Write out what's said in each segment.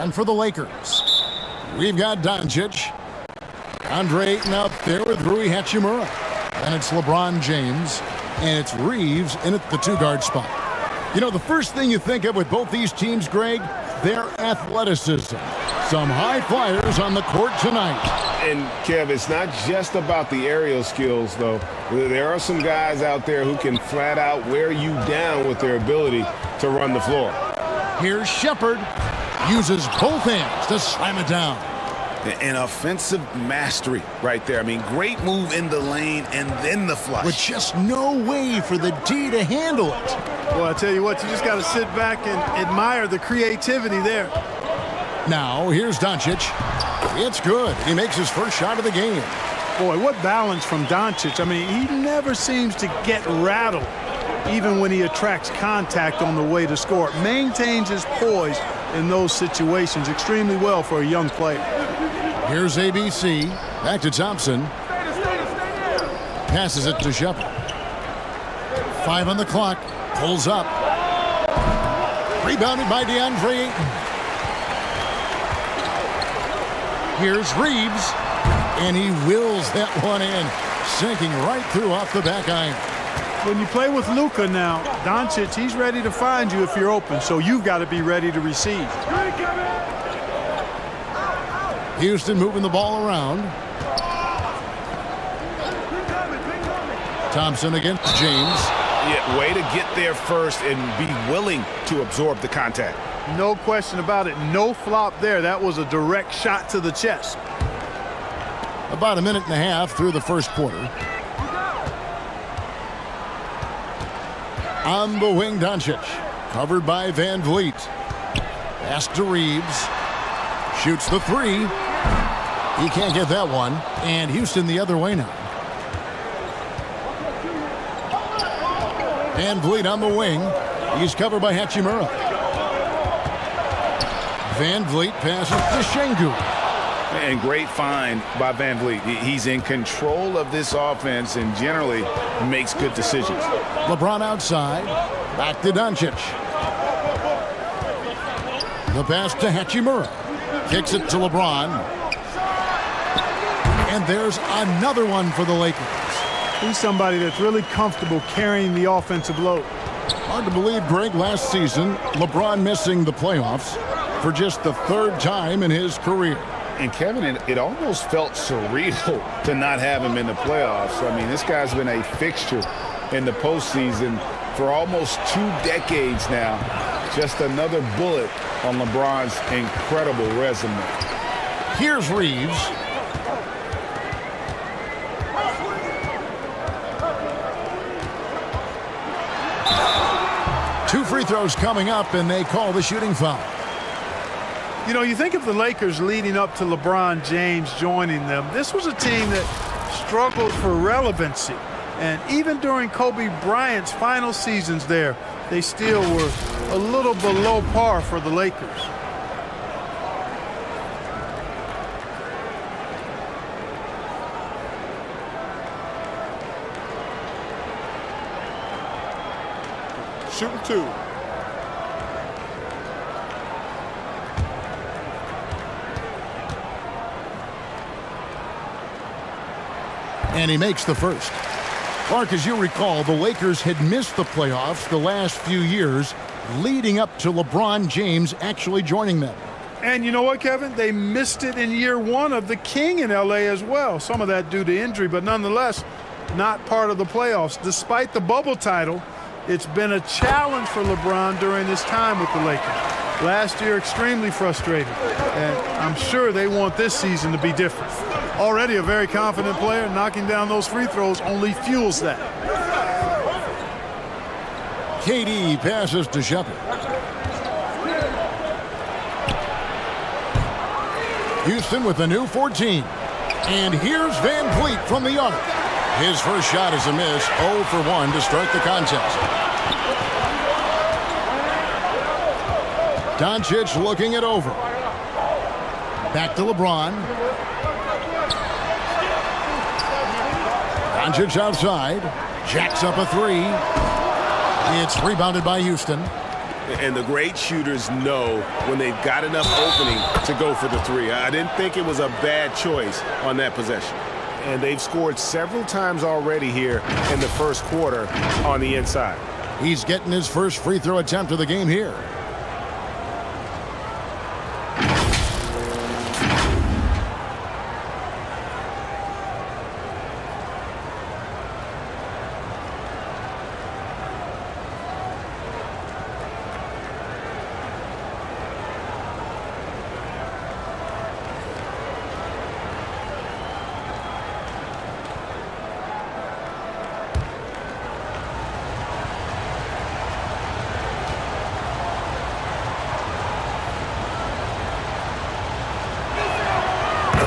And for the Lakers, we've got Doncic. Andre Ayton out there with Rui Hachimura. And it's LeBron James. And it's Reeves in at the two-guard spot. You know, the first thing you think of with both these teams, Greg, their athleticism. Some high flyers on the court tonight. And, Kev, it's not just about the aerial skills, though. There are some guys out there who can flat out wear you down with their ability to run the floor. Here's Shepherd. Uses both hands to slam it down. An offensive mastery right there. I mean, great move in the lane and then the flush. With just no way for the D to handle it. Well, I tell you what, you just got to sit back and admire the creativity there. Now, here's Doncic. It's good. He makes his first shot of the game. Boy, what balance from Doncic. I mean, he never seems to get rattled, even when he attracts contact on the way to score. Maintains his poise in those situations extremely well for a young player. Here's ABC. Back to Thompson. Passes it to Shepherd. 5 on the clock. Pulls up. Rebounded by DeAndre Ayton. Here's Reeves. And he wills that one in. Sinking right through off the back iron. When you play with Luka now, Doncic, he's ready to find you if you're open, so you've got to be ready to receive. Houston moving the ball around. Thompson against James. Yeah, way to get there first and be willing to absorb the contact. No question about it. No flop there. That was a direct shot to the chest. About a minute and a half through the first quarter. On the wing, Doncic. Covered by Van Vliet. Pass to Reeves. Shoots the three. He can't get that one. And Houston the other way now. Van Vliet on the wing. He's covered by Hachimura. Van Vliet passes to Şengün. And great find by Van Vliet. He's in control of this offense and generally makes good decisions. LeBron outside. Back to Doncic. The pass to Hachimura. Kicks it to LeBron. And there's another one for the Lakers. He's somebody that's really comfortable carrying the offensive load. Hard to believe, Greg, last season, LeBron missing the playoffs for just the third time in his career. And, Kevin, it almost felt surreal to not have him in the playoffs. I mean, this guy's been a fixture in the postseason for almost 2 decades now. Just another bullet on LeBron's incredible resume. Here's Reeves. Two free throws coming up, and they call the shooting foul. You know, you think of the Lakers leading up to LeBron James joining them. This was a team that struggled for relevancy. And even during Kobe Bryant's final seasons there, they still were a little below par for the Lakers. Shooting 2. And he makes the first. Clark, as you recall, the Lakers had missed the playoffs the last few years leading up to LeBron James actually joining them. And you know what, Kevin? They missed it in year 1 of the King in L.A. as well. Some of that due to injury, but nonetheless, not part of the playoffs. Despite the bubble title, it's been a challenge for LeBron during his time with the Lakers. Last year, extremely frustrated. And I'm sure they want this season to be different. Already a very confident player, knocking down those free throws only fuels that. KD passes to Shepherd. Houston with a new 14. And here's Van Vliet from the arc. His first shot is a miss, 0 for 1 to start the contest. Doncic looking it over. Back to LeBron. Doncic outside. Jacks up a three. It's rebounded by Houston. And the great shooters know when they've got enough opening to go for the three. I didn't think it was a bad choice on that possession. And they've scored several times already here in the first quarter on the inside. He's getting his first free throw attempt of the game here.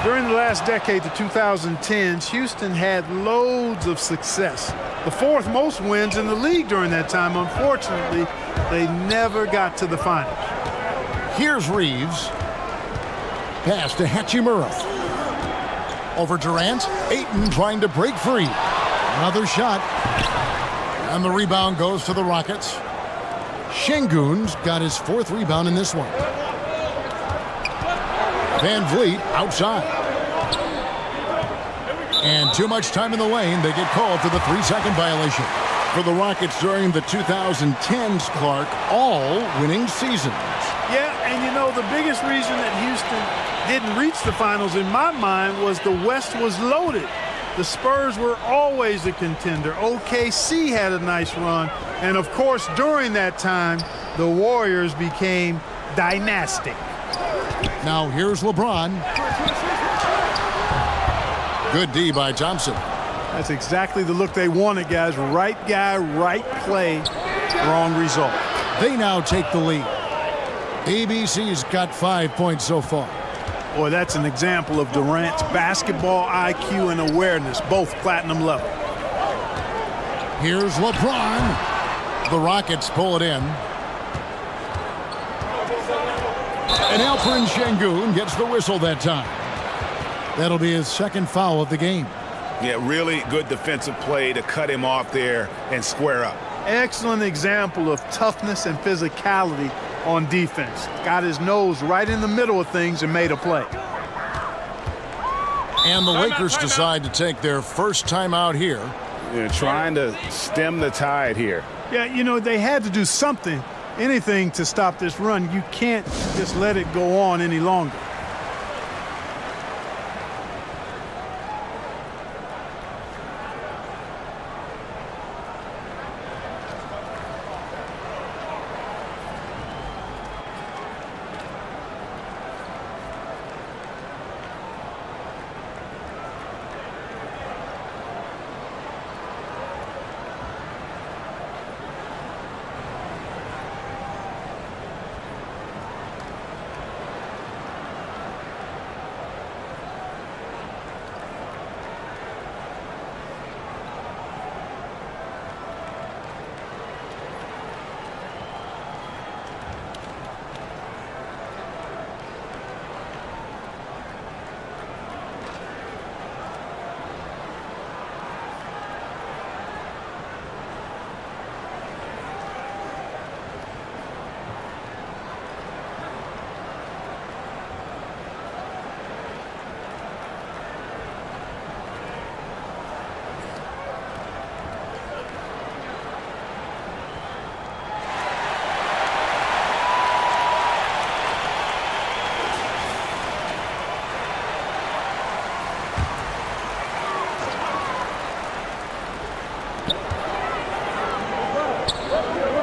During the last decade, the 2010s, Houston had loads of success. The fourth most wins in the league during that time. Unfortunately, they never got to the finals. Here's Reeves. Pass to Hachimura. Over Durant. Ayton trying to break free. Another shot. And the rebound goes to the Rockets. Şengün's got his fourth rebound in this one. Van Vliet outside. And too much time in the lane. They get called for the 3-second violation. For the Rockets during the 2010s, Clark, all winning seasons. Yeah, and you know, the biggest reason that Houston didn't reach the finals in my mind was the West was loaded. The Spurs were always a contender. OKC had a nice run. And of course, during that time, the Warriors became dynastic. Now here's LeBron. Good D by Thompson. That's exactly the look they wanted, guys. Right guy, right play, wrong result. They now take the lead. ABC's got 5 points so far. Boy, that's an example of Durant's basketball IQ and awareness, both platinum level. Here's LeBron. The Rockets pull it in. And Alperen Şengün gets the whistle that time. That'll be his second foul of the game. Yeah, really good defensive play to cut him off there and square up. Excellent example of toughness and physicality on defense. Got his nose right in the middle of things and made a play. And the Lakers decide to take their first time out here. They're trying to stem the tide here. Yeah, you know, they had to do something, anything to stop this run. You can't just let it go on any longer.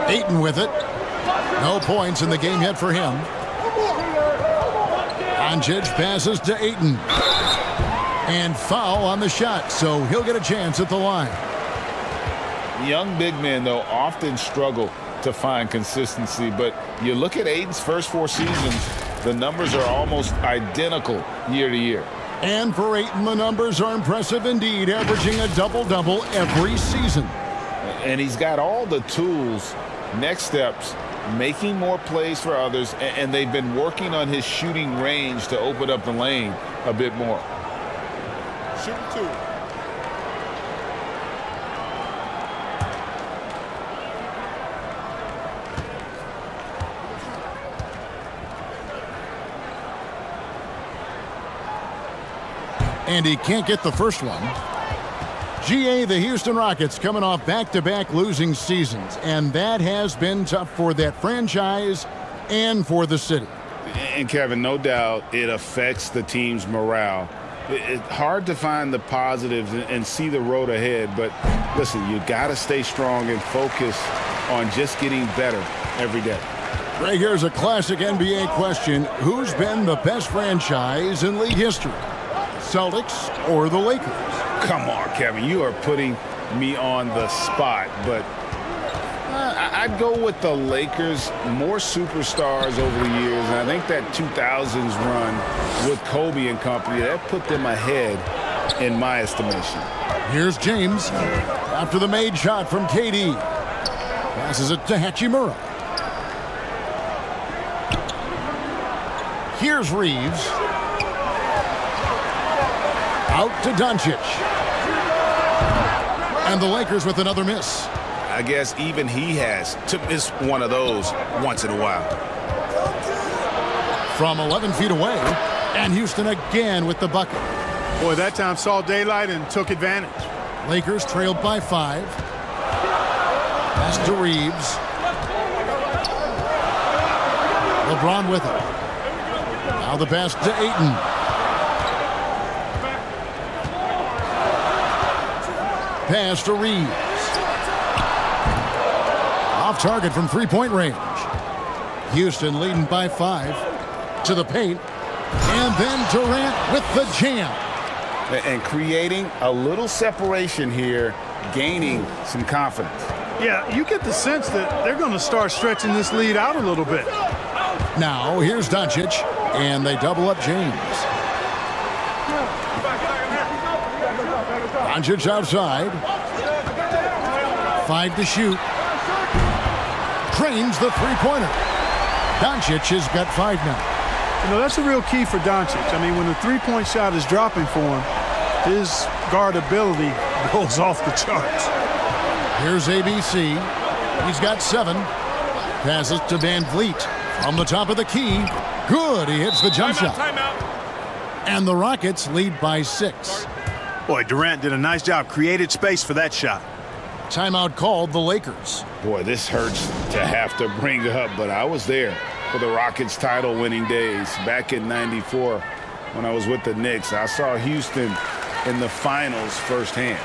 Ayton with it. No points in the game yet for him. Doncic passes to Ayton. And foul on the shot, so he'll get a chance at the line. Young big men, though, often struggle to find consistency, but you look at Ayton's first 4 seasons, the numbers are almost identical year to year. And for Ayton, the numbers are impressive indeed, averaging a double-double every season. And he's got all the tools. Next steps, making more plays for others, and they've been working on his shooting range to open up the lane a bit more. Shoot 2. And he can't get the first one. GA, the Houston Rockets coming off back-to-back losing seasons, and that has been tough for that franchise and for the city. And Kevin, no doubt it affects the team's morale. It's hard to find the positives and see the road ahead, but listen, you got to stay strong and focus on just getting better every day. Ray, here's a classic NBA question. Who's been the best franchise in league history? Celtics or the Lakers? Come on, Kevin, you are putting me on the spot, but I'd go with the Lakers. More superstars over the years, and I think that 2000s run with Kobe and company, that put them ahead in my estimation. Here's James after the made shot from KD. Passes it to Hachimura. Here's Reeves. Out to Doncic. And the Lakers with another miss. I guess even he has to miss one of those once in a while. From 11 feet away, and Houston again with the bucket. Boy, that time saw daylight and took advantage. Lakers trailed by 5. Pass to Reeves. LeBron with it. Now the pass to Ayton. Pass to Reeves. Off target from three-point range. Houston leading by 5 to the paint. And then Durant with the jam. And creating a little separation here, gaining some confidence. Yeah, you get the sense that they're going to start stretching this lead out a little bit. Now here's Doncic, and they double up James. Doncic outside. 5 to shoot. Drains the three-pointer. Doncic has got 5 now. You know, that's a real key for Doncic. I mean, when the three-point shot is dropping for him, his guardability goes off the charts. Here's ABC. He's got 7. Passes to Van Vliet from the top of the key. Good. He hits the jump shot. And the Rockets lead by 6. Boy, Durant did a nice job. Created space for that shot. Timeout called the Lakers. Boy, this hurts to have to bring up, but I was there for the Rockets title-winning days back in '94 when I was with the Knicks. I saw Houston in the finals firsthand.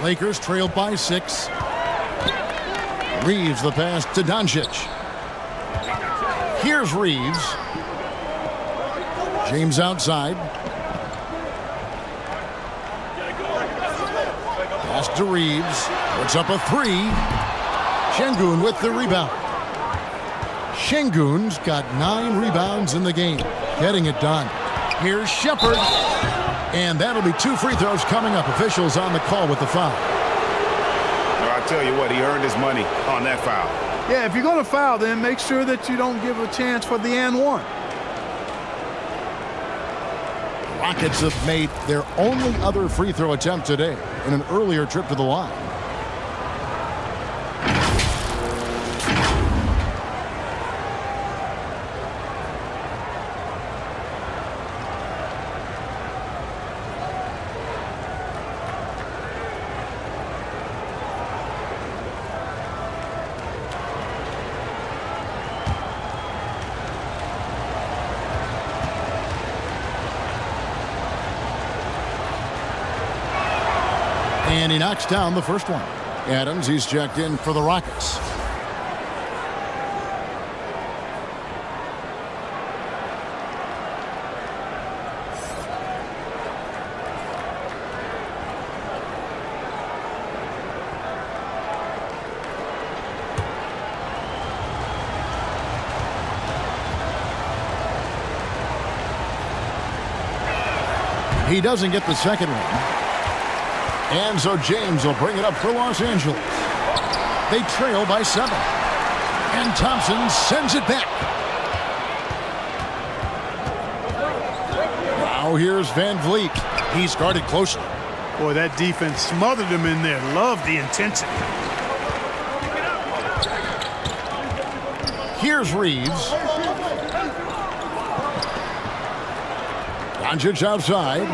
Lakers trail by 6. Reeves the pass to Doncic. Here's Reeves. James outside. Pass to Reeves. Puts up a 3. Şengün with the rebound. Şengün's got 9 rebounds in the game. Getting it done. Here's Shepherd. And that'll be 2 free throws coming up. Officials on the call with the foul. Well, I tell you what, he earned his money on that foul. Yeah, if you're going to foul, then make sure that you don't give a chance for the and one. Rockets have made their only other free throw attempt today in an earlier trip to the line. And he knocks down the first one. Adams, he's checked in for the Rockets. He doesn't get the second one. And so James will bring it up for Los Angeles. They trail by 7. And Thompson sends it back. Now here's Van Vliet. He's guarded closely. Boy, that defense smothered him in there. Love the intensity. Here's Reeves. Doncic outside.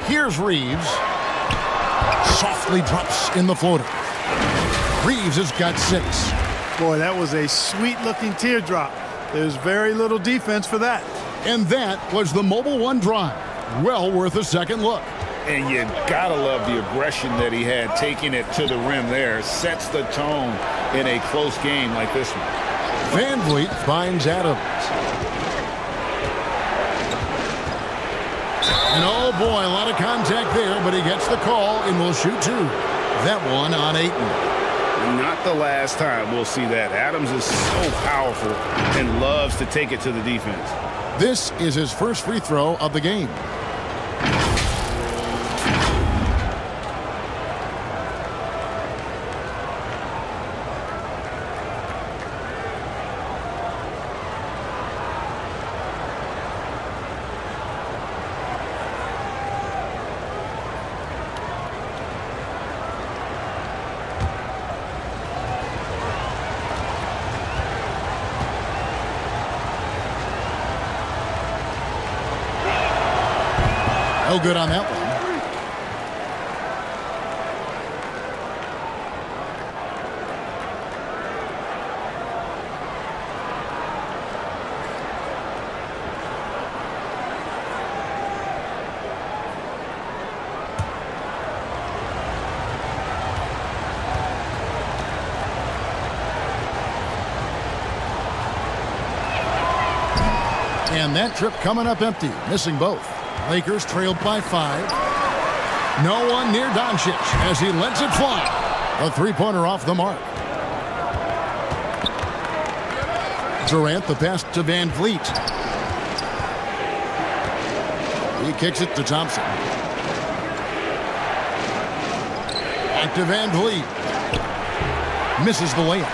Here's Reeves. Softly drops in the floater. Reeves has got 6. Boy, that was a sweet-looking teardrop. There's very little defense for that. And that was the Mobile One drive. Well worth a second look. And you gotta love the aggression that he had taking it to the rim there. Sets the tone in a close game like this one. Van Vliet finds Adams. And oh boy, a lot of contact there, but he gets the call and will shoot 2. That one on Ayton. Not the last time we'll see that. Adams is so powerful and loves to take it to the defense. This is his first free throw of the game. No good on that one. And that trip coming up empty, missing both. Lakers trailed by 5. No one near Doncic as he lets it fly. A three-pointer off the mark. Durant, the pass to Van Vliet. He kicks it to Thompson. Back to Van Vliet. Misses the layup.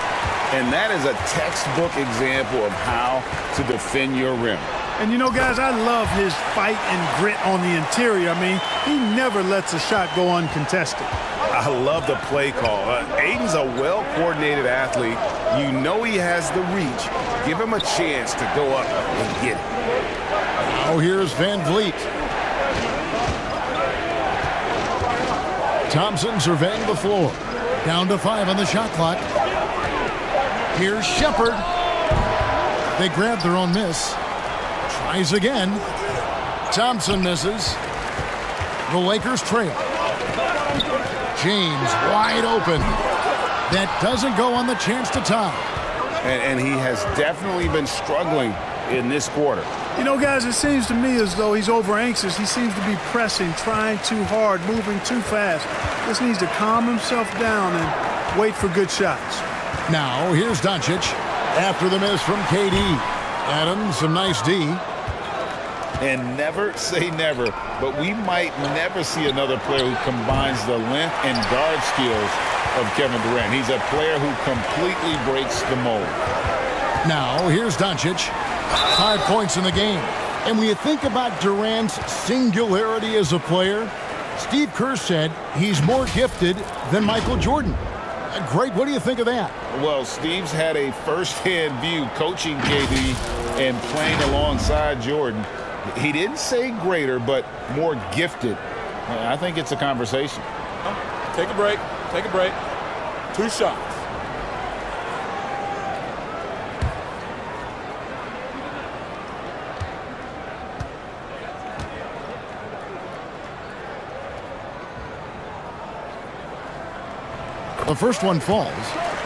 And that is a textbook example of how to defend your rim. And you know, guys, I love his fight and grit on the interior. I mean, he never lets a shot go uncontested. I love the play call. Ayton's a well-coordinated athlete. You know he has the reach. Give him a chance to go up and get it. Now here's Van Vliet. Thompson surveying the floor. Down to 5 on the shot clock. Here's Shepard. They grab their own miss. Tries again. Thompson misses. The Lakers trail. James wide open. That doesn't go on the chance to tie. And he has definitely been struggling in this quarter. You know, guys, it seems to me as though he's over anxious. He seems to be pressing, trying too hard, moving too fast. Just needs to calm himself down and wait for good shots. Now here's Doncic after the miss from KD. Adams, some nice D. And never say never, but we might never see another player who combines the length and guard skills of Kevin Durant. He's a player who completely breaks the mold. Now here's Doncic. 5 points in the game. And when you think about Durant's singularity as a player, Steve Kerr said he's more gifted than Michael Jordan. Great. What do you think of that? Well, Steve's had a first-hand view coaching KD and playing alongside Jordan. He didn't say greater, but more gifted. I think it's a conversation. Take a break. Take a break. 2 shots. The first one falls.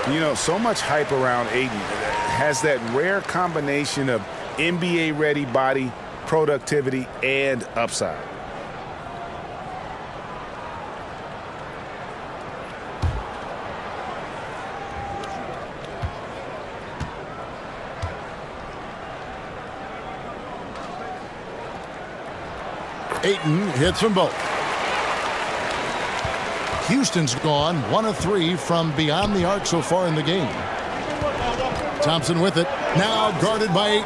You know, so much hype around Ayton. Has that rare combination of NBA-ready body, productivity, and upside. Ayton hits them both. Houston's gone 1 of 3 from beyond the arc so far in the game. Thompson with it. Now guarded by Ayton.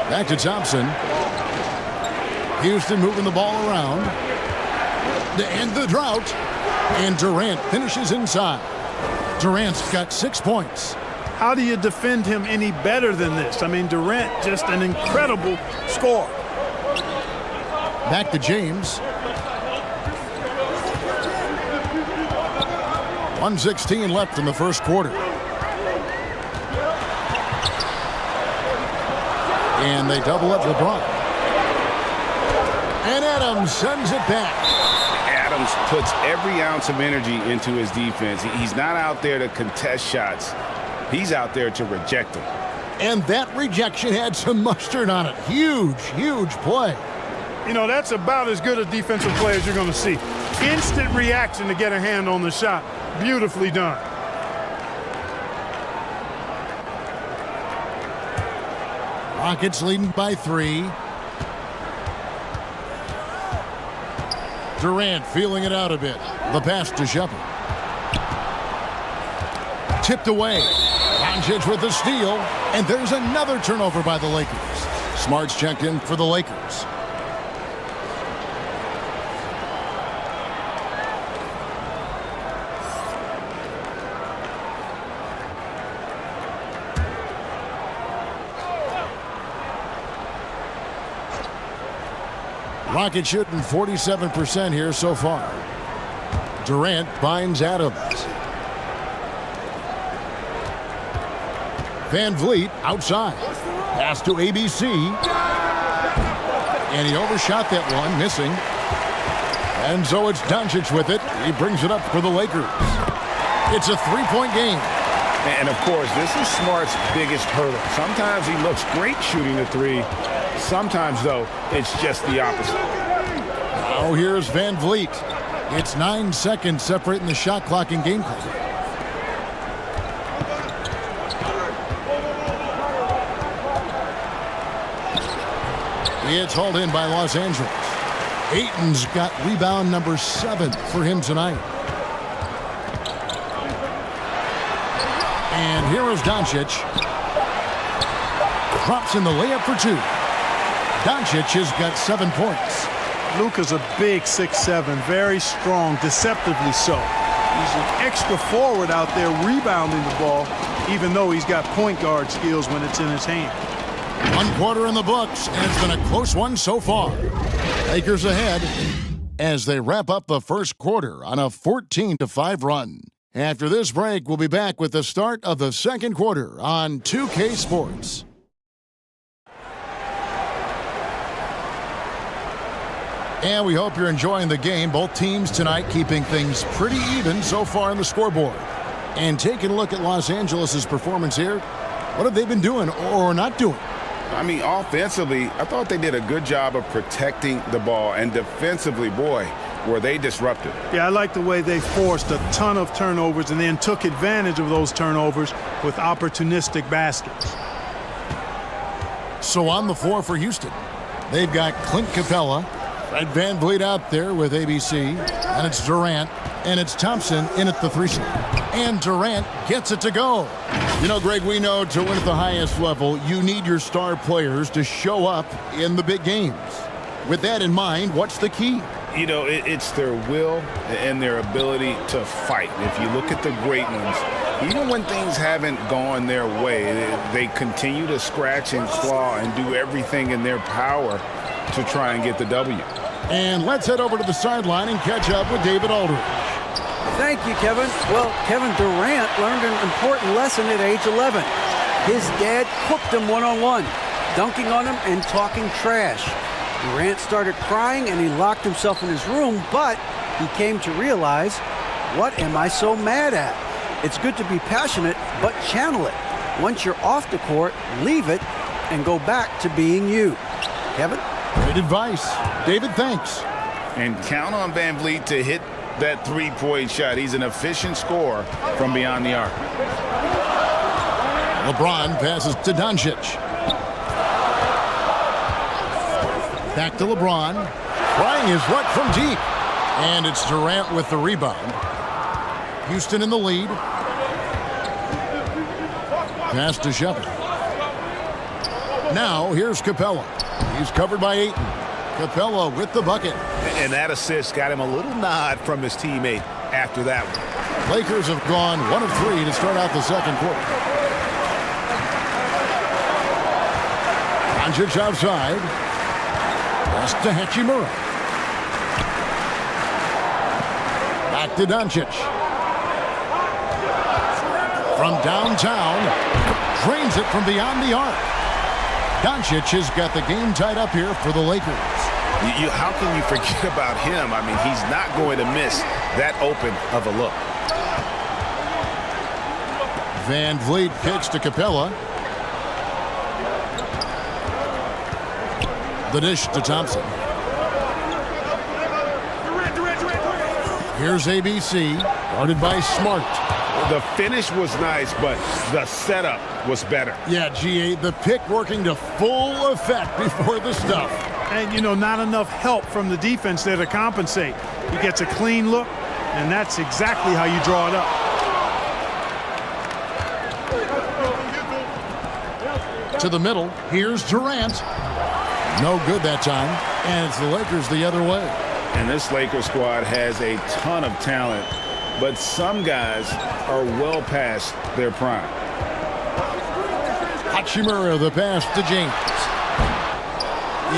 Back to Thompson. Houston moving the ball around to end the drought. And Durant finishes inside. Durant's got 6 points. How do you defend him any better than this? I mean, Durant, just an incredible scorer. Back to James. 1:16 left in the first quarter. And they double up LeBron. And Adams sends it back. Adams puts every ounce of energy into his defense. He's not out there to contest shots. He's out there to reject them. And that rejection had some mustard on it. Huge, huge play. You know, that's about as good a defensive play as you're going to see. Instant reaction to get a hand on the shot. Beautifully done. Rockets leading by 3. Durant feeling it out a bit. The pass to Shepard. Tipped away. Doncic with the steal. And there's another turnover by the Lakers. Smart's checked in for the Lakers. Rockets shooting 47% here so far. Durant finds Adams. Van Vliet outside. Pass to ABC. And he overshot that one, missing. And so it's Doncic with it. He brings it up for the Lakers. It's a 3-point game. And, of course, this is Smart's biggest hurdle. Sometimes he looks great shooting the 3. Sometimes, though, it's just the opposite. Now here's Van Vliet. It's 9 seconds separating the shot clock and game clock. It's hauled in by Los Angeles. Ayton's got rebound number 7 for him tonight. And here is Doncic. Drops in the layup for 2. Doncic has got 7 points. Luka's a big 6'7", very strong, deceptively so. He's an extra forward out there rebounding the ball, even though he's got point guard skills when it's in his hand. 1 quarter in the books, and it's been a close one so far. Lakers ahead as they wrap up the first quarter on a 14-5 run. After this break, we'll be back with the start of the second quarter on 2K Sports. And we hope you're enjoying the game. Both teams tonight keeping things pretty even so far on the scoreboard. And taking a look at Los Angeles' performance here, what have they been doing or not doing? I mean, offensively, I thought they did a good job of protecting the ball. And defensively, boy, were they disruptive. Yeah, I like the way they forced a ton of turnovers and then took advantage of those turnovers with opportunistic baskets. So on the floor for Houston, they've got Clint Capella, Fred Van Vliet out there with ABC, and it's Durant, and it's Thompson in at the 3 slot. And Durant gets it to go. You know, Greg, we know to win at the highest level, you need your star players to show up in the big games. With that in mind, what's the key? You know, it's their will and their ability to fight. If you look at the great ones, even when things haven't gone their way, they continue to scratch and claw and do everything in their power to try and get the W. And let's head over to the sideline and catch up with David Aldridge. Thank you, Kevin. Well, Kevin Durant learned an important lesson at age 11. His dad cooked him one-on-one, dunking on him and talking trash. Durant started crying and he locked himself in his room, but he came to realize What am I so mad at? It's good to be passionate, but channel it. Once you're off the court, leave it and go back to being you. Kevin? Great advice. David, thanks. And count on Van Vliet to hit that three-point shot. He's an efficient scorer from beyond the arc. LeBron passes to Doncic. Back to LeBron. Trying his luck from deep. And it's Durant with the rebound. Houston in the lead. Pass to Shepard. Now here's Capella. He's covered by Ayton. Capella with the bucket. And that assist got him a little nod from his teammate after that one. Lakers have gone 1 of 3 to start out the second quarter. Doncic outside. Pass to Hachimura. Back to Doncic. From downtown. Drains it from beyond the arc. Doncic has got the game tied up here for the Lakers. How can you forget about him? I mean, he's not going to miss that open of a look. Van Vliet kicks to Capella. The dish to Thompson. Here's ABC, guarded by Smart. The finish was nice, but the setup was better. Yeah, G8, the pick working to full effect before the stuff. And, you know, not enough help from the defense there to compensate. He gets a clean look, and that's exactly how you draw it up. To the middle, here's Durant. No good that time, and it's the Lakers the other way. And this Lakers squad has a ton of talent, but some guys are well past their prime. Hachimura, the pass to James.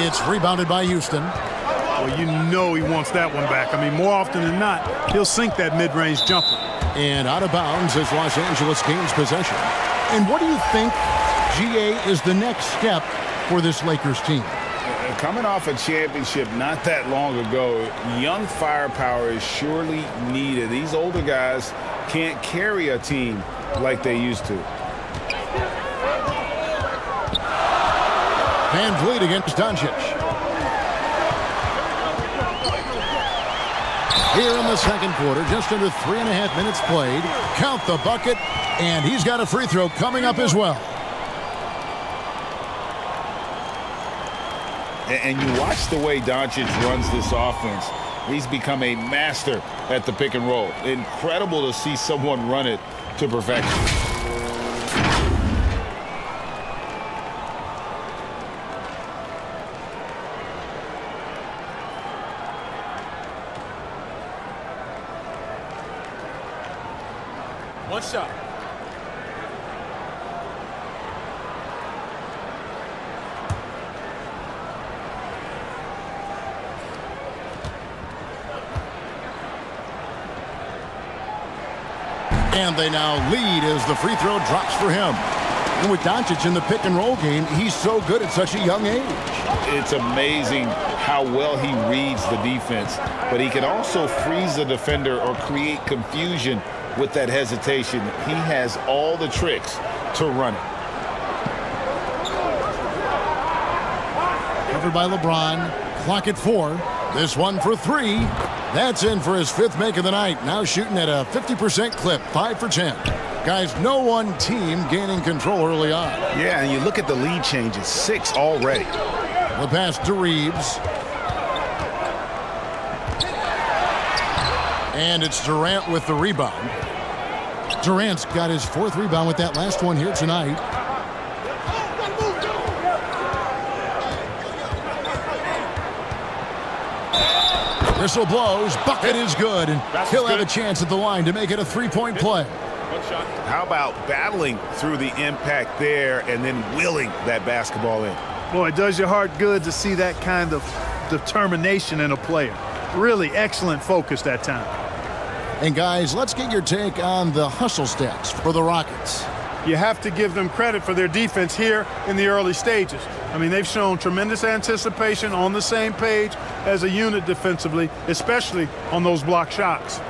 It's rebounded by Houston. Well, you know he wants that one back. I mean, more often than not, he'll sink that mid-range jumper. And out of bounds as Los Angeles gains possession. And what do you think, GA, is the next step for this Lakers team? Coming off a championship not that long ago, young firepower is surely needed. These older guys can't carry a team like they used to. Van Vliet against Doncic. Here in the second quarter, just under 3.5 minutes played. Count the bucket, and he's got a free throw coming up as well. And you watch the way Doncic runs this offense. He's become a master at the pick and roll. Incredible to see someone run it to perfection. One shot. And they now lead as the free throw drops for him. And with Doncic in the pick and roll game, he's so good at such a young age. It's amazing how well he reads the defense, but he can also freeze the defender or create confusion with that hesitation. He has all the tricks to run it. Covered by LeBron. Clock at 4. This one for 3. That's in for his 5th make of the night. Now shooting at a 50% clip, 5 for 10. Guys, no one team gaining control early on. Yeah, and you look at the lead changes, 6 already. The pass to Reeves. And it's Durant with the rebound. Durant's got his 4th rebound with that last one here tonight. Whistle blows. Bucket is good. And he'll have a chance at the line to make it a 3-point play. How about battling through the impact there and then willing that basketball in? Boy, it does your heart good to see that kind of determination in a player. Really excellent focus that time. And guys, let's get your take on the hustle stats for the Rockets. You have to give them credit for their defense here in the early stages. I mean, they've shown tremendous anticipation, on the same page as a unit defensively, especially on those block shots.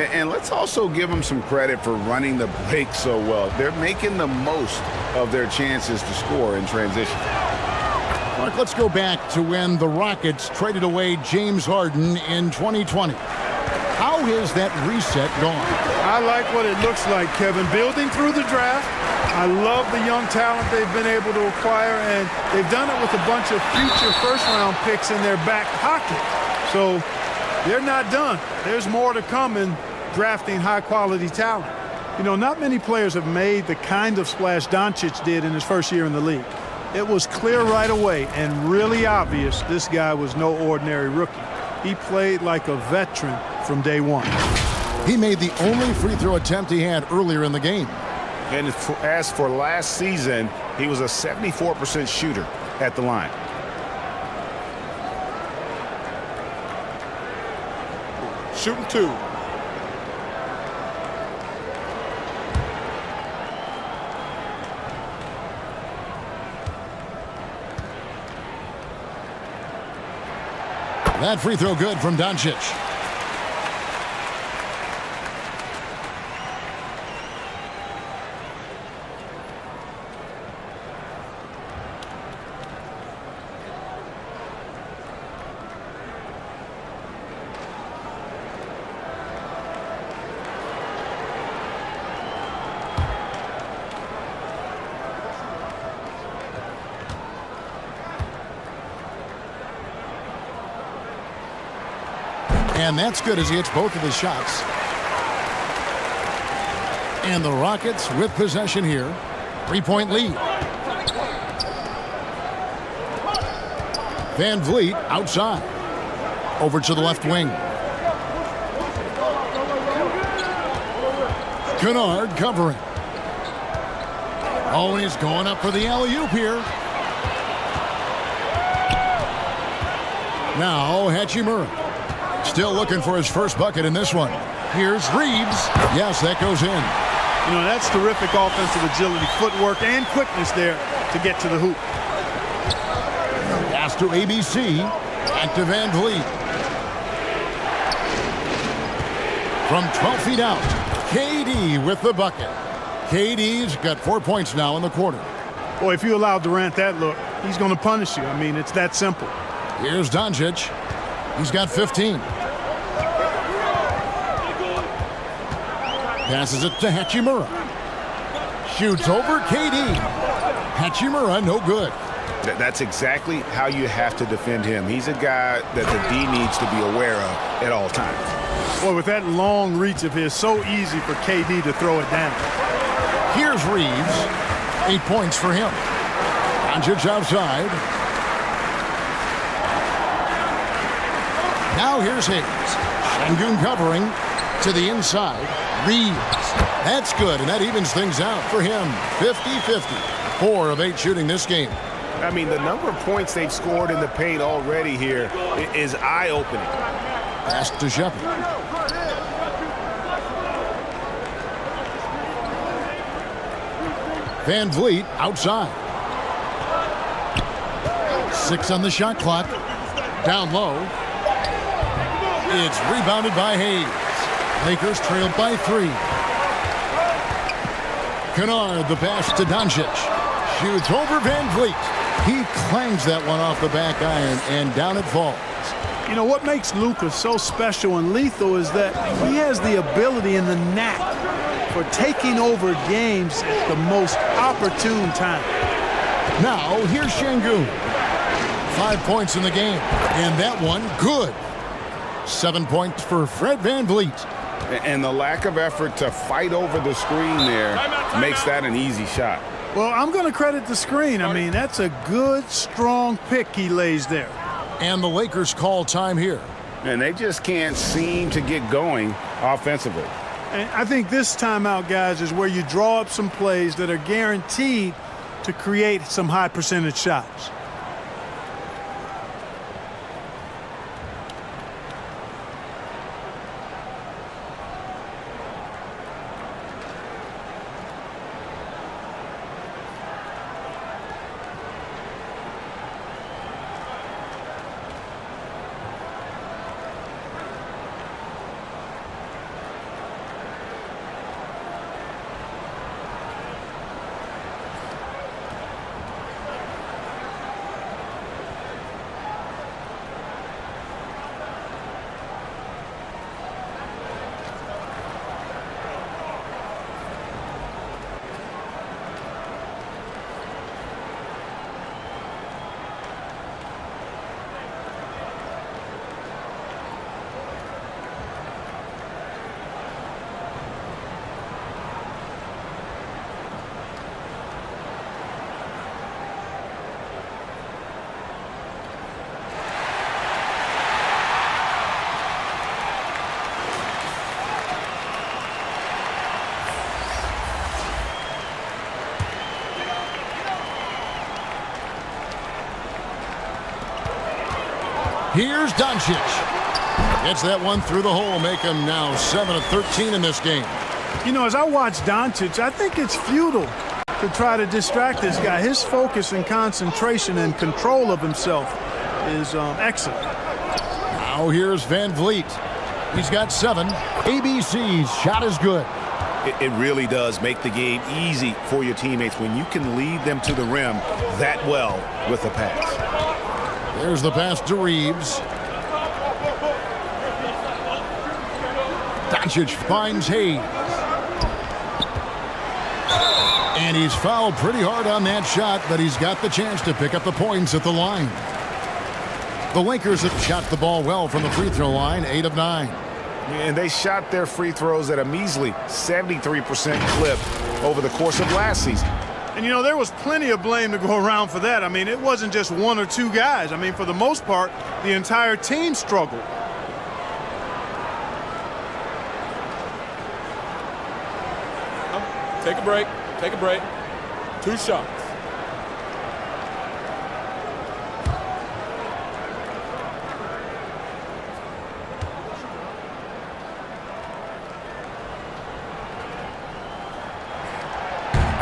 And let's also give them some credit for running the break so well. They're making the most of their chances to score in transition. Mark, let's go back to when the Rockets traded away James Harden in 2020. How has that reset gone? I like what it looks like, Kevin. Building through the draft. I love the young talent they've been able to acquire, and they've done it with a bunch of future first-round picks in their back pocket. So they're not done. There's more to come in drafting high-quality talent. You know, not many players have made the kind of splash Doncic did in his first year in the league. It was clear right away and really obvious this guy was no ordinary rookie. He played like a veteran from day one. He made the only free throw attempt he had earlier in the game. And as for last season, he was a 74% shooter at the line. Shooting 2. That free throw good from Doncic. And that's good as he hits both of his shots. And the Rockets with possession here. 3-point lead. Van Vliet outside. Over to the left wing. Kennard covering. Oh, and he's going up for the alley-oop here. Now Hachimura. Still looking for his first bucket in this one. Here's Reeves. Yes, that goes in. You know, that's terrific offensive agility, footwork, and quickness there to get to the hoop. Pass to ABC. Back to Van Vliet. From 12 feet out, KD with the bucket. KD's got 4 points now in the quarter. Boy, if you allow Durant that look, he's going to punish you. I mean, it's that simple. Here's Doncic. He's got 15. Passes it to Hachimura. Shoots over KD. Hachimura, no good. That's exactly how you have to defend him. He's a guy that the D needs to be aware of at all times. Boy, with that long reach of his, so easy for KD to throw it down. Here's Reeves. 8 points for him. Doncic outside. Now here's Hayes. Şengün covering to the inside. Reeves. That's good, and that evens things out for him. 50-50. 4 of 8 shooting this game. I mean, the number of points they've scored in the paint already here is eye-opening. Pass to Shepard. Van Vliet outside. 6 on the shot clock. Down low. It's rebounded by Hayes. Lakers trailed by 3. Kennard, the pass to Doncic. Shoots over Van Vliet. He clangs that one off the back iron, and down it falls. You know, what makes Luka so special and lethal is that he has the ability and the knack for taking over games at the most opportune time. Now, here's Şengün. 5 points in the game, and that one good. 7 points for Fred Van Vliet. And the lack of effort to fight over the screen there makes that an easy shot. Well, I'm going to credit the screen. I mean, that's a good, strong pick he lays there. And the Lakers call time here. And they just can't seem to get going offensively. And I think this timeout, guys, is where you draw up some plays that are guaranteed to create some high percentage shots. Here's Doncic. Gets that one through the hole, make him now 7 of 13 in this game. You know, as I watch Doncic, I think it's futile to try to distract this guy. His focus and concentration and control of himself is excellent. Now here's Van Vliet. He's got 7. ABC's shot is good. It really does make the game easy for your teammates when you can lead them to the rim that well with a pass. There's the pass to Reeves. Doncic finds Hayes. And he's fouled pretty hard on that shot, but he's got the chance to pick up the points at the line. The Lakers have shot the ball well from the free throw line, 8 of 9. And they shot their free throws at a measly 73% clip over the course of last season. And, you know, there was plenty of blame to go around for that. I mean, it wasn't just 1 or 2 guys. I mean, for the most part, the entire team struggled. Take a break. Take a break. 2 shots.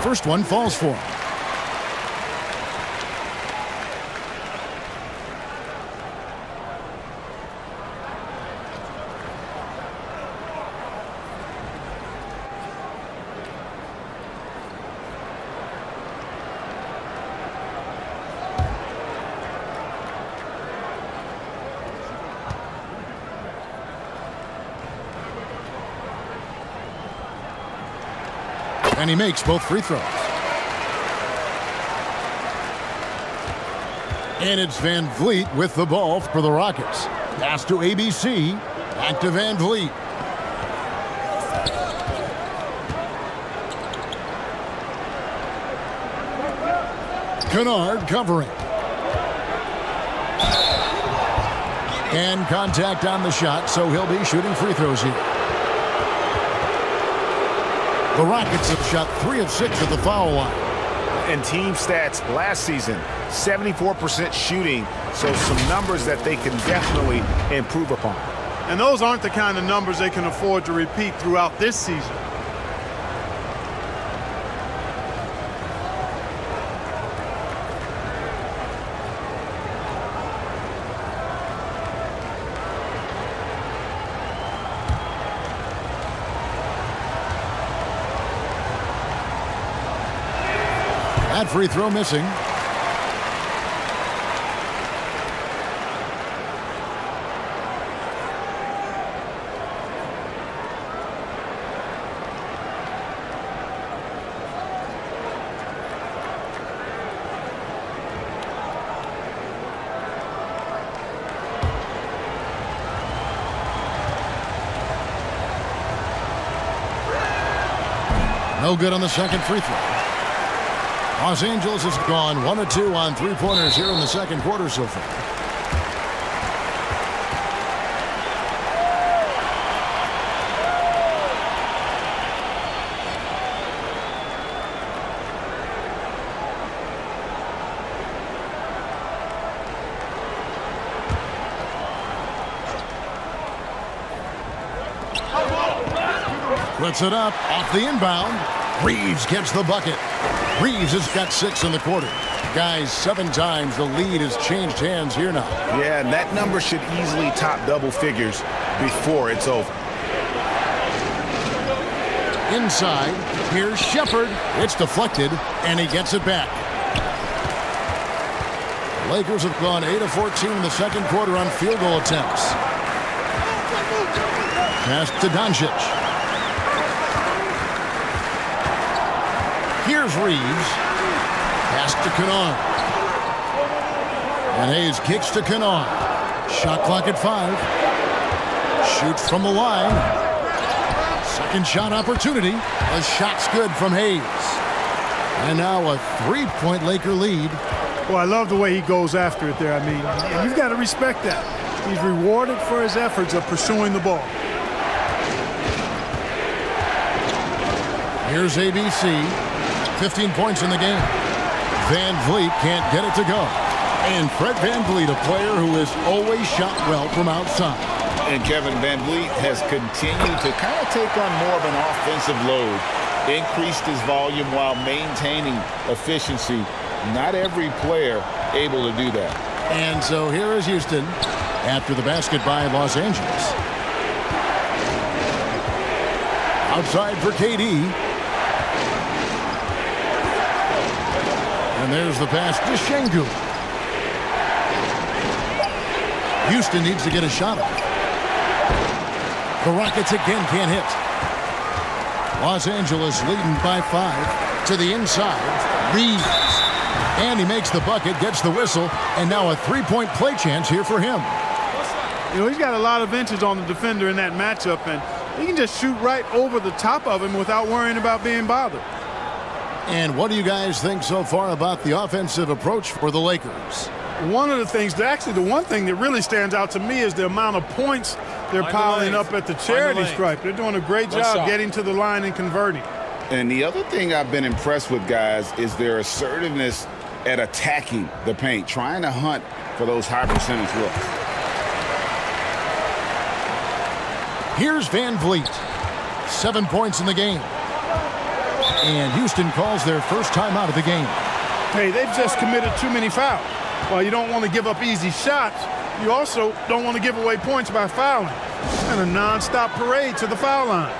First one falls for him. And he makes both free throws. And it's Van Vliet with the ball for the Rockets. Pass to ABC. Back to Van Vliet. Kennard covering. And contact on the shot, so he'll be shooting free throws here. The Rockets have shot 3 of 6 at the foul line. And team stats last season, 74% shooting, so some numbers that they can definitely improve upon. And those aren't the kind of numbers they can afford to repeat throughout this season. That free throw missing. No good on the second free throw. Los Angeles has gone 1 of 2 on three-pointers here in the second quarter so far. Puts it up off the inbound. Reeves gets the bucket. Reeves has got 6 in the quarter. Guys, 7 times the lead has changed hands here now. Yeah, and that number should easily top double figures before it's over. Inside, here's Shepherd. It's deflected, and he gets it back. The Lakers have gone 8 of 14 in the second quarter on field goal attempts. Pass to Doncic. Here's Reeves. Pass to Kennard. And Hayes kicks to Kennard. Shot clock at 5. Shoots from the line. Second shot opportunity. The shot's good from Hayes. And now a 3-point Laker lead. Well, I love the way he goes after it there. I mean, you've got to respect that. He's rewarded for his efforts of pursuing the ball. Here's ABC. 15 points in the game. Van Vliet can't get it to go. And Fred VanVleet, a player who has always shot well from outside. And Kevin VanVleet has continued to kind of take on more of an offensive load, increased his volume while maintaining efficiency. Not every player able to do that. And so here is Houston after the basket by Los Angeles. Outside for KD. And there's the pass to Şengün. Houston needs to get a shot off. The Rockets again can't hit. Los Angeles leading by 5 to the inside. Reeves. And he makes the bucket, gets the whistle, and now a three-point play chance here for him. You know, he's got a lot of inches on the defender in that matchup, and he can just shoot right over the top of him without worrying about being bothered. And what do you guys think so far about the offensive approach for the Lakers? One of the things, actually the one thing that really stands out to me is the amount of points they're piling up at the charity stripe. They're doing a great job getting to the line and converting. And the other thing I've been impressed with, guys, is their assertiveness at attacking the paint, trying to hunt for those high percentage looks. Here's VanVleet. 7 points in the game. And Houston calls their first timeout of the game. Hey, they've just committed too many fouls. While you don't want to give up easy shots, you also don't want to give away points by fouling. And a non-stop parade to the foul line.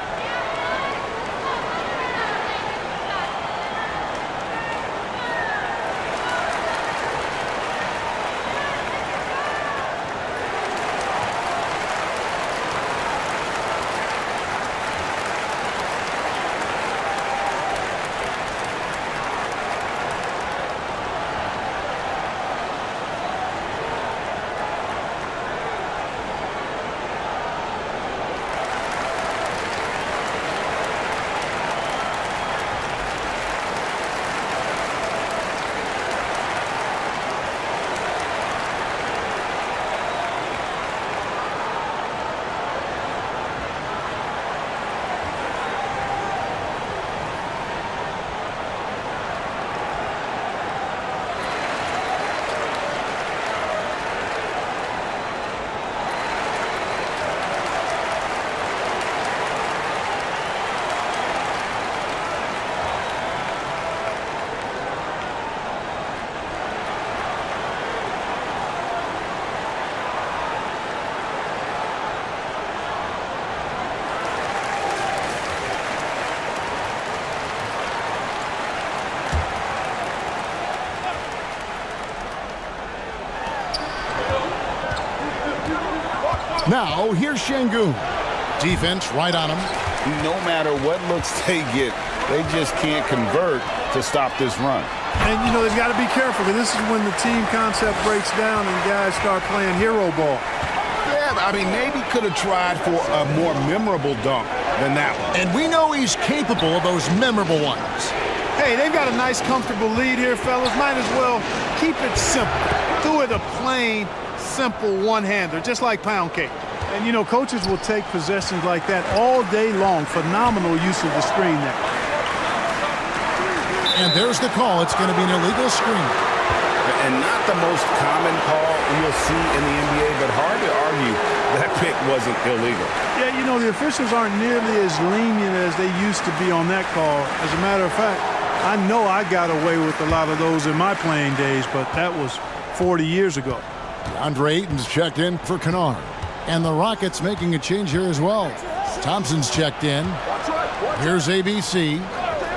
Now, here's Şengün. Defense right on him. No matter what looks they get, they just can't convert to stop this run. And, you know, they've got to be careful, because this is when the team concept breaks down and guys start playing hero ball. Yeah, I mean, maybe could have tried for a more memorable dunk than that one. And we know he's capable of those memorable ones. Hey, they've got a nice, comfortable lead here, fellas. Might as well keep it simple. Do it a plain, simple one-hander, just like pound cake. And, you know, coaches will take possessions like that all day long. Phenomenal use of the screen there. And there's the call. It's going to be an illegal screen. And not the most common call you'll see in the NBA, but hard to argue that pick wasn't illegal. Yeah, you know, the officials aren't nearly as lenient as they used to be on that call. As a matter of fact, I know I got away with a lot of those in my playing days, but that was 40 years ago. DeAndre Ayton's checked in for Kennard. And the Rockets making a change here as well. Thompson's checked in. Here's ABC.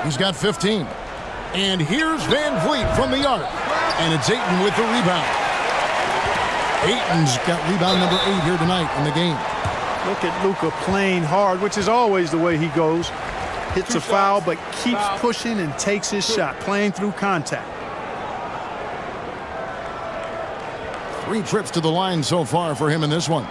He's got 15. And here's VanVleet from the arc. And it's Ayton with the rebound. Ayton's got rebound number 8 here tonight in the game. Look at Luka playing hard, which is always the way he goes. Hits a foul, but keeps pushing and takes his shot, playing through contact. 3 trips to the line so far for him in this one.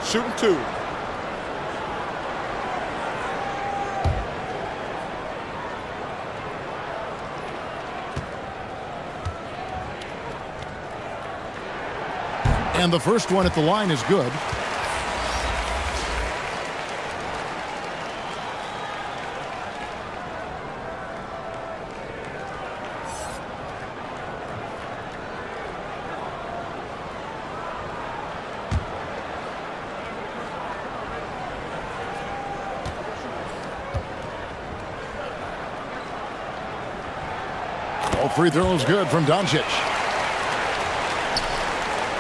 Shooting 2. And the first one at the line is good. Both free throws good from Doncic.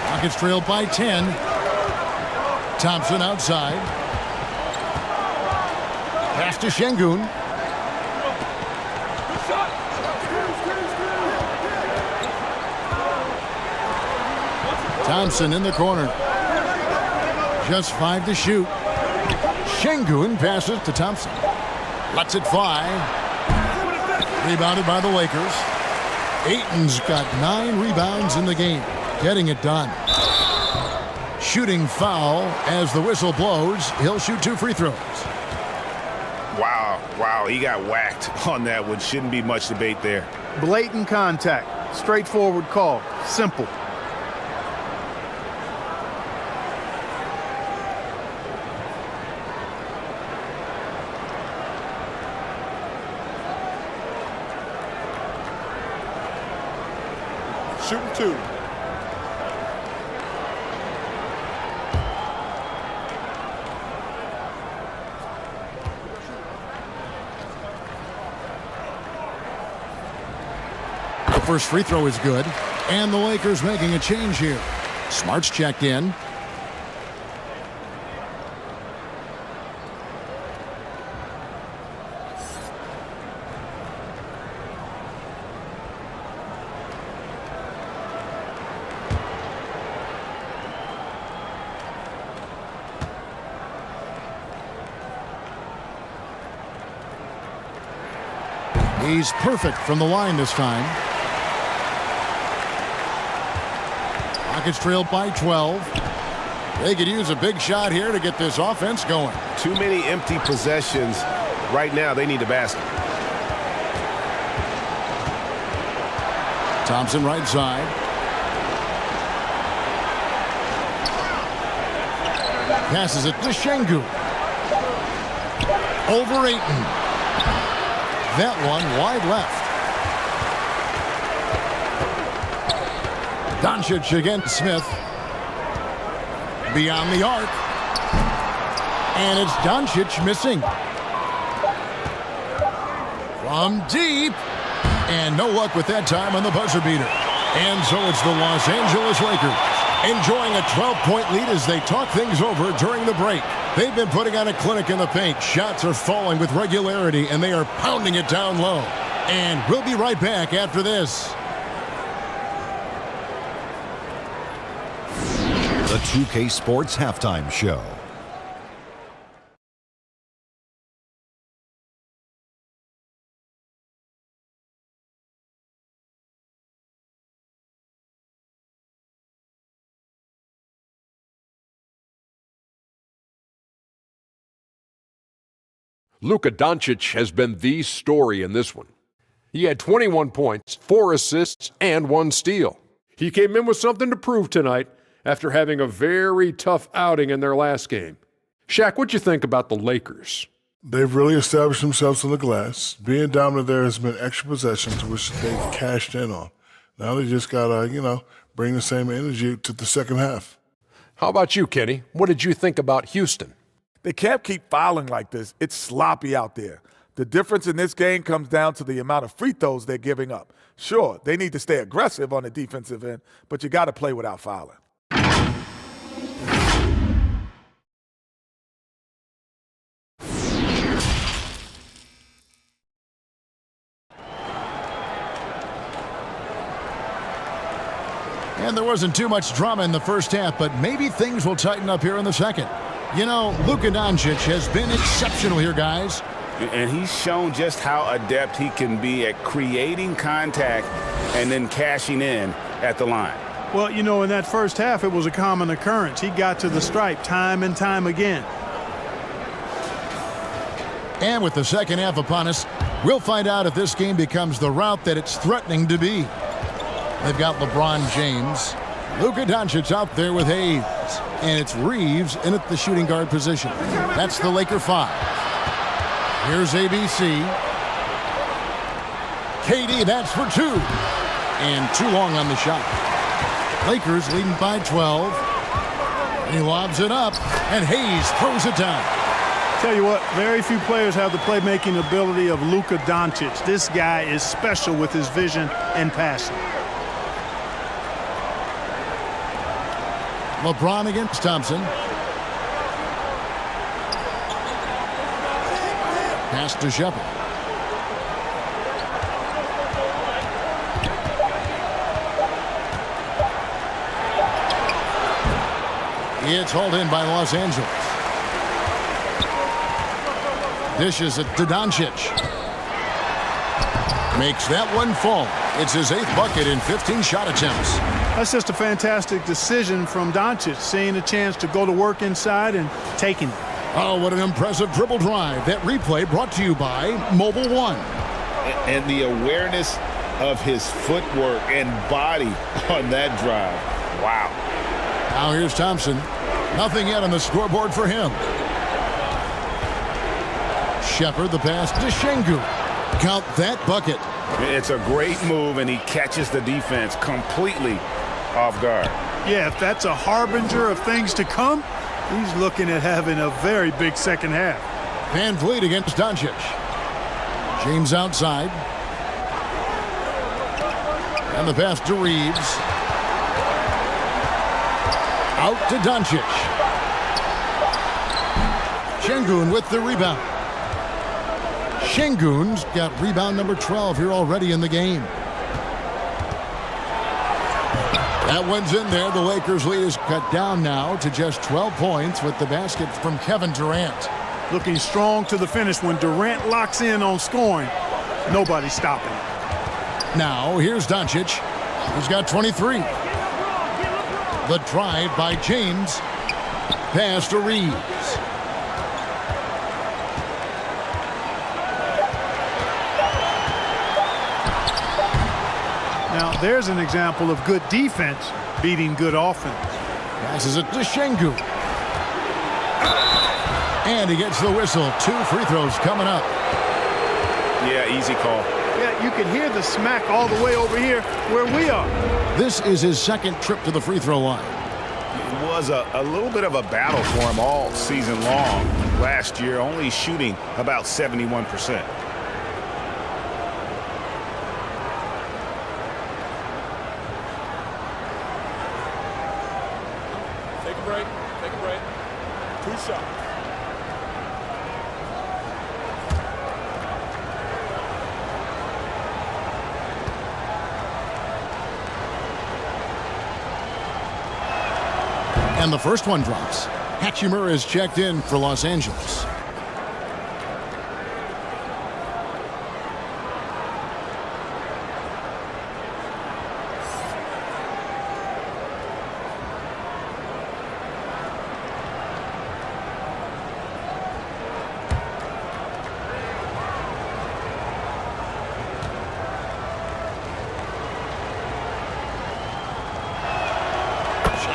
Rockets trailed by 10. Thompson outside. Pass to Şengün. Thompson in the corner. Just 5 to shoot. Şengün passes to Thompson. Lets it fly. Rebounded by the Lakers. Ayton's got 9 rebounds in the game. Getting it done. Shooting foul as the whistle blows. He'll shoot 2 free throws. Wow, he got whacked on that one. Shouldn't be much debate there. Blatant contact. Straightforward call. Simple. Shooting 2. The first free throw is good. And the Lakers making a change here. Smart's checked in. He's perfect from the line this time. Rockets trailed by 12. They could use a big shot here to get this offense going. Too many empty possessions. Right now, they need a basket. Thompson right side. Passes it to Şengün. Over Ayton. That one wide left. Doncic against Smith. Beyond the arc. And it's Doncic missing. From deep. And no luck with that time on the buzzer beater. And so it's the Los Angeles Lakers enjoying a 12-point lead as they talk things over during the break. They've been putting on a clinic in the paint. Shots are falling with regularity, and they are pounding it down low. And we'll be right back after this. The 2K Sports Halftime Show. Luka Doncic has been the story in this one. He had 21 points, 4 assists, and 1 steal. He came in with something to prove tonight after having a very tough outing in their last game. Shaq, what'd you think about the Lakers? They've really established themselves on the glass. Being dominant there has been extra possessions, which they've cashed in on. Now they just got to, bring the same energy to the second half. How about you, Kenny? What did you think about Houston? They can't keep fouling like this. It's sloppy out there. The difference in this game comes down to the amount of free throws they're giving up. Sure, they need to stay aggressive on the defensive end, but you got to play without fouling. And there wasn't too much drama in the first half, but maybe things will tighten up here in the second. Luka Doncic has been exceptional here, guys. And he's shown just how adept he can be at creating contact and then cashing in at the line. Well, in that first half, it was a common occurrence. He got to the stripe time and time again. And with the second half upon us, we'll find out if this game becomes the route that it's threatening to be. They've got LeBron James. Luka Doncic out there with Hayes. And it's Reeves in at the shooting guard position. That's the Laker 5. Here's ABC. KD, that's for 2. And too long on the shot. Lakers leading by 12. He lobs it up, and Hayes throws it down. Tell you what, very few players have the playmaking ability of Luka Doncic. This guy is special with his vision and passing. LeBron against Thompson. Pass to Shepard. It's hauled in by Los Angeles. Dishes it to Doncic. Makes that one fall. It's his 8th bucket in 15 shot attempts. That's just a fantastic decision from Doncic, seeing a chance to go to work inside and taking it. Oh, what an impressive dribble drive. That replay brought to you by Mobile One. And the awareness of his footwork and body on that drive. Wow. Now here's Thompson. Nothing yet on the scoreboard for him. Shepard, the pass to Şengün. Count that bucket. It's a great move, and he catches the defense completely off guard. Yeah, if that's a harbinger of things to come, he's looking at having a very big second half. Van Vliet against Doncic. James outside. And the pass to Reeves. Out to Doncic. Şengün with the rebound. Şengün's got rebound number 12 here already in the game. That one's in there. The Lakers lead is cut down now to just 12 points with the basket from Kevin Durant. Looking strong to the finish. When Durant locks in on scoring, nobody's stopping it. Now here's Doncic. He's got 23. The drive by James. Pass to Reeves. Now, there's an example of good defense beating good offense. Passes it to Şengün. And he gets the whistle. 2 free throws coming up. Yeah, easy call. Yeah, you can hear the smack all the way over here where we are. This is his 2nd trip to the free throw line. It was a little bit of a battle for him all season long. Last year, only shooting about 71%. Take a break. 2 shots. And the first one drops. Hachimura is checked in for Los Angeles.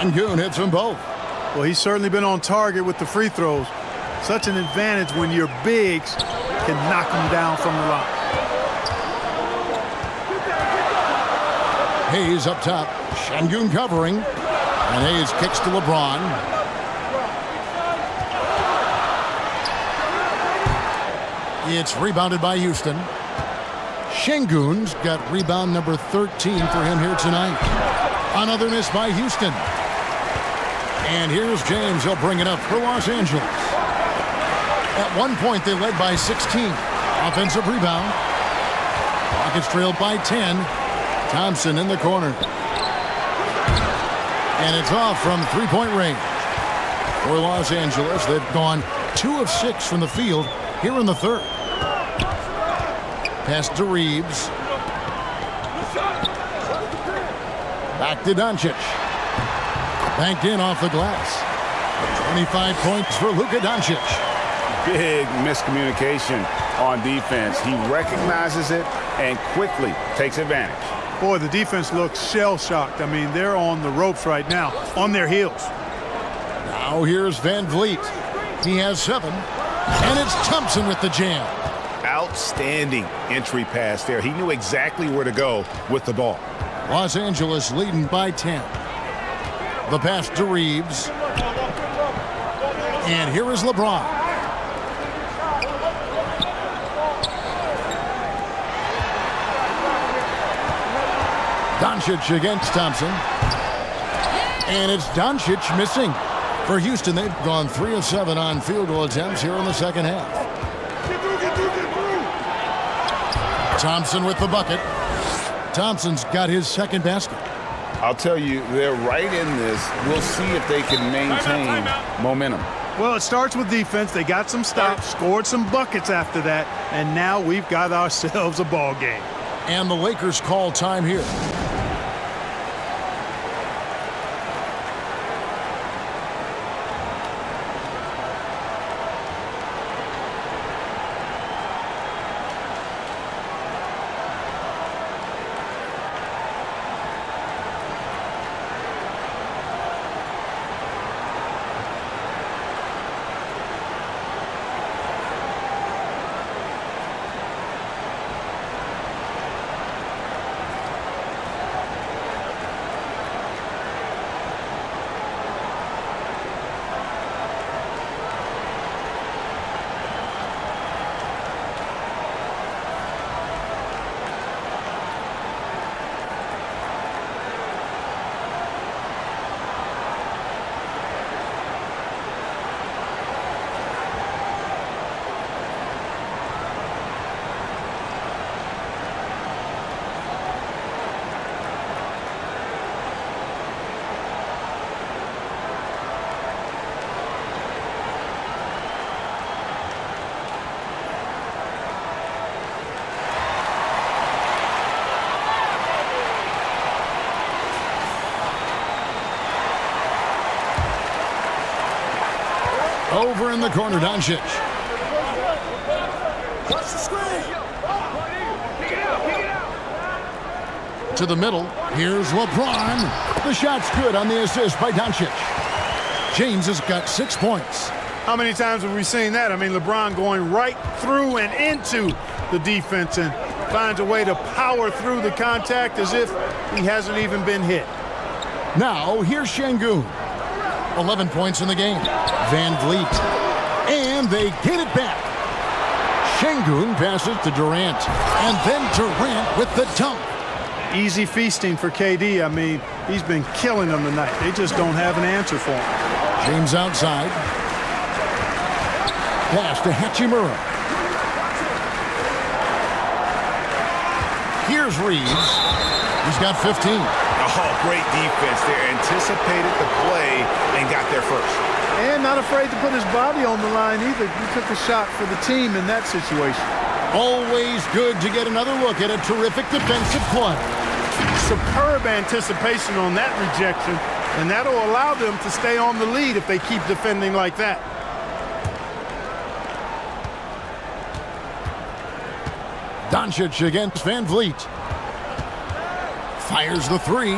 Şengün hits them both. Well, he's certainly been on target with the free throws. Such an advantage when your bigs can knock them down from the line. Hayes up top. Şengün covering. And Hayes kicks to LeBron. It's rebounded by Houston. Şengün's got rebound number 13 for him here tonight. Another miss by Houston. And here's James. He'll bring it up for Los Angeles. At one point, they led by 16. Offensive rebound. Rockets trailed by 10. Thompson in the corner. And it's off from three-point range. For Los Angeles, they've gone 2 of 6 from the field here in the third. Pass to Reeves. Back to Doncic. Banked in off the glass. 25 points for Luka Doncic. Big miscommunication on defense. He recognizes it and quickly takes advantage. Boy, the defense looks shell-shocked. I mean, they're on the ropes right now, on their heels. Now here's Van Vliet. He has 7. And it's Thompson with the jam. Outstanding entry pass there. He knew exactly where to go with the ball. Los Angeles leading by 10. The pass to Reeves. And here is LeBron. Doncic against Thompson. And it's Doncic missing. For Houston, they've gone 3 of 7 on field goal attempts here in the second half. Thompson with the bucket. Thompson's got his second basket. I'll tell you, they're right in this. We'll see if they can maintain momentum. Well, it starts with defense. They got some stops, scored some buckets after that, and now we've got ourselves a ball game. And the Lakers call time here. Over in the corner, Doncic. To the middle. Here's LeBron. The shot's good on the assist by Doncic. James has got 6 points. How many times have we seen that? I mean, LeBron going right through and into the defense and finds a way to power through the contact as if he hasn't even been hit. Now, here's Şengün. 11 points in the game. Van Vliet. And they get it back. Şengün passes to Durant. And then Durant with the dunk. Easy feasting for KD. I mean, he's been killing them tonight. They just don't have an answer for him. James outside. Pass to Hachimura. Here's Reeves. He's got 15. Oh, great defense there. Anticipated the play and got there first. And not afraid to put his body on the line either. He took a shot for the team in that situation. Always good to get another look at a terrific defensive play. Superb anticipation on that rejection, and that'll allow them to stay on the lead if they keep defending like that. Doncic against Van Vliet. Fires the three.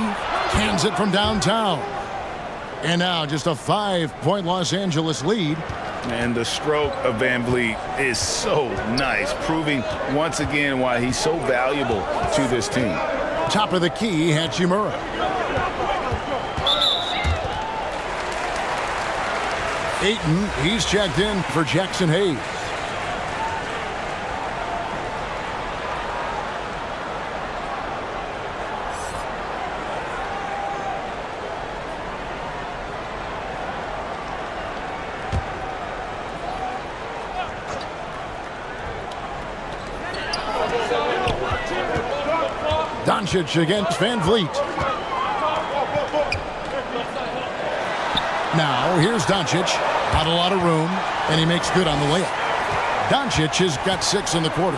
Cans it from downtown. And now just a 5-point Los Angeles lead. And the stroke of Van Vliet is so nice, proving once again why he's so valuable to this team. Top of the key, Hachimura. Ayton, he's checked in for Jackson Hayes. Doncic against Van Vliet. Now, here's Doncic. Not a lot of room, and he makes good on the layup. Doncic has got 6 in the quarter.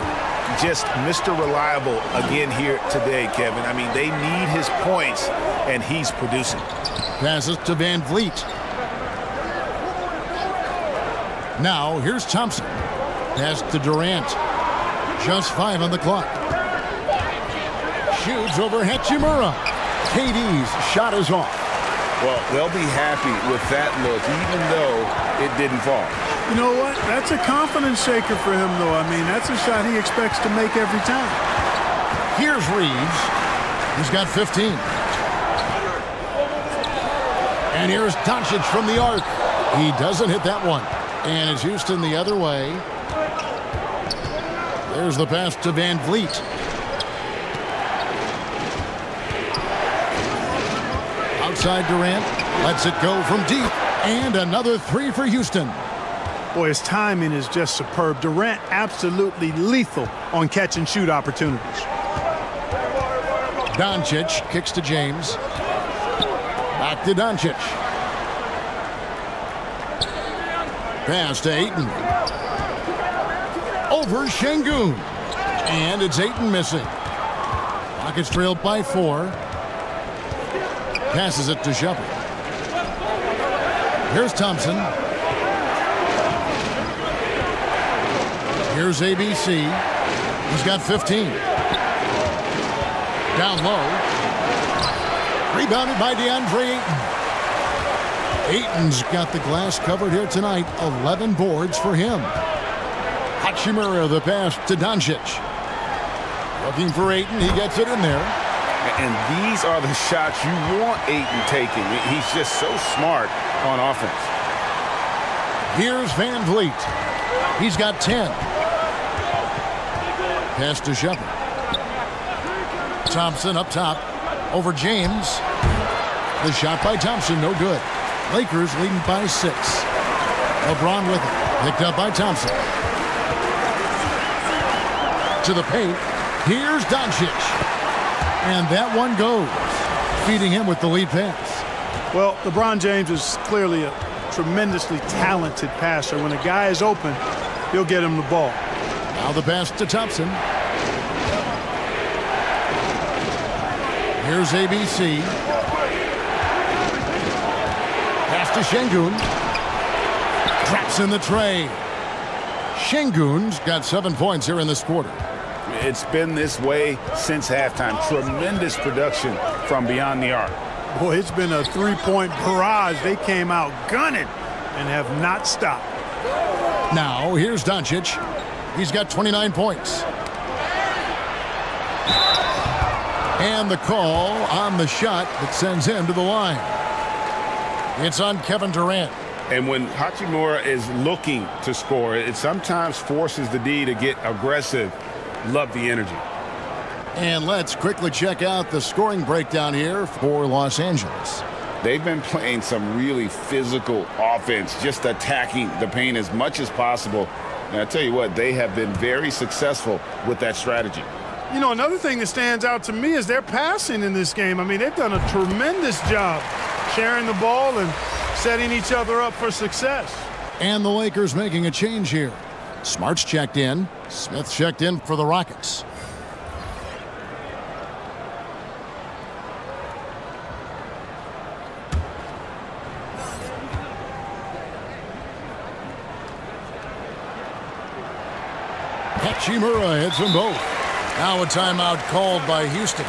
Just Mr. Reliable again here today, Kevin. I mean, they need his points, and he's producing. Passes to Van Vliet. Now, here's Thompson. Pass to Durant. Just 5 on the clock. Shoots over Hachimura. KD's shot is off. Well, they'll be happy with that look, even though it didn't fall. You know what? That's a confidence shaker for him, though. I mean, that's a shot he expects to make every time. Here's Reeves. He's got 15. And here's Doncic from the arc. He doesn't hit that one. And it's Houston the other way. There's the pass to Van Vliet. side, Durant lets it go from deep. And another three for Houston. Boy, his timing is just superb. Durant absolutely lethal on catch and shoot opportunities. Doncic kicks to James. Back to Doncic. Pass to Ayton. Over Şengün. And it's Ayton missing. Rockets trailed by 4. Passes it to Shepard. Here's Thompson. Here's ABC. He's got 15. Down low. Rebounded by DeAndre Ayton. Ayton's got the glass covered here tonight. 11 boards for him. Hachimura the pass to Doncic. Looking for Ayton. He gets it in there. And these are the shots you want Ayton taking. He's just so smart on offense. Here's Van Vliet. He's got 10. Pass to Shepard. Thompson up top over James. The shot by Thompson, no good. Lakers leading by 6. LeBron with it. Picked up by Thompson. To the paint. Here's Doncic. And that one goes, feeding him with the lead pass. Well, LeBron James is clearly a tremendously talented passer. When a guy is open, he'll get him the ball. Now the pass to Thompson. Here's ABC. Pass to Şengün. Traps in the tray. Şengün's got 7 points here in this quarter. It's been this way since halftime. Tremendous production from beyond the arc. Boy, it's been a three-point barrage. They came out gunning and have not stopped. Now, here's Doncic. He's got 29 points. And the call on the shot that sends him to the line. It's on Kevin Durant. And when Hachimura is looking to score, it sometimes forces the D to get aggressive. Love the energy. And let's quickly check out the scoring breakdown here for Los Angeles. They've been playing some really physical offense, just attacking the paint as much as possible. And I tell you what, they have been very successful with that strategy. You know, another thing that stands out to me is their passing in this game. I mean, they've done a tremendous job sharing the ball and setting each other up for success. And the Lakers making a change here. Smart's checked in. Smith checked in for the Rockets. Hachimura hits them both. Now a timeout called by Houston.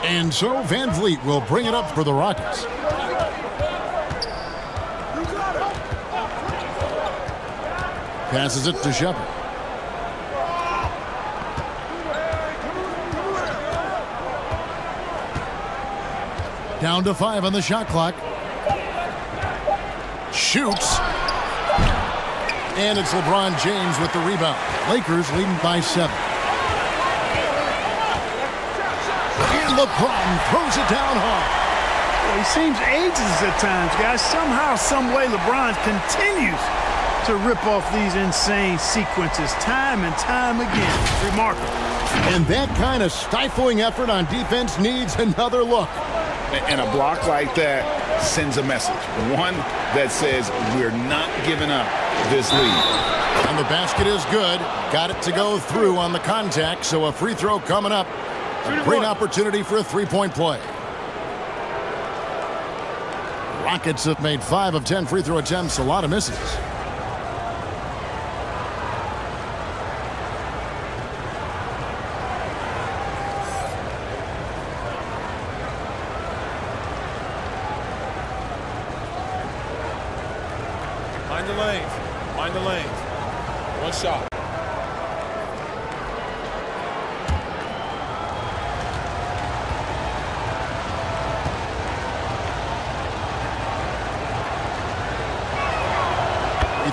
And so Van Vliet will bring it up for the Rockets. Passes it to Shepard. Down to 5 on the shot clock. shoots. And it's LeBron James with the rebound. Lakers leading by 7. And LeBron throws it down hard. Well, he seems ageless at times, guys. Somehow, some way, LeBron continues to rip off these insane sequences time and time again. Remarkable. And that kind of stifling effort on defense needs another look. And a block like that sends a message. One that says we're not giving up this lead. And the basket is good. Got it to go through on the contact, so a free throw coming up. A great opportunity for a three-point play. Rockets have made 5 of 10 free throw attempts, a lot of misses. Mind the lanes. Mind the lanes. One shot.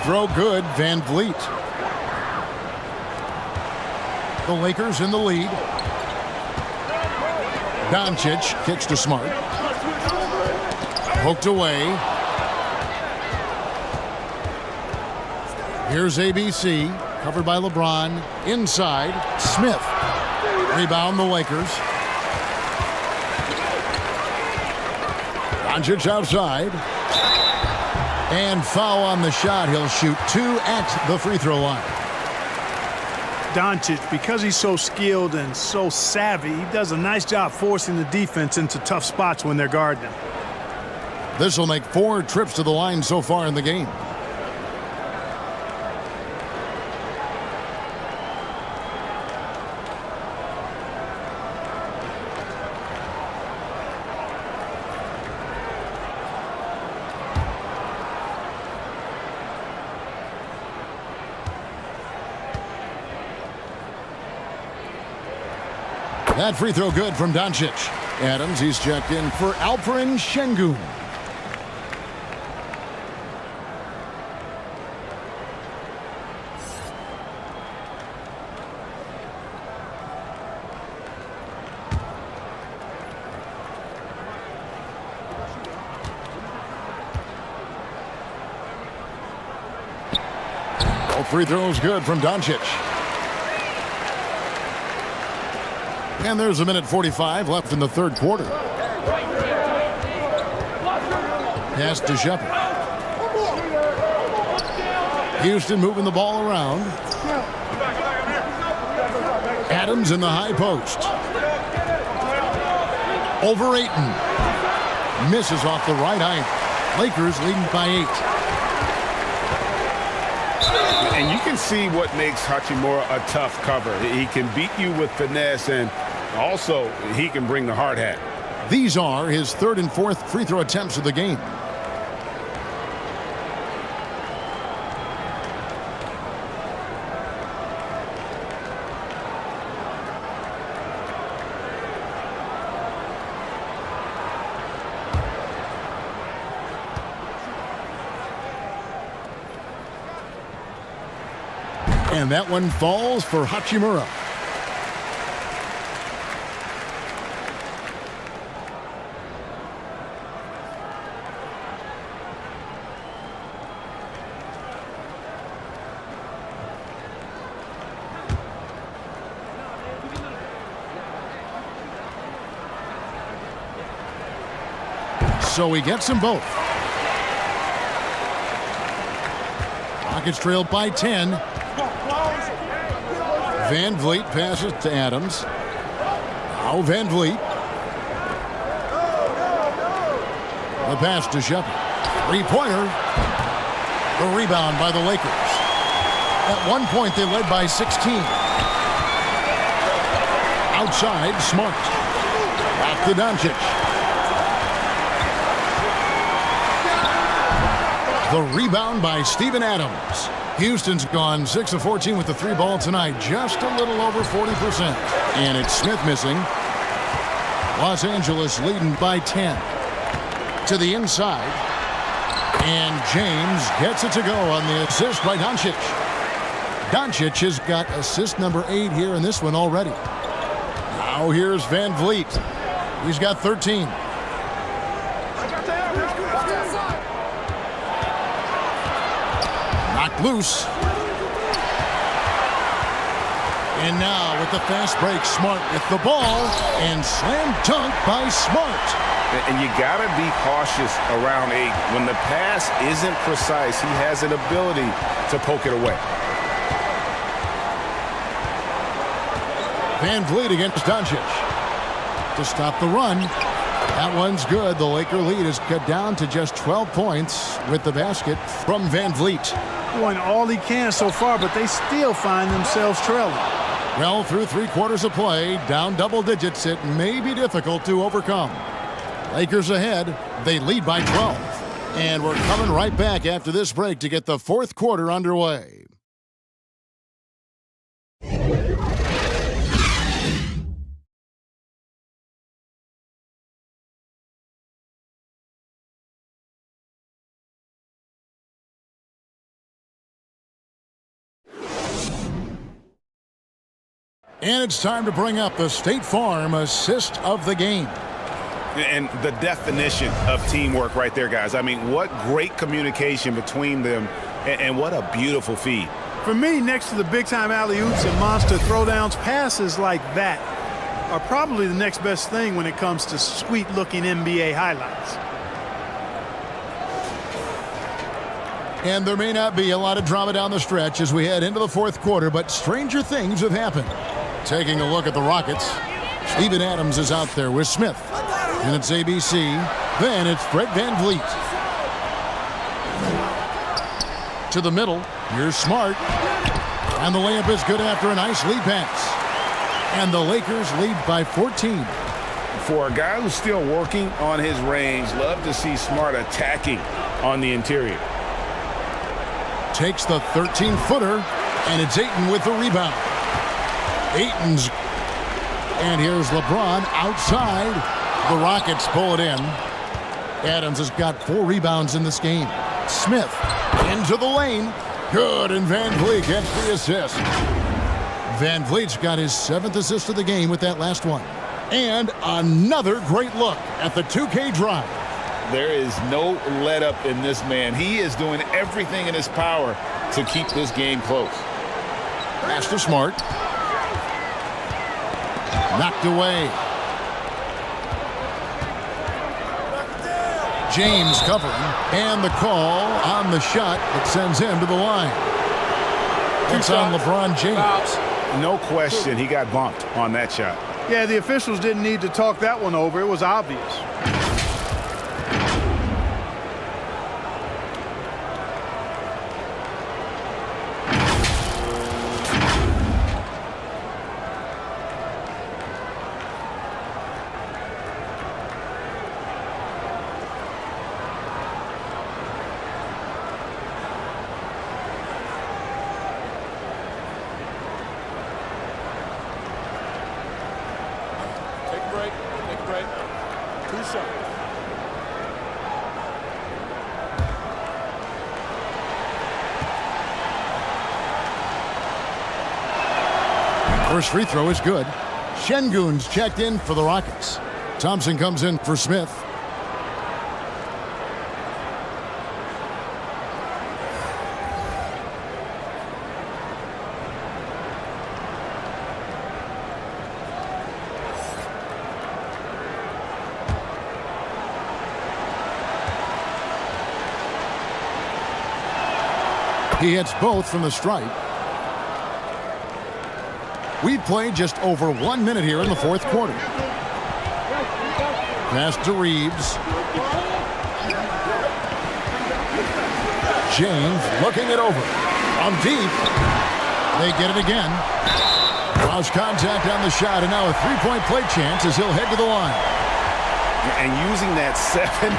Throw good, Van Vliet. The Lakers in the lead. Doncic kicks to Smart. Poked away. Here's ABC, covered by LeBron. Inside, Smith. Rebound the Lakers. Doncic outside. And foul on the shot. He'll shoot 2 at the free throw line. Doncic, because he's so skilled and so savvy, he does a nice job forcing the defense into tough spots when they're guarding him. This will make 4 trips to the line so far in the game. That free throw good from Doncic. Adams, he's checked in for Alperen Şengün. All free throws good from Doncic. And there's 1:45 left in the third quarter. Pass to Shepherd. Houston moving the ball around. Adams in the high post. Over Ayton. Misses off the right iron. Lakers leading by 8. And you can see what makes Hachimura a tough cover. He can beat you with finesse, and also he can bring the hard hat. These are his 3rd and 4th free throw attempts of the game. And that one falls for Hachimura. So he gets them both. Rockets trailed by 10. Van Vliet passes to Adams. Now Van Vliet. The pass to Shepherd. Three-pointer. The rebound by the Lakers. At one point, they led by 16. Outside, Smart. Back to Doncic. The rebound by Steven Adams. Houston's gone 6 of 14 with the 3 ball tonight, just a little over 40%. And it's Smith missing. Los Angeles leading by 10. To the inside. And James gets it to go on the assist by Doncic. Doncic has got assist number 8 here in this one already. Now here's Van Vliet. He's got 13. Knocked loose. And now with the fast break, Smart with the ball, and slam dunk by Smart. And you got to be cautious around 8. When the pass isn't precise, he has an ability to poke it away. Van Vliet against Doncic to stop the run. That one's good. The Laker lead is cut down to just 12 points with the basket from Van Vliet. Doing all he can so far, but they still find themselves trailing. Well, through 3 quarters of play, down double digits, it may be difficult to overcome. Lakers ahead. They lead by 12. And we're coming right back after this break to get the 4th quarter underway. And it's time to bring up the State Farm assist of the game. And the definition of teamwork right there, guys. I mean, what great communication between them, and what a beautiful feed. For me, next to the big-time alley-oops and monster throwdowns, passes like that are probably the next best thing when it comes to sweet-looking NBA highlights. And there may not be a lot of drama down the stretch as we head into the 4th quarter, but stranger things have happened. Taking a look at the Rockets, Steven Adams is out there with Smith. And it's ABC. Then it's Fred Van Vliet. To the middle. Here's Smart. And the layup is good after a nice lead pass. And the Lakers lead by 14. For a guy who's still working on his range, love to see Smart attacking on the interior. Takes the 13-footer, and it's Ayton with the rebound. Ayton's. And here's LeBron outside. The Rockets pull it in. Adams has got 4 rebounds in this game. Smith into the lane. Good, and Van Vliet gets the assist. Van Vliet's got his 7th assist of the game with that last one. And another great look at the 2K drive. There is no let up in this man. He is doing everything in his power to keep this game close. Pass to Smart. Knocked away. James covering, and the call on the shot that sends him to the line. It's on LeBron James. No question, he got bumped on that shot. Yeah, the officials didn't need to talk that one over. It was obvious. First free throw is good. Şengün's checked in for the Rockets. Thompson comes in for Smith. He hits both from the stripe. We've played just over 1 minute here in the 4th quarter. Pass to Reeves. James looking it over. On deep. They get it again. Lost contact on the shot, and now a 3-point play chance as he'll head to the line. And using that 7'5"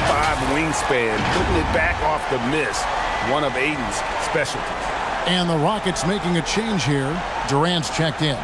wingspan, putting it back off the miss, one of Ayton's specialties. And the Rockets making a change here. Durant's checked in.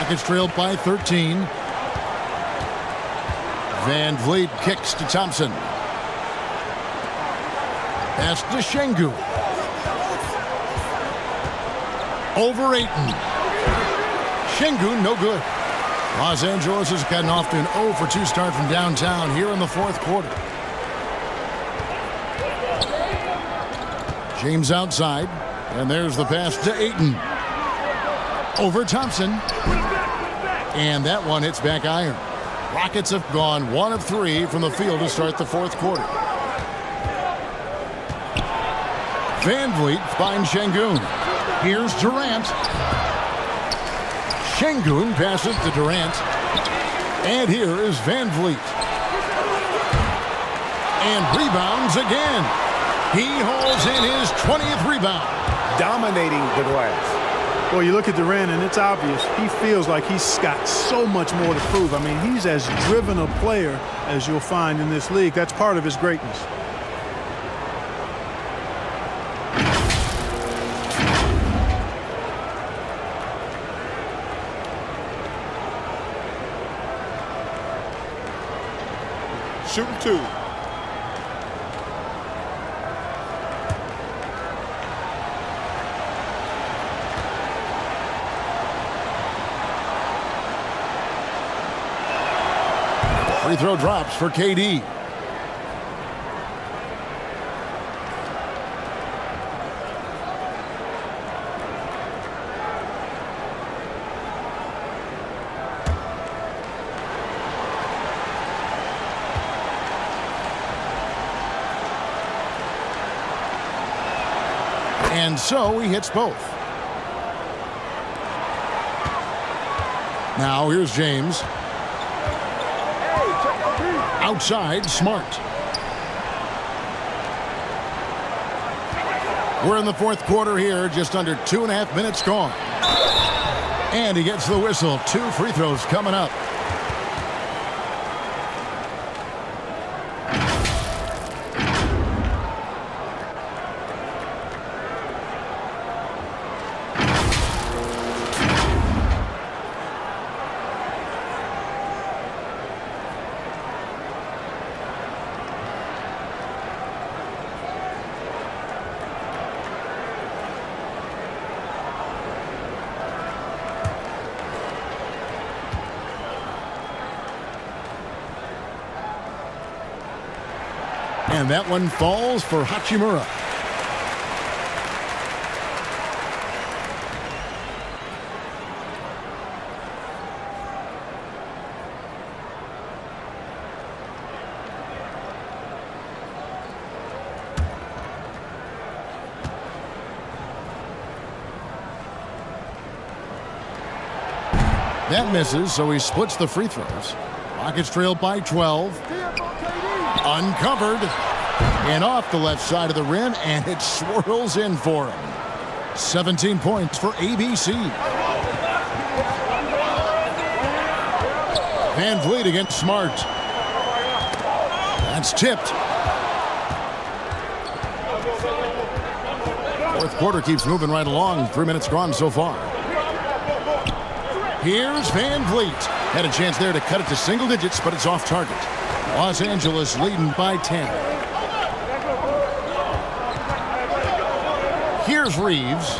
Rockets trailed by 13. Van Vliet kicks to Thompson. Pass to Şengün. Over Ayton. Şengün, no good. Los Angeles has gotten off to an 0 for 2 start from downtown here in the fourth quarter. James outside, and there's the pass to Ayton. Over Thompson. And that one hits back iron. Rockets have gone 1 of 3 from the field to start the fourth quarter. Van Vliet finds Şengün. Here's Durant. Şengün passes to Durant. And here is Van Vliet. And rebounds again. He hauls in his 20th rebound. Dominating the glass. Well, you look at Durant, and it's obvious. He feels like he's got so much more to prove. I mean, he's as driven a player as you'll find in this league. That's part of his greatness. Shooting 2. Free throw drops for KD. And so he hits both. Now here's James. Outside, Smart. We're in the fourth quarter here, just under 2.5 minutes gone. And he gets the whistle. 2 free throws coming up. And that one falls for Hachimura. That misses, so he splits the free throws. Rockets trail by 12. Uncovered. And off the left side of the rim, and it swirls in for him. 17 points for ABC. Van Vliet against Smart. That's tipped. Fourth quarter keeps moving right along. 3 minutes gone so far. Here's Van Vliet. Had a chance there to cut it to single digits, but it's off target. Los Angeles leading by 10. Here's Reeves.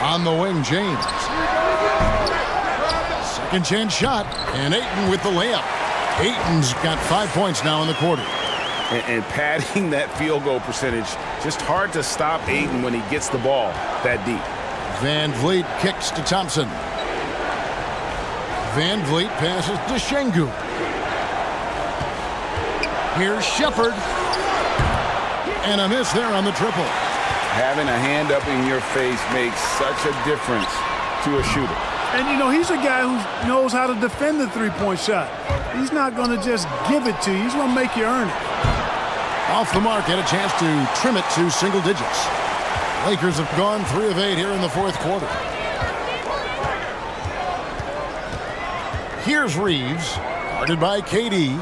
On the wing, James. Second chance shot, and Ayton with the layup. Ayton's got 5 points now in the quarter. And padding that field goal percentage, just hard to stop Ayton when he gets the ball that deep. Van Vliet kicks to Thompson. Van Vliet passes to Şengün. Here's Shepard. And a miss there on the triple. Having a hand up in your face makes such a difference to a shooter. And, you know, he's a guy who knows how to defend the three-point shot. He's not going to just give it to you. He's going to make you earn it. Off the mark, had a chance to trim it to single digits. Lakers have gone 3 of 8 here in the fourth quarter. Here's Reeves, guarded by KD.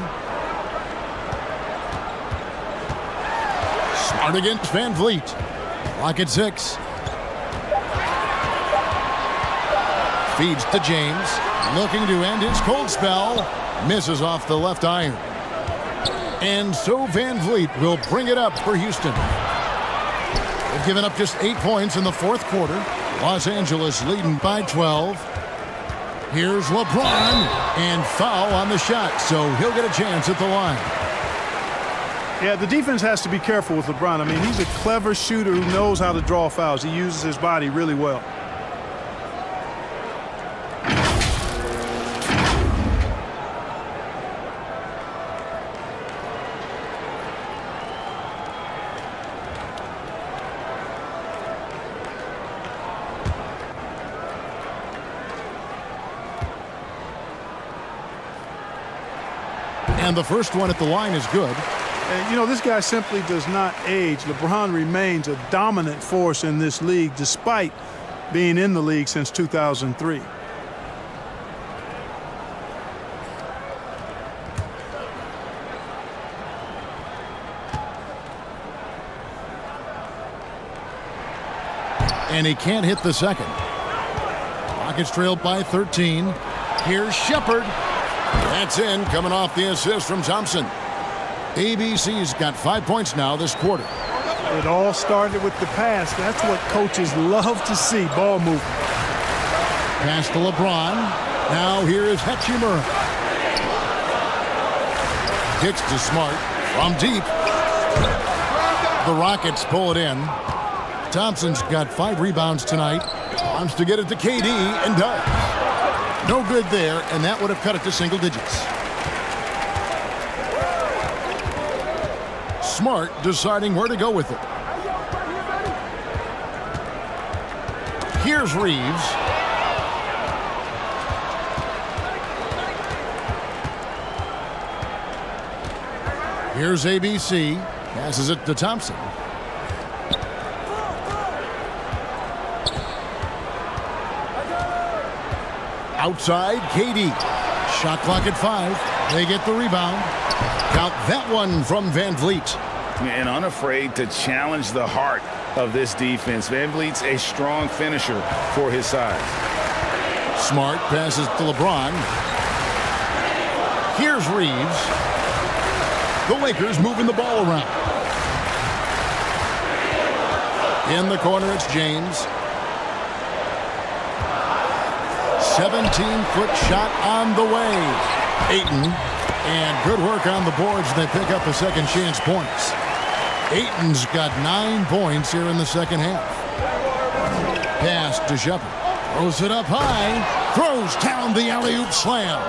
Smart against Van Vliet. Clock at 6. Feeds to James. Looking to end his cold spell. Misses off the left iron. And so Van Vliet will bring it up for Houston. They've given up just 8 points in the fourth quarter. Los Angeles leading by 12. Here's LeBron. And foul on the shot, so he'll get a chance at the line. Yeah, the defense has to be careful with LeBron. I mean, he's a clever shooter who knows how to draw fouls. He uses his body really well. And the first one at the line is good. And, you know, this guy simply does not age. LeBron remains a dominant force in this league despite being in the league since 2003. And he can't hit the second. Rockets trailed by 13. Here's Shepard. That's in, coming off the assist from Thompson. ABC's got 5 points now this quarter. It all started with the pass. That's what coaches love to see, ball movement. Pass to LeBron. Now here is Hachimura. Kicks to Smart from deep. The Rockets pull it in. Thompson's got 5 rebounds tonight. Wants to get it to KD and does. No good there, and that would have cut it to single digits. Smart deciding where to go with it. Here's Reeves. Here's ABC. Passes it to Thompson. Outside, KD. Shot clock at 5. They get the rebound. Count that one from Van Vliet. And unafraid to challenge the heart of this defense. Van Vliet's a strong finisher for his size. Smart passes to LeBron. Here's Reeves. The Lakers moving the ball around. In the corner, it's James. 17-foot shot on the way. Ayton. And good work on the boards. They pick up a second chance points. Ayton's got 9 points here in the second half. Pass to Shepard. Throws it up high. Throws down the alley-oop slam.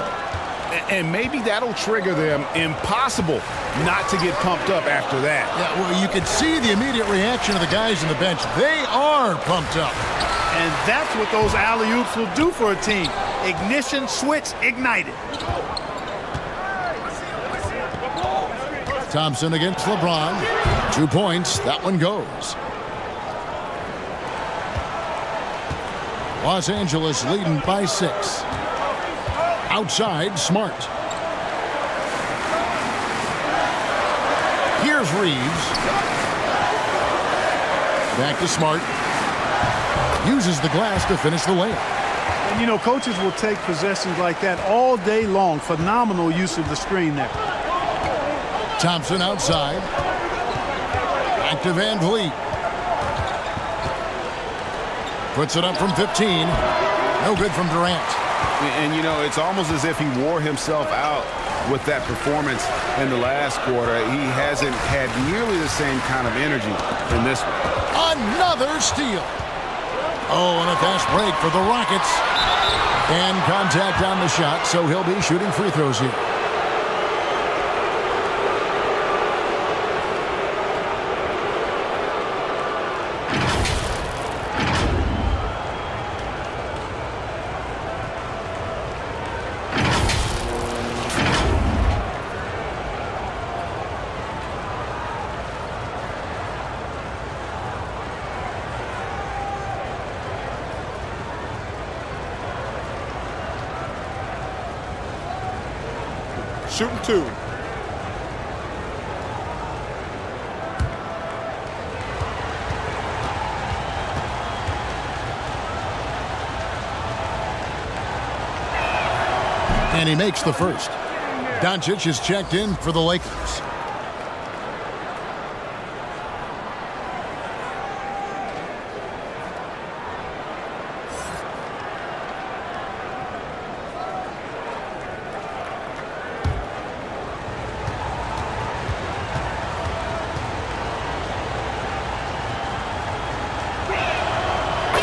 And maybe that'll trigger them. Impossible not to get pumped up after that. Yeah, well, you could see the immediate reaction of the guys on the bench. They are pumped up. And that's what those alley-oops will do for a team. Ignition switch ignited. Thompson against LeBron. 2 points. That one goes. Los Angeles leading by 6. Outside, Smart. Here's Reeves. Back to Smart. Uses the glass to finish the layup. And, you know, coaches will take possessions like that all day long. Phenomenal use of the screen there. Thompson outside. Back to Van Vliet. Puts it up from 15. No good from Durant. And, you know, it's almost as if he wore himself out with that performance in the last quarter. He hasn't had nearly the same kind of energy in this one. Another steal. Oh, and a fast break for the Rockets. And contact on the shot, so he'll be shooting free throws here. Shooting 2. And he makes the first. Doncic is checked in for the Lakers.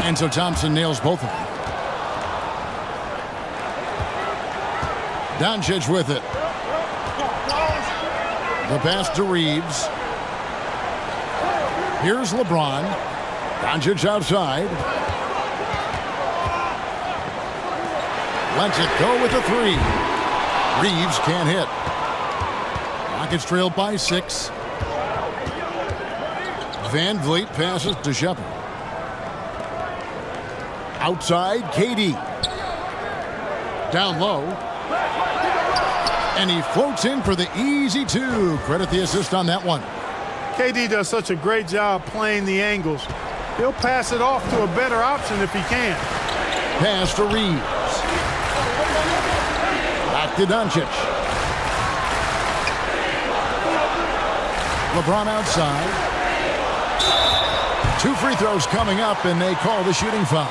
And so Thompson nails both of them. Doncic with it. The pass to Reeves. Here's LeBron. Doncic outside. Lets it go with a three. Reeves can't hit. Rockets trailed by 6. Van Vliet passes to Shepard. Outside, KD. Down low. And he floats in for the easy 2. Credit the assist on that one. KD does such a great job playing the angles. He'll pass it off to a better option if he can. Pass to Reeves. Back to Doncic. LeBron outside. 2 free throws coming up, and they call the shooting foul.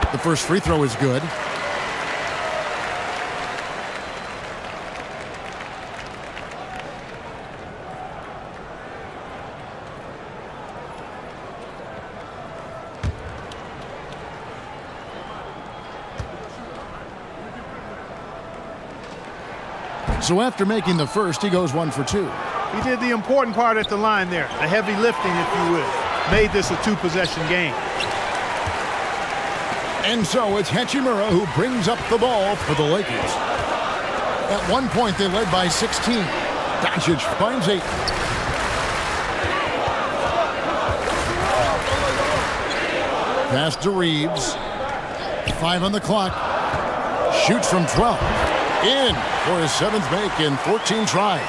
The first free throw is good. So after making the first, he goes 1 for 2. He did the important part at the line there, the heavy lifting, if you will. Made this a 2-possession game. And so it's Hachimura who brings up the ball for the Lakers. At one point, they led by 16. Doncic finds 8. Pass to Reeves. 5 on the clock. Shoots from 12. In for his 7th make in 14 tries.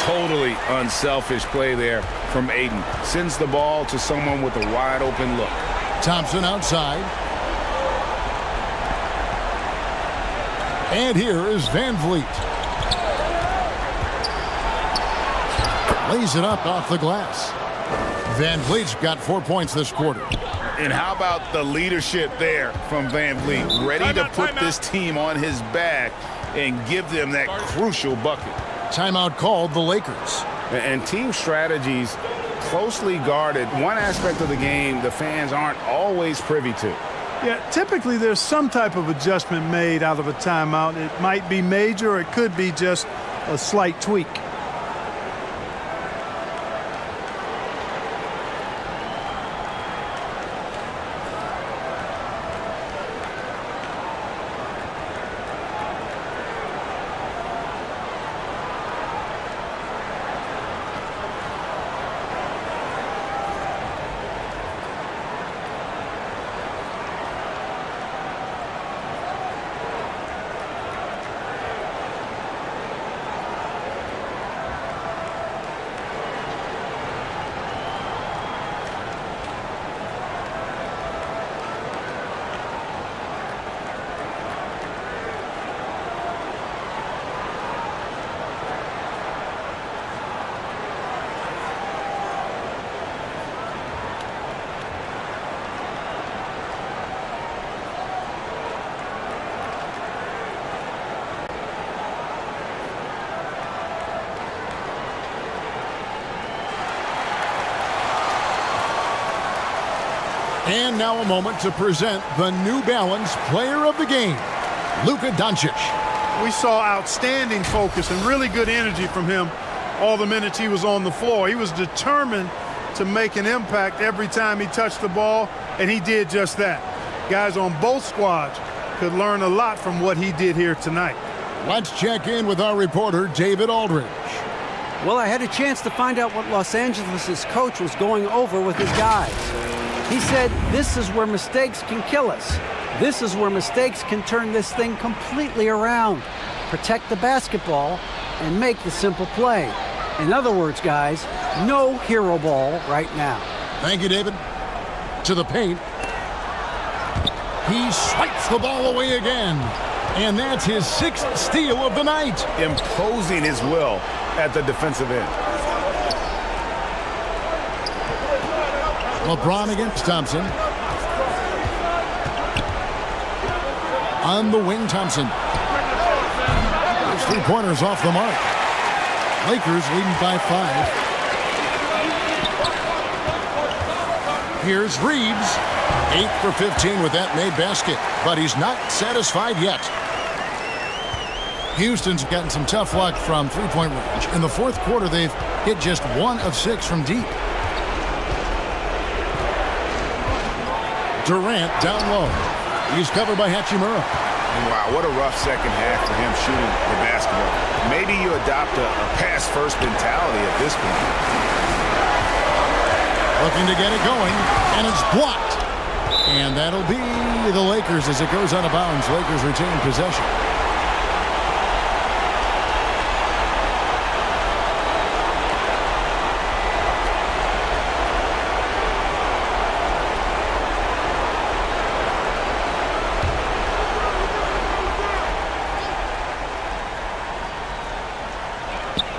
Totally unselfish play there from Aiden. Sends the ball to someone with a wide open look. Thompson outside. And here is Van Vliet. Lays it up off the glass. Van Vliet's got 4 points this quarter. And how about the leadership there from Van Vliet? Ready to put this team on his back and give them that crucial bucket. Timeout called the Lakers. And team strategies closely guarded. One aspect of the game the fans aren't always privy to. Yeah, typically there's some type of adjustment made out of a timeout. It might be major, or it could be just a slight tweak. And now a moment to present the New Balance Player of the Game, Luka Doncic. We saw outstanding focus and really good energy from him all the minutes he was on the floor. He was determined to make an impact every time he touched the ball, and he did just that. Guys on both squads could learn a lot from what he did here tonight. Let's check in with our reporter, David Aldridge. Well, I had a chance to find out what Los Angeles' coach was going over with his guys. He said, this is where mistakes can kill us. This is where mistakes can turn this thing completely around. Protect the basketball and make the simple play. In other words, guys, no hero ball right now. Thank you, David. To the paint. He swipes the ball away again. And that's his 6th steal of the night. Imposing his will at the defensive end. LeBron against Thompson. On the wing, Thompson. There's 3-pointers off the mark. Lakers leading by 5. Here's Reeves. 8 for 15 with that made basket. But he's not satisfied yet. Houston's gotten some tough luck from three-point range. In the fourth quarter, they've hit just 1 of 6 from deep. Durant down low. He's covered by Hachimura. Wow, what a rough second half for him shooting the basketball. Maybe you adopt a pass-first mentality at this point. Looking to get it going, and it's blocked. And that'll be the Lakers as it goes out of bounds. Lakers retain possession.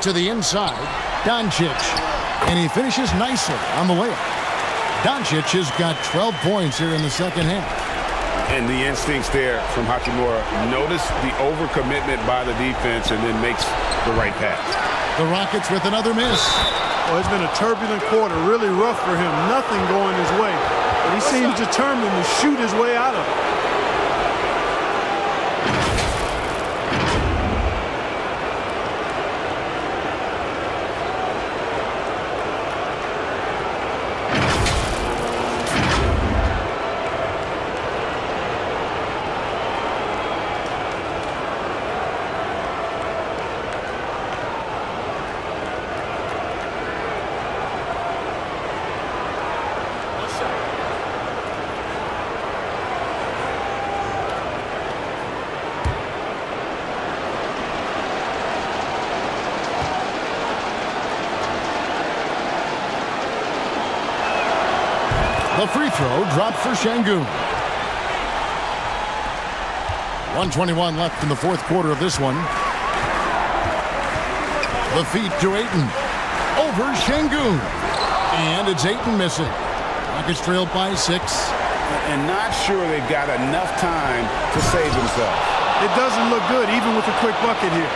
To the inside, Doncic, and he finishes nicely on the layup. Doncic has got 12 points here in the second half. And the instincts there from Hachimura. Notice the overcommitment by the defense and then makes the right pass. The Rockets with another miss. Well, it's been a turbulent quarter, really rough for him. Nothing going his way. But he seems determined to shoot his way out of it. The free throw dropped for Şengün. 1:21 left in the fourth quarter of this one. The feed to Ayton. Over Şengün. And it's Ayton missing. Rockets trailed by 6. And not sure they've got enough time to save themselves. It doesn't look good, even with a quick bucket here.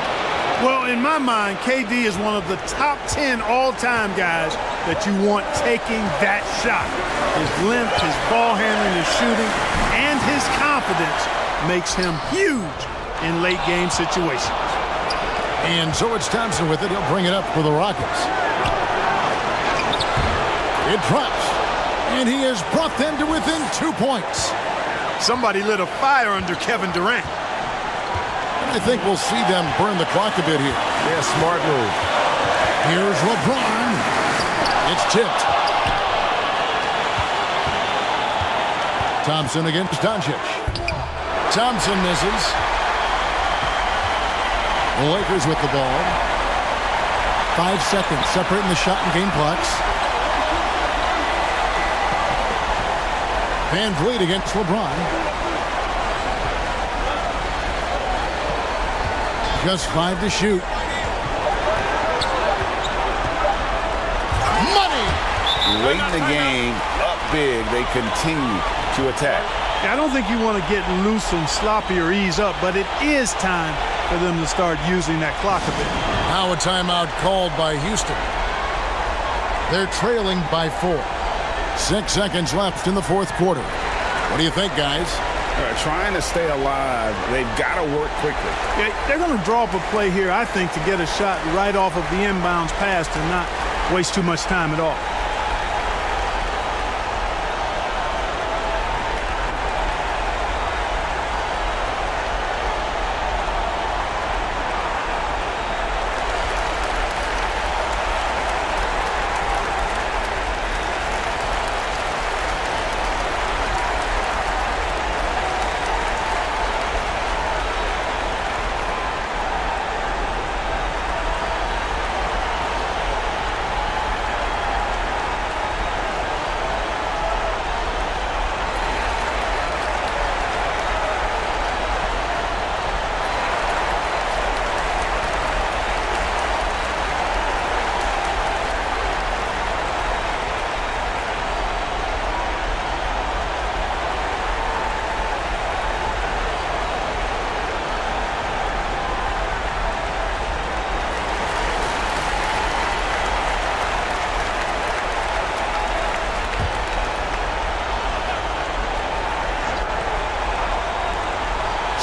Well, in my mind, KD is one of the top 10 all-time guys that you want taking that shot. His length, his ball handling, his shooting, and his confidence makes him huge in late-game situations. And so it's Thompson with it. He'll bring it up for the Rockets. It drops. And he has brought them to within 2 points. Somebody lit a fire under Kevin Durant. I think we'll see them burn the clock a bit here. Yeah, smart move. Here's LeBron. It's tipped. Thompson against Doncic. Thompson misses. The Lakers with the ball. 5 seconds separating the shot and game clocks. Van Vliet against LeBron. Just 5 to shoot. Money! Late in the game, up big, they continue to attack. I don't think you want to get loose and sloppy or ease up, but it is time for them to start using that clock a bit. Now a timeout called by Houston. They're trailing by 4. 6 seconds left in the fourth quarter. What do you think, guys? Trying to stay alive, they've got to work quickly. Yeah, they're going to draw up a play here, I think, to get a shot right off of the inbounds pass and not waste too much time at all.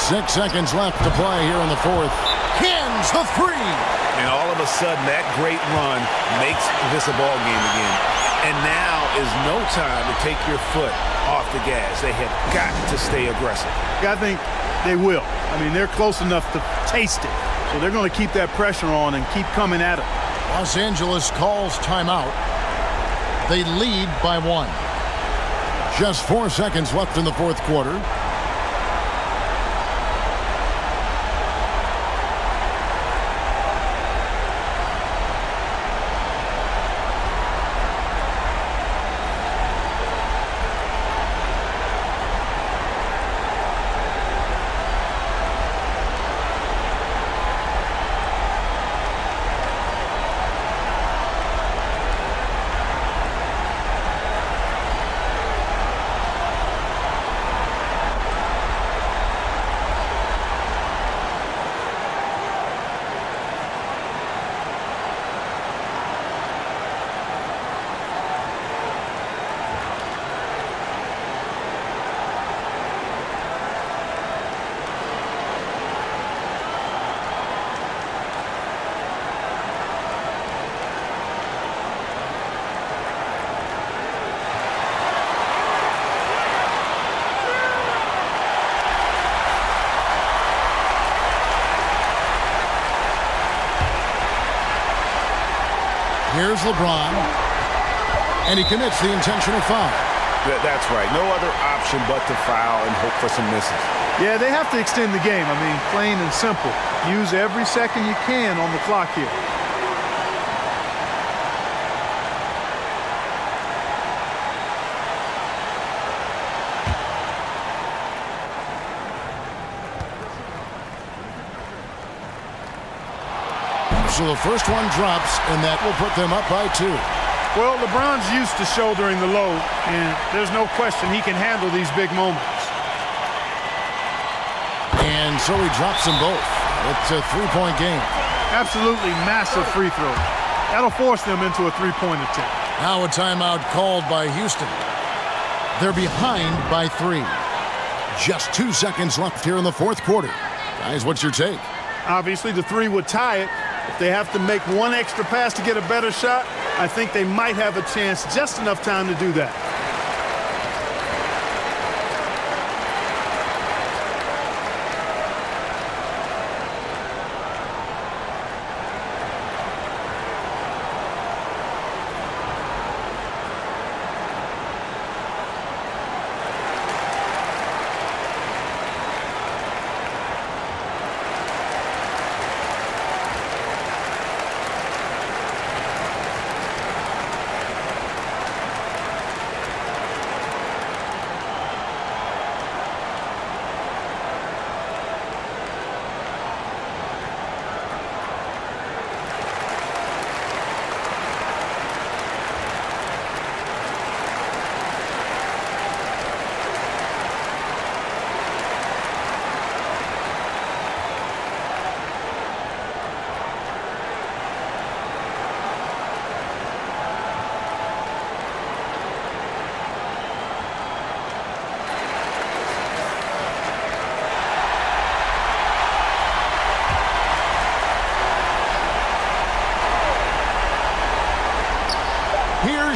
6 seconds left to play here in the fourth. Hands the three. And all of a sudden, that great run makes this a ball game again. And now is no time to take your foot off the gas. They have got to stay aggressive. I think they will. I mean, they're close enough to taste it. So they're going to keep that pressure on and keep coming at it. Los Angeles calls timeout. They lead by 1. Just 4 seconds left in the fourth quarter. Here's LeBron, and he commits the intentional foul. That's right. No other option but to foul and hope for some misses. Yeah, they have to extend the game. I mean, plain and simple. Use every second you can on the clock here. So the first one drops, and that will put them up by 2. Well, LeBron's used to shouldering the load, and there's no question he can handle these big moments. And so he drops them both. It's a three-point game. Absolutely massive free throw. That'll force them into a three-point attempt. Now a timeout called by Houston. They're behind by 3. Just 2 seconds left here in the fourth quarter. Guys, what's your take? Obviously, the 3 would tie it. If they have to make one extra pass to get a better shot, I think they might have a chance, just enough time to do that.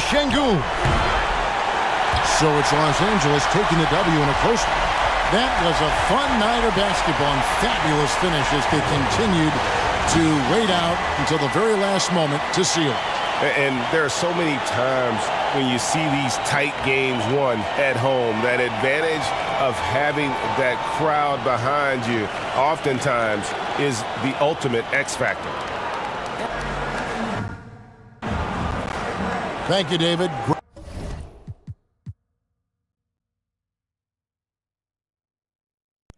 Şengün. So it's Los Angeles taking the W in a close one. That was a fun night of basketball and fabulous finish as they continued to wait out until the very last moment to seal it. And there are so many times when you see these tight games won at home, that advantage of having that crowd behind you oftentimes is the ultimate X factor. Thank you, David.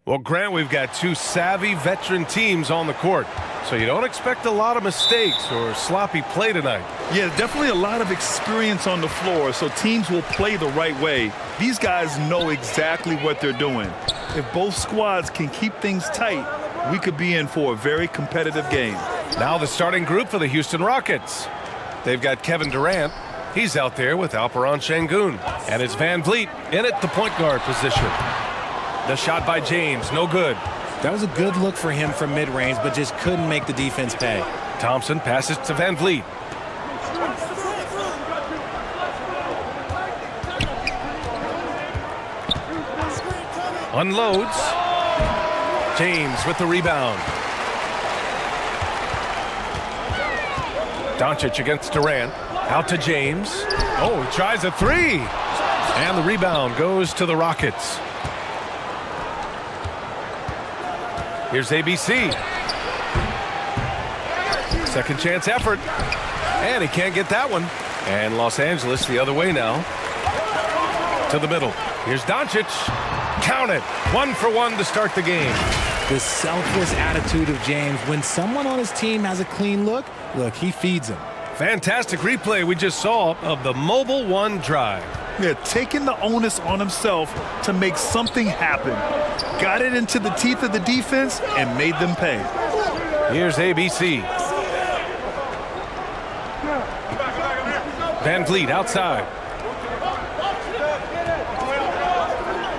Well, Grant, we've got two savvy veteran teams on the court, so you don't expect a lot of mistakes or sloppy play tonight. Yeah, definitely a lot of experience on the floor, so teams will play the right way. These guys know exactly what they're doing. If both squads can keep things tight, we could be in for a very competitive game. Now the starting group for the Houston Rockets. They've got Kevin Durant. He's out there with Alperen Şengün. And it's Van Vliet in at the point guard position. The shot by James, no good. That was a good look for him from mid-range, but just couldn't make the defense pay. Thompson passes to Van Vliet. Unloads. James with the rebound. Doncic against Durant. Out to James. Oh, he tries a three. And the rebound goes to the Rockets. Here's ABC. Second chance effort. And he can't get that one. And Los Angeles the other way now. To the middle. Here's Doncic. Count it. 1 for 1 to start the game. The selfless attitude of James. When someone on his team has a clean look, he feeds him. Fantastic replay we just saw of the Mobile One drive. Yeah, taking the onus on himself to make something happen. Got it into the teeth of the defense and made them pay. Here's ABC. Van Vliet outside.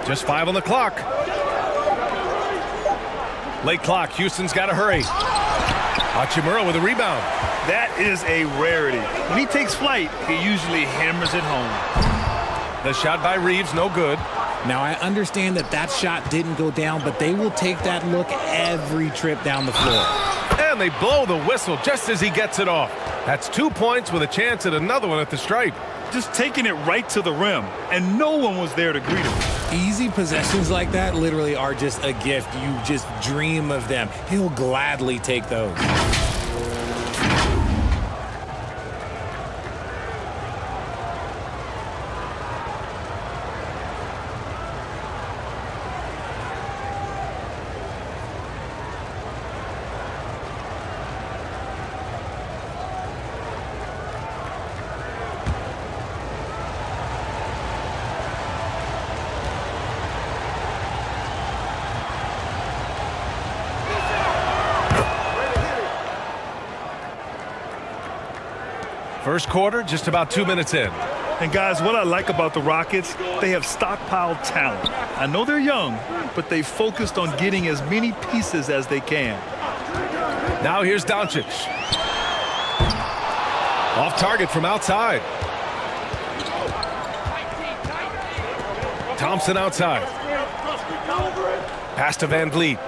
Just 5 on the clock. Late clock. Houston's got to hurry. Hachimura with a rebound. That is a rarity. When he takes flight, he usually hammers it home. The shot by Reeves, no good. Now, I understand that shot didn't go down, but they will take that look every trip down the floor. And they blow the whistle just as he gets it off. That's 2 points with a chance at another one at the stripe. Just taking it right to the rim, and no one was there to greet him. Easy possessions like that literally are just a gift. You just dream of them. He'll gladly take those. First quarter, just about 2 minutes in. And guys, what I like about the Rockets, they have stockpiled talent. I know they're young, but they focused on getting as many pieces as they can. Now here's Doncic. Off target from outside. Thompson outside. Pass to Van Vliet.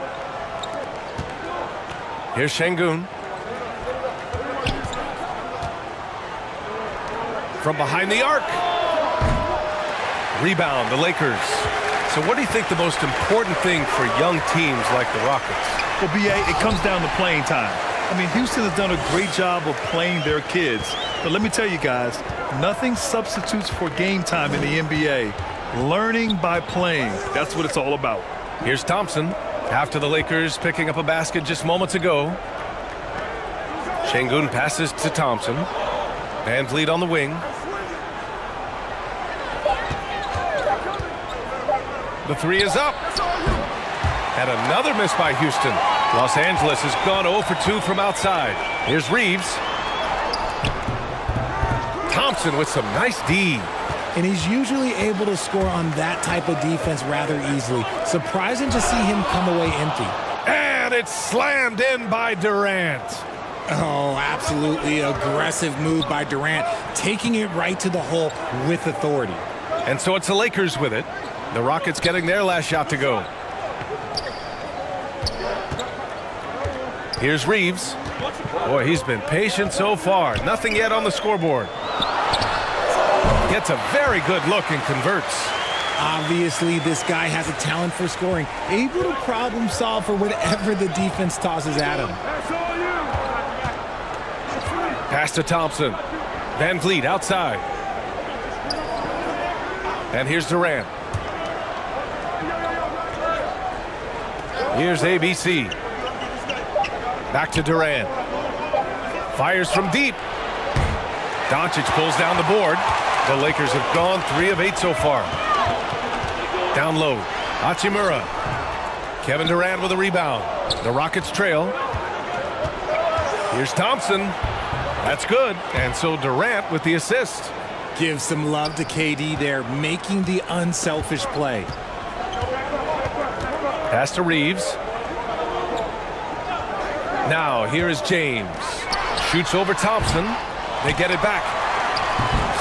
Here's Şengün. From behind the arc. Rebound, the Lakers. So what do you think the most important thing for young teams like the Rockets? Well, B.A., it comes down to playing time. I mean, Houston has done a great job of playing their kids. But let me tell you guys, nothing substitutes for game time in the NBA. Learning by playing. That's what it's all about. Here's Thompson. After the Lakers picking up a basket just moments ago. Şengün passes to Thompson. Van Vliet on the wing. The three is up. And another miss by Houston. Los Angeles has gone 0 for 2 from outside. Here's Reeves. Thompson with some nice D. And he's usually able to score on that type of defense rather easily. Surprising to see him come away empty. And it's slammed in by Durant. Oh, absolutely aggressive move by Durant, taking it right to the hole with authority. And so it's the Lakers with it. The Rockets getting their last shot to go. Here's Reeves. Boy, he's been patient so far. Nothing yet on the scoreboard. Gets a very good look and converts. Obviously, this guy has a talent for scoring, able to problem solve for whatever the defense tosses at him. Pass to Thompson. Van Vliet outside. And here's Durant. Here's ABC. Back to Durant. Fires from deep. Doncic pulls down the board. The Lakers have gone 3 of 8 so far. Down low. Hachimura. Kevin Durant with a rebound. The Rockets trail. Here's Thompson. That's good. And so Durant with the assist. Give some love to KD there, making the unselfish play. Pass to Reeves. Now, here is James. Shoots over Thompson. They get it back.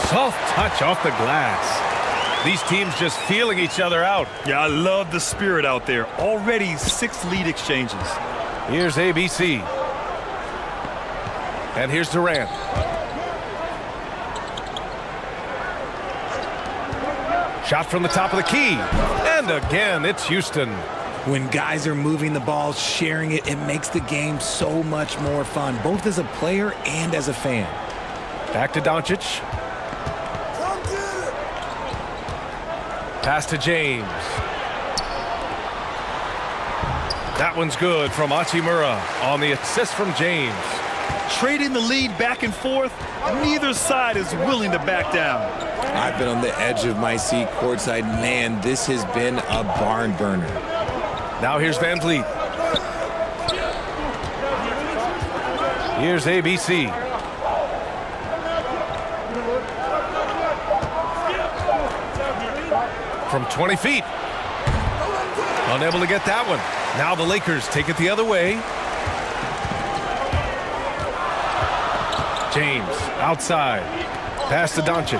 Soft touch off the glass. These teams just feeling each other out. Yeah, I love the spirit out there. Already 6 lead exchanges. Here's ABC. And here's Durant. Shot from the top of the key. And again, it's Houston. When guys are moving the ball, sharing it, it makes the game so much more fun, both as a player and as a fan. Back to Doncic. Pass to James. That one's good from Hachimura on the assist from James. Trading the lead back and forth, neither side is willing to back down. I've been on the edge of my seat courtside. Man, this has been a barn burner. Now here's Van Vliet. Here's ABC. From 20 feet. Unable to get that one. Now the Lakers take it the other way. James outside. Pass to Doncic.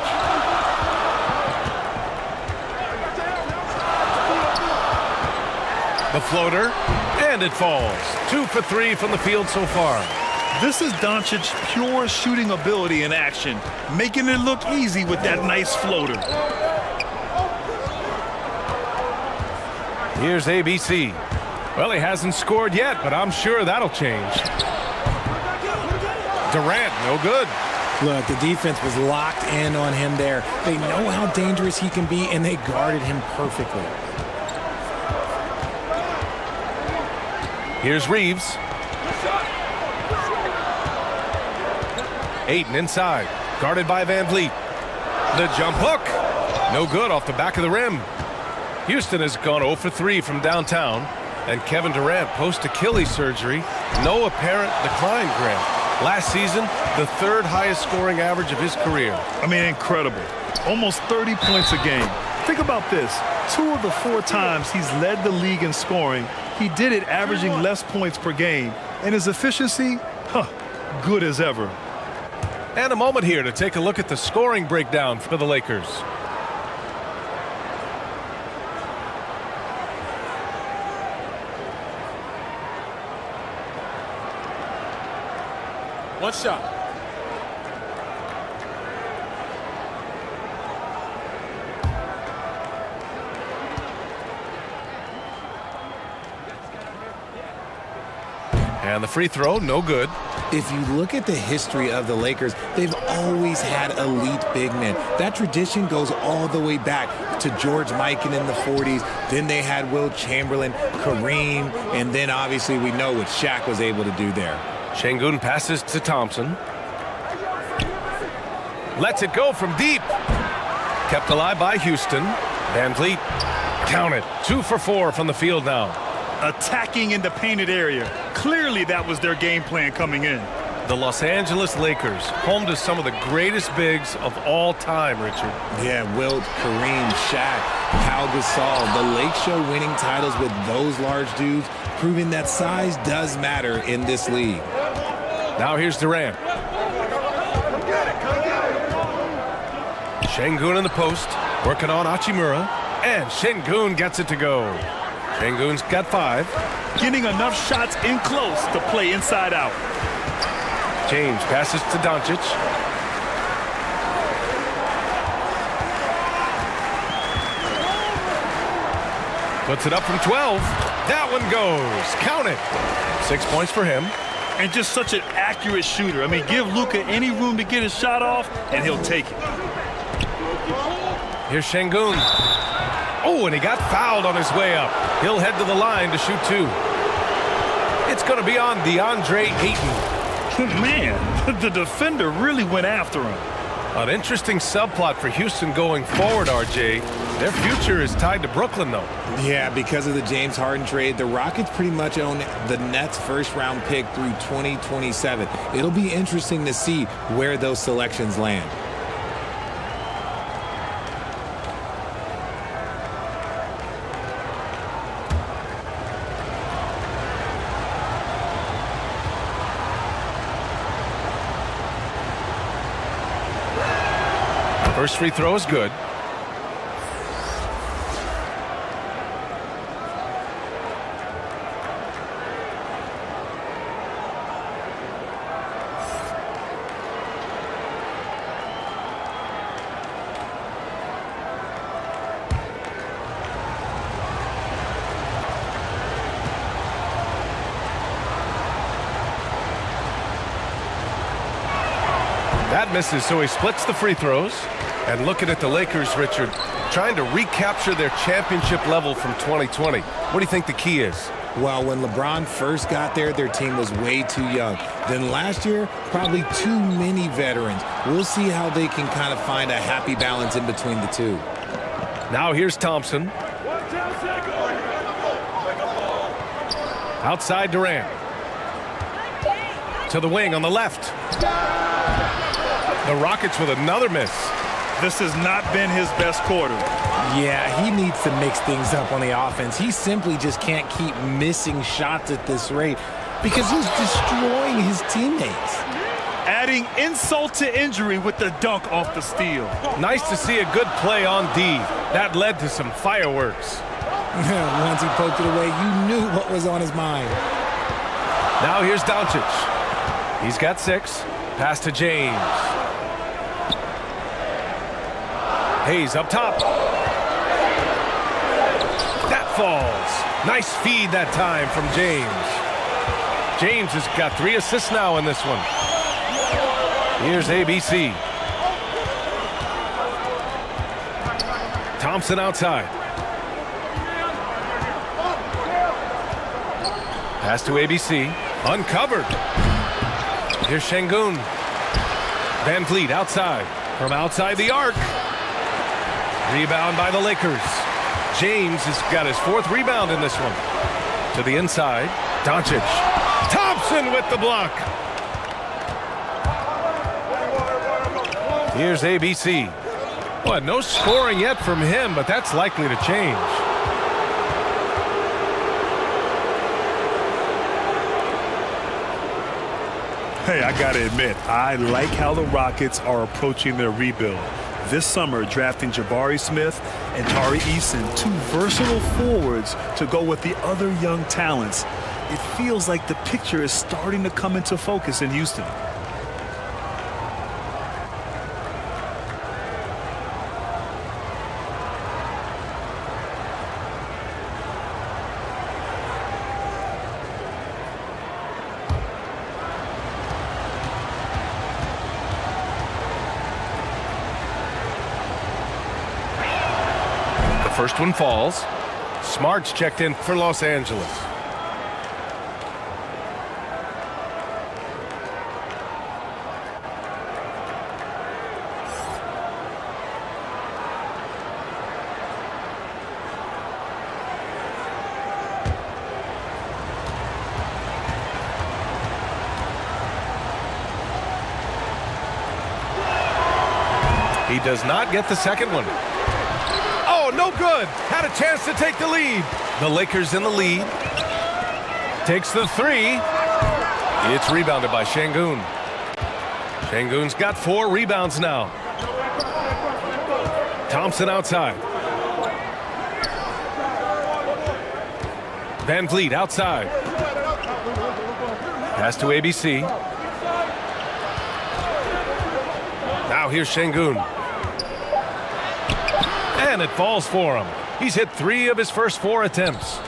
The floater, and it falls. 2 for 3 from the field so far. This is Doncic's pure shooting ability in action, making it look easy with that nice floater. Here's ABC. Well, he hasn't scored yet, but I'm sure that'll change. Durant, no good. Look, the defense was locked in on him there. They know how dangerous he can be, and they guarded him perfectly. Here's Reeves. Ayton inside, guarded by Van Vliet. The jump hook, no good off the back of the rim. Houston has gone 0 for 3 from downtown, and Kevin Durant post-Achilles surgery, no apparent decline, Grant. Last season, the 3rd highest scoring average of his career. I mean, incredible. Almost 30 points a game. Think about this. 2 of the 4 times he's led the league in scoring, he did it averaging less points per game. And his efficiency, good as ever. And a moment here to take a look at the scoring breakdown for the Lakers. One shot. And the free throw, no good. If you look at the history of the Lakers, they've always had elite big men. That tradition goes all the way back to George Mikan in the 40s. Then they had Wilt Chamberlain, Kareem, and then obviously we know what Shaq was able to do there. Şengün passes to Thompson. Lets it go from deep. Kept alive by Houston. Van Vliet, count it. 2 for 4 from the field now. Attacking in the painted area. Clearly that was their game plan coming in. The Los Angeles Lakers, home to some of the greatest bigs of all time, Richard. Yeah, Wilt, Kareem, Shaq, Pau Gasol, the Lake Show winning titles with those large dudes, proving that size does matter in this league. Now here's Durant. Şengün in the post, working on Hachimura, and Şengün gets it to go. Şengün's got 5. Getting enough shots in close to play inside out. James passes to Doncic. Puts it up from 12. That one goes. Count it. 6 points for him. And just such an accurate shooter. I mean, give Luka any room to get his shot off, and he'll take it. Here's Şengün. Oh, and he got fouled on his way up. He'll head to the line to shoot 2. It's going to be on DeAndre Ayton. Man, the defender really went after him. An interesting subplot for Houston going forward, RJ. Their future is tied to Brooklyn, though. Yeah, because of the James Harden trade, the Rockets pretty much own the Nets' first-round pick through 2027. It'll be interesting to see where those selections land. First free throw is good. That misses, so he splits the free throws. And looking at the Lakers, Richard, trying to recapture their championship level from 2020. What do you think the key is? Well, when LeBron first got there, their team was way too young. Then last year, probably too many veterans. We'll see how they can kind of find a happy balance in between the two. Now here's Thompson. Outside Durant. To the wing on the left. The Rockets with another miss. This has not been his best quarter. Yeah, he needs to mix things up on the offense. He simply just can't keep missing shots at this rate because he's destroying his teammates. Adding insult to injury with the dunk off the steal. Nice to see a good play on D. That led to some fireworks. Once he poked it away, you knew what was on his mind. Now here's Doncic. He's got 6. Pass to James. Hayes up top. That falls. Nice feed that time from James. James has got 3 assists now in this one. Here's ABC. Thompson outside. Pass to ABC. Uncovered. Here's Şengün. Van Vliet outside. From outside the arc. Rebound by the Lakers. James has got his 4th rebound in this one. To the inside. Doncic. Thompson with the block. Here's ABC. Well, no scoring yet from him, but that's likely to change. Hey, I gotta admit, I like how the Rockets are approaching their rebuild. This summer, drafting Jabari Smith and Tari Eason, 2 versatile forwards to go with the other young talents. It feels like the picture is starting to come into focus in Houston. First one falls. Smart's checked in for Los Angeles. He does not get the second one. No good. Had a chance to take the lead. The Lakers in the lead. Takes the 3. It's rebounded by Şengün. Şengün's got 4 rebounds now. Thompson outside. Van Vliet outside. Pass to ABC. Now here's Şengün. And it falls for him. He's hit 3 of his first 4 attempts.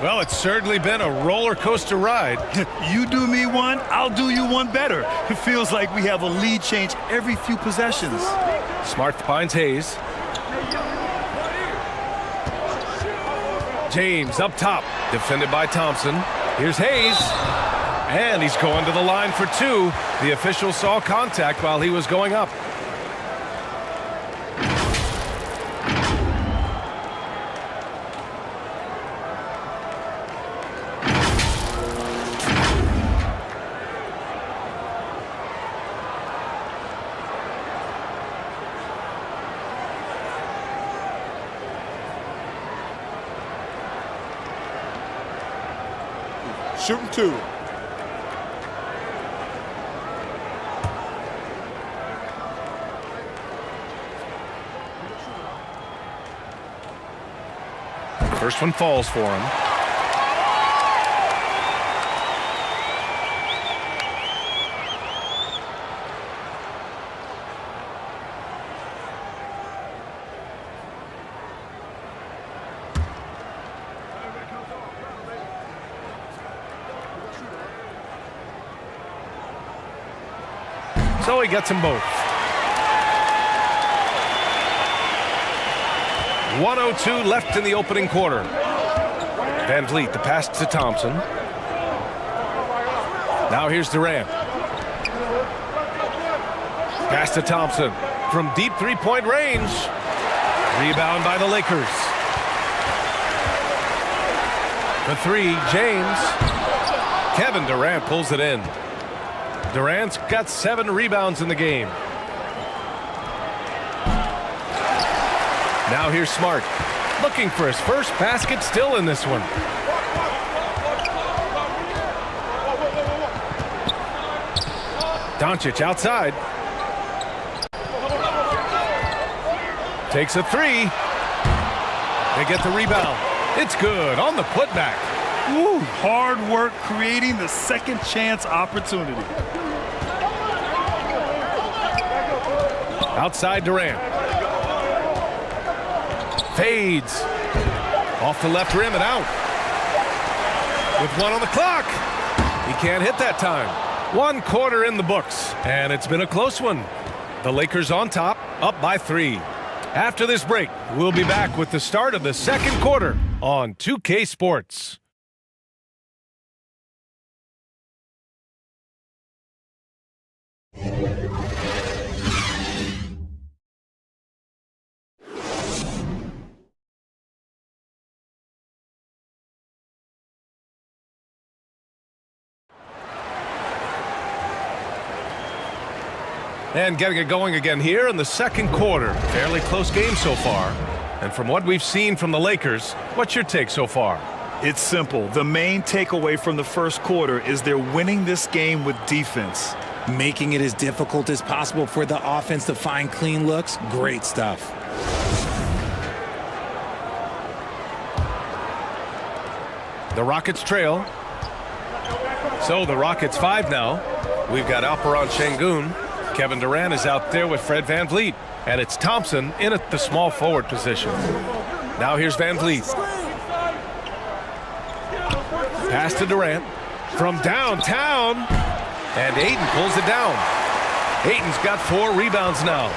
Well, it's certainly been a roller coaster ride. You do me one, I'll do you one better. It feels like we have a lead change every few possessions. Smart finds Hayes. James up top, defended by Thompson. Here's Hayes. And he's going to the line for 2. The official saw contact while he was going up. Shooting 2. First one falls for him. So he gets them both. 1:02 left in the opening quarter. Van Vliet, the pass to Thompson. Now here's Durant. Pass to Thompson from deep three-point range. Rebound by the Lakers. For three, James. Kevin Durant pulls it in. Durant's got 7 rebounds in the game. Now here's Smart, looking for his first basket, still in this one. Doncic outside. Takes a three. They get the rebound. It's good on the putback. Woo, hard work creating the second chance opportunity. Outside Durant. Fades. Off the left rim and out. With 1 on the clock. He can't hit that time. 1 quarter in the books. And it's been a close one. The Lakers on top, up by 3. After this break, we'll be back with the start of the second quarter on 2K Sports. And getting it going again here in the second quarter. Fairly close game so far. And from what we've seen from the Lakers, what's your take so far? It's simple. The main takeaway from the first quarter is they're winning this game with defense. Making it as difficult as possible for the offense to find clean looks. Great stuff. The Rockets trail. So the Rockets 5 now. We've got Alperon Şengün. Kevin Durant is out there with Fred Van Vliet. And it's Thompson in at the small forward position. Now here's Van Vliet. Pass to Durant. From downtown. And Ayton pulls it down. Ayton's got 4 rebounds now.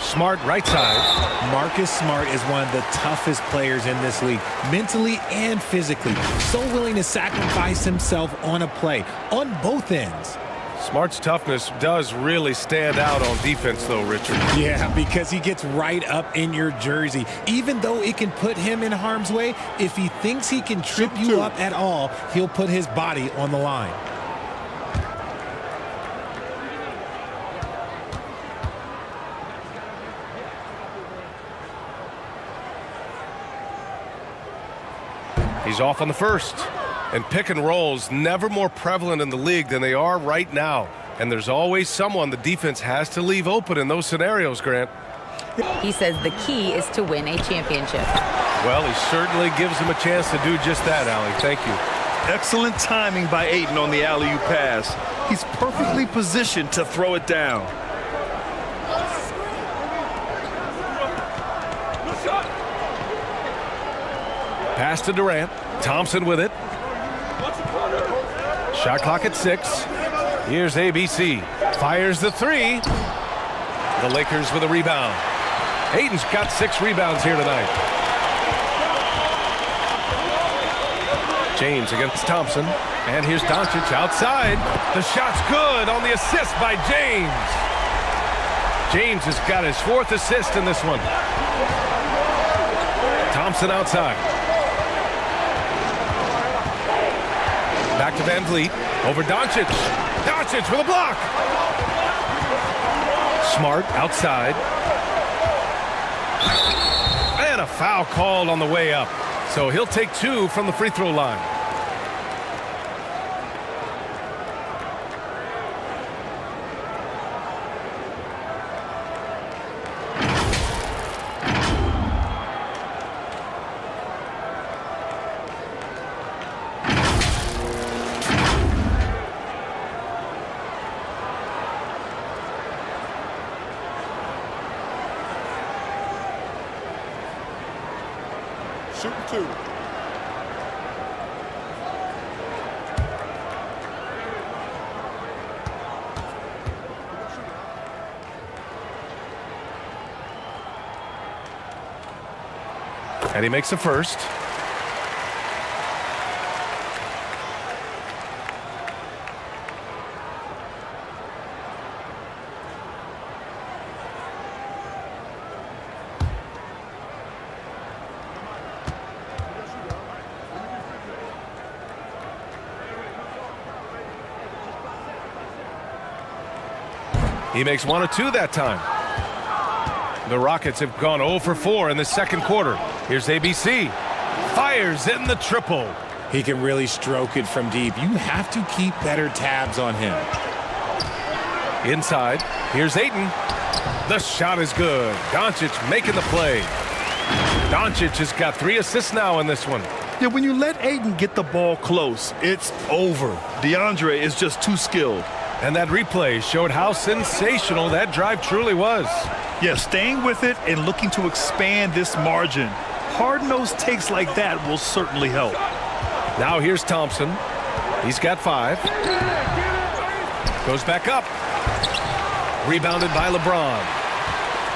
Smart right side. Marcus Smart is one of the toughest players in this league, mentally and physically. So willing to sacrifice himself on a play, on both ends. Smart's toughness does really stand out on defense, though, Richard. Yeah, because he gets right up in your jersey. Even though it can put him in harm's way, if he thinks he can trip you up at all, he'll put his body on the line. He's off on the first. And pick and rolls never more prevalent in the league than they are right now. And there's always someone the defense has to leave open in those scenarios, Grant. He says the key is to win a championship. Well, he certainly gives them a chance to do just that, Allie. Thank you. Excellent timing by Ayton on the alley-oop pass. He's perfectly positioned to throw it down. Pass to Durant. Thompson with it. Shot clock at 6. Here's ABC. Fires the 3. The Lakers with a rebound. Ayton's got 6 rebounds here tonight. James against Thompson. And here's Doncic outside. The shot's good on the assist by James. James has got his 4th assist in this one. Thompson outside. Back to Van Vliet. Over Doncic. Doncic with a block. Smart outside. And a foul called on the way up. So he'll take 2 from the free throw line. Shooting 2. And he makes the first. He makes 1 of 2 that time. The Rockets have gone 0 for 4 in the second quarter. Here's ABC. Fires in the triple. He can really stroke it from deep. You have to keep better tabs on him. Inside. Here's Ayton. The shot is good. Doncic making the play. Doncic has got 3 assists now in this one. Yeah, when you let Ayton get the ball close, it's over. DeAndre is just too skilled. And that replay showed how sensational that drive truly was. Yeah, staying with it and looking to expand this margin. Hard-nosed takes like that will certainly help. Now here's Thompson. He's got 5. Goes back up. Rebounded by LeBron.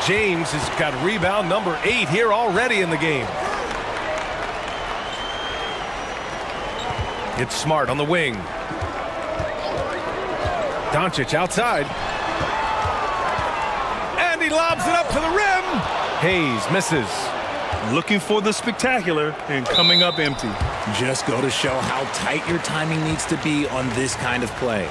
James has got rebound number 8 here already in the game. It's Smart on the wing. Doncic outside. And he lobs it up to the rim. Hayes misses. Looking for the spectacular and coming up empty. Just go to show how tight your timing needs to be on this kind of play.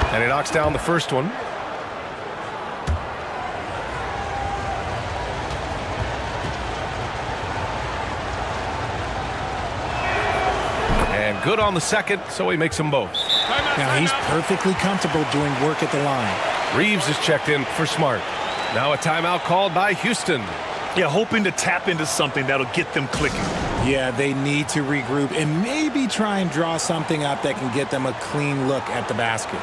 And he knocks down the first one. And good on the second, so he makes them both. Now he's perfectly comfortable doing work at the line. Reeves is checked in for Smart. Now a timeout called by Houston. Yeah, hoping to tap into something that'll get them clicking. Yeah, they need to regroup and maybe try and draw something up that can get them a clean look at the basket.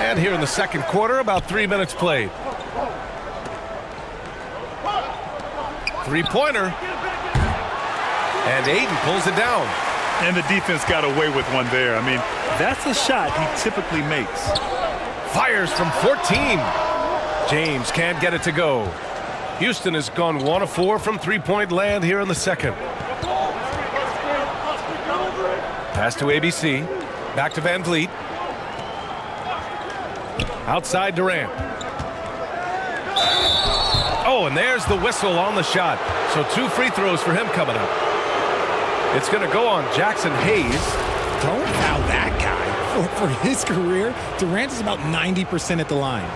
And here in the second quarter, about 3 minutes played. Three-pointer. And Ayton pulls it down. And the defense got away with one there. I mean, that's a shot he typically makes. Fires from 14. James can't get it to go. Houston has gone 1 of 4 from three-point land here in the second. Pass to ABC. Back to Van Vliet. Outside Durant. Oh, and there's the whistle on the shot. So 2 free throws for him coming up. It's going to go on Jackson Hayes. Don't foul that guy. For his career, Durant is about 90% at the line.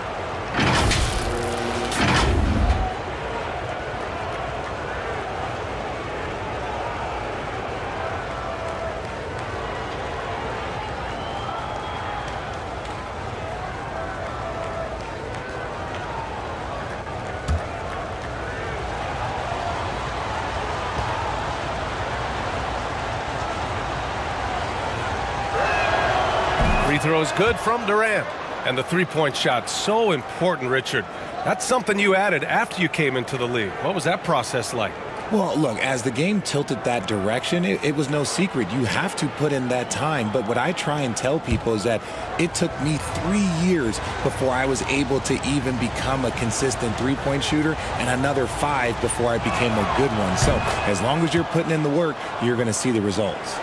Free throw's good from Durant. And the three-point shot, so important, Richard. That's something you added after you came into the league. What was that process like? Well, look, as the game tilted that direction, it was no secret. You have to put in that time. But what I try and tell people is that it took me 3 years before I was able to even become a consistent three-point shooter, and another 5 before I became a good one. So as long as you're putting in the work, you're going to see the results.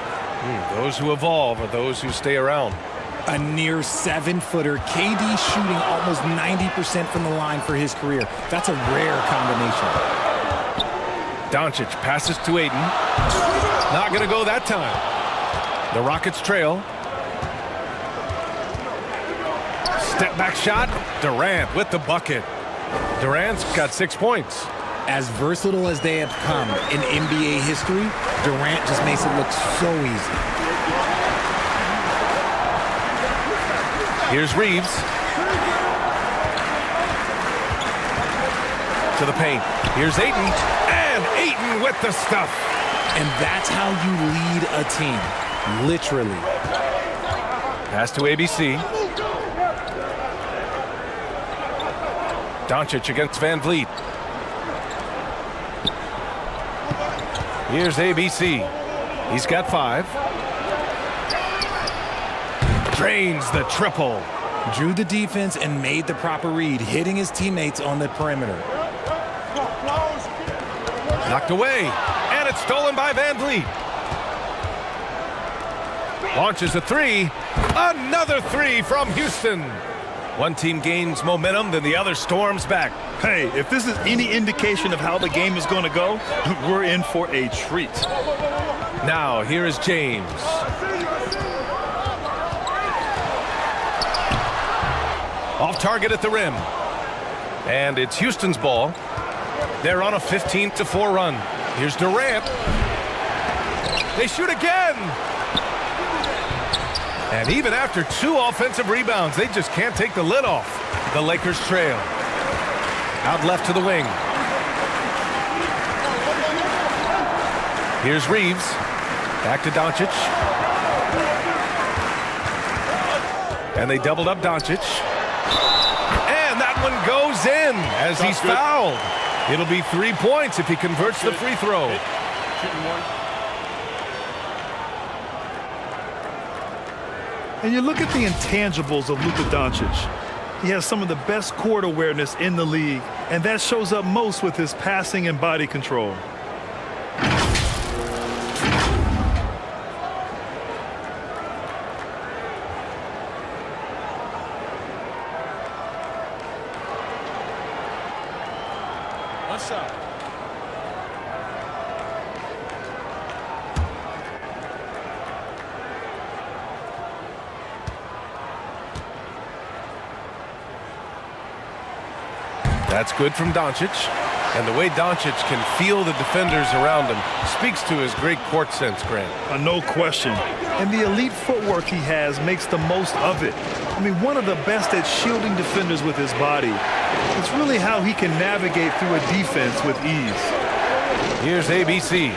Those who evolve are those who stay around. A near 7-footer, KD shooting almost 90% from the line for his career. That's a rare combination. Doncic passes to Ayton. Not going to go that time. The Rockets trail. Step back shot. Durant with the bucket. Durant's got 6 points. As versatile as they have come in NBA history, Durant just makes it look so easy. Here's Reeves. To the paint. Here's Ayton. And Ayton with the stuff. And that's how you lead a team. Literally. Pass to ABC. Doncic against Van Vliet. Here's ABC. He's got 5. Drains the triple. Drew the defense and made the proper read, hitting his teammates on the perimeter. Knocked away, and it's stolen by Van Vliet. Launches a 3. Another 3 from Houston. One team gains momentum, then the other storms back. Hey, if this is any indication of how the game is going to go, we're in for a treat. Now, here is James. Off target at the rim. And it's Houston's ball. They're on a 15-4 run. Here's Durant. They shoot again. And even after 2 offensive rebounds, they just can't take the lid off. The Lakers trail. Out left to the wing. Here's Reeves. Back to Doncic. And they doubled up Doncic. And that one goes in as he's fouled. It'll be 3 points if he converts the free throw. And you look at the intangibles of Luka Doncic. He has some of the best court awareness in the league, and that shows up most with his passing and body control. One shot. That's good from Doncic. And the way Doncic can feel the defenders around him speaks to his great court sense, Grant. No question. And the elite footwork he has makes the most of it. I mean, one of the best at shielding defenders with his body. It's really how he can navigate through a defense with ease. Here's ABC.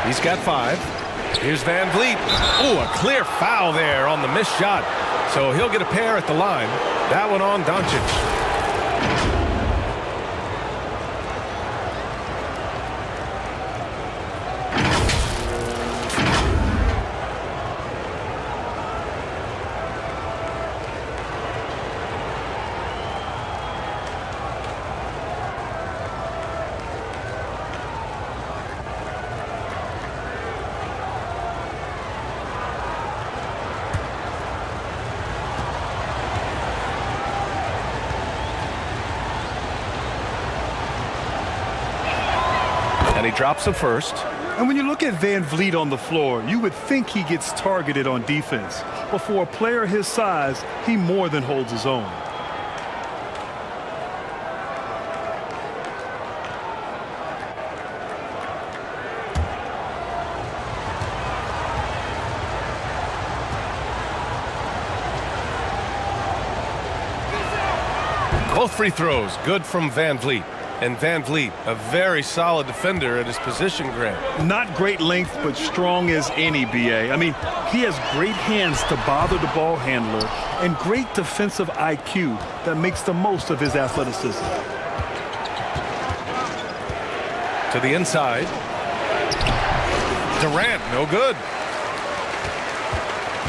He's got 5. Here's Van Vliet. Oh, a clear foul there on the missed shot. So he'll get a pair at the line. That one on Doncic. And he drops the first. And when you look at Van Vliet on the floor, you would think he gets targeted on defense. But for a player his size, he more than holds his own. Both free throws good from Van Vliet. And Van Vliet, a very solid defender at his position, Grant. Not great length, but strong as any, B.A. I mean, he has great hands to bother the ball handler and great defensive IQ that makes the most of his athleticism. To the inside. Durant, no good.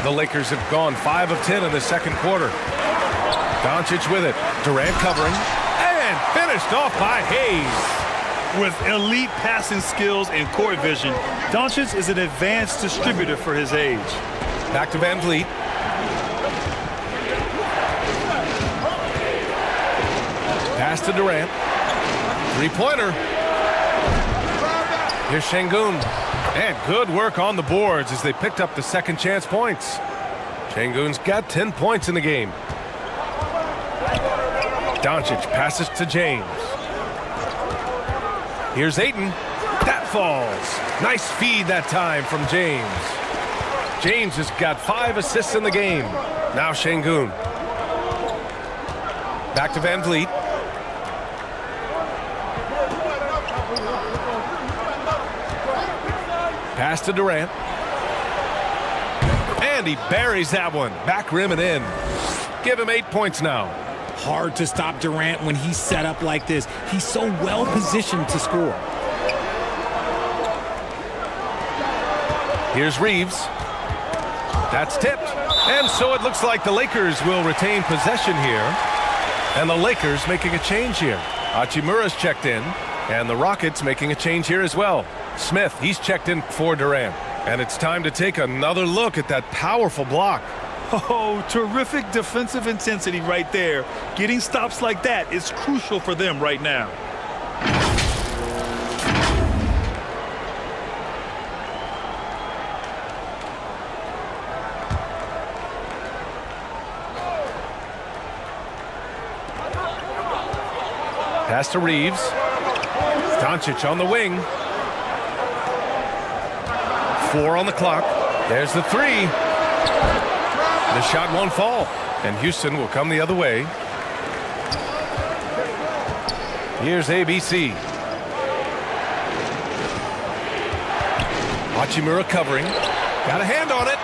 The Lakers have gone 5 of 10 in the second quarter. Doncic with it. Durant covering. And finished off by Hayes. With elite passing skills and court vision, Doncic is an advanced distributor for his age. Back to Van Vliet. Pass to Durant. Three-pointer. Here's Şengün. And good work on the boards as they picked up the second chance points. Şengün's got 10 points in the game. Doncic passes to James. Here's Ayton. That falls. Nice feed that time from James. James has got 5 assists in the game. Now Şengün. Back to Van Vliet. Pass to Durant. And he buries that one. Back rim and in. Give him 8 points now. Hard to stop Durant when he's set up like this. He's so well positioned to score. Here's Reeves. That's tipped. And so it looks like the Lakers will retain possession here. And the Lakers making a change here. Hachimura's checked in. And the Rockets making a change here as well. Smith, he's checked in for Durant. And it's time to take another look at that powerful block. Oh, terrific defensive intensity right there. Getting stops like that is crucial for them right now. Pass to Reeves. Doncic on the wing. 4 on the clock. There's the three. The shot won't fall, and Houston will come the other way. Here's ABC. Hachimura covering. Got a hand on it.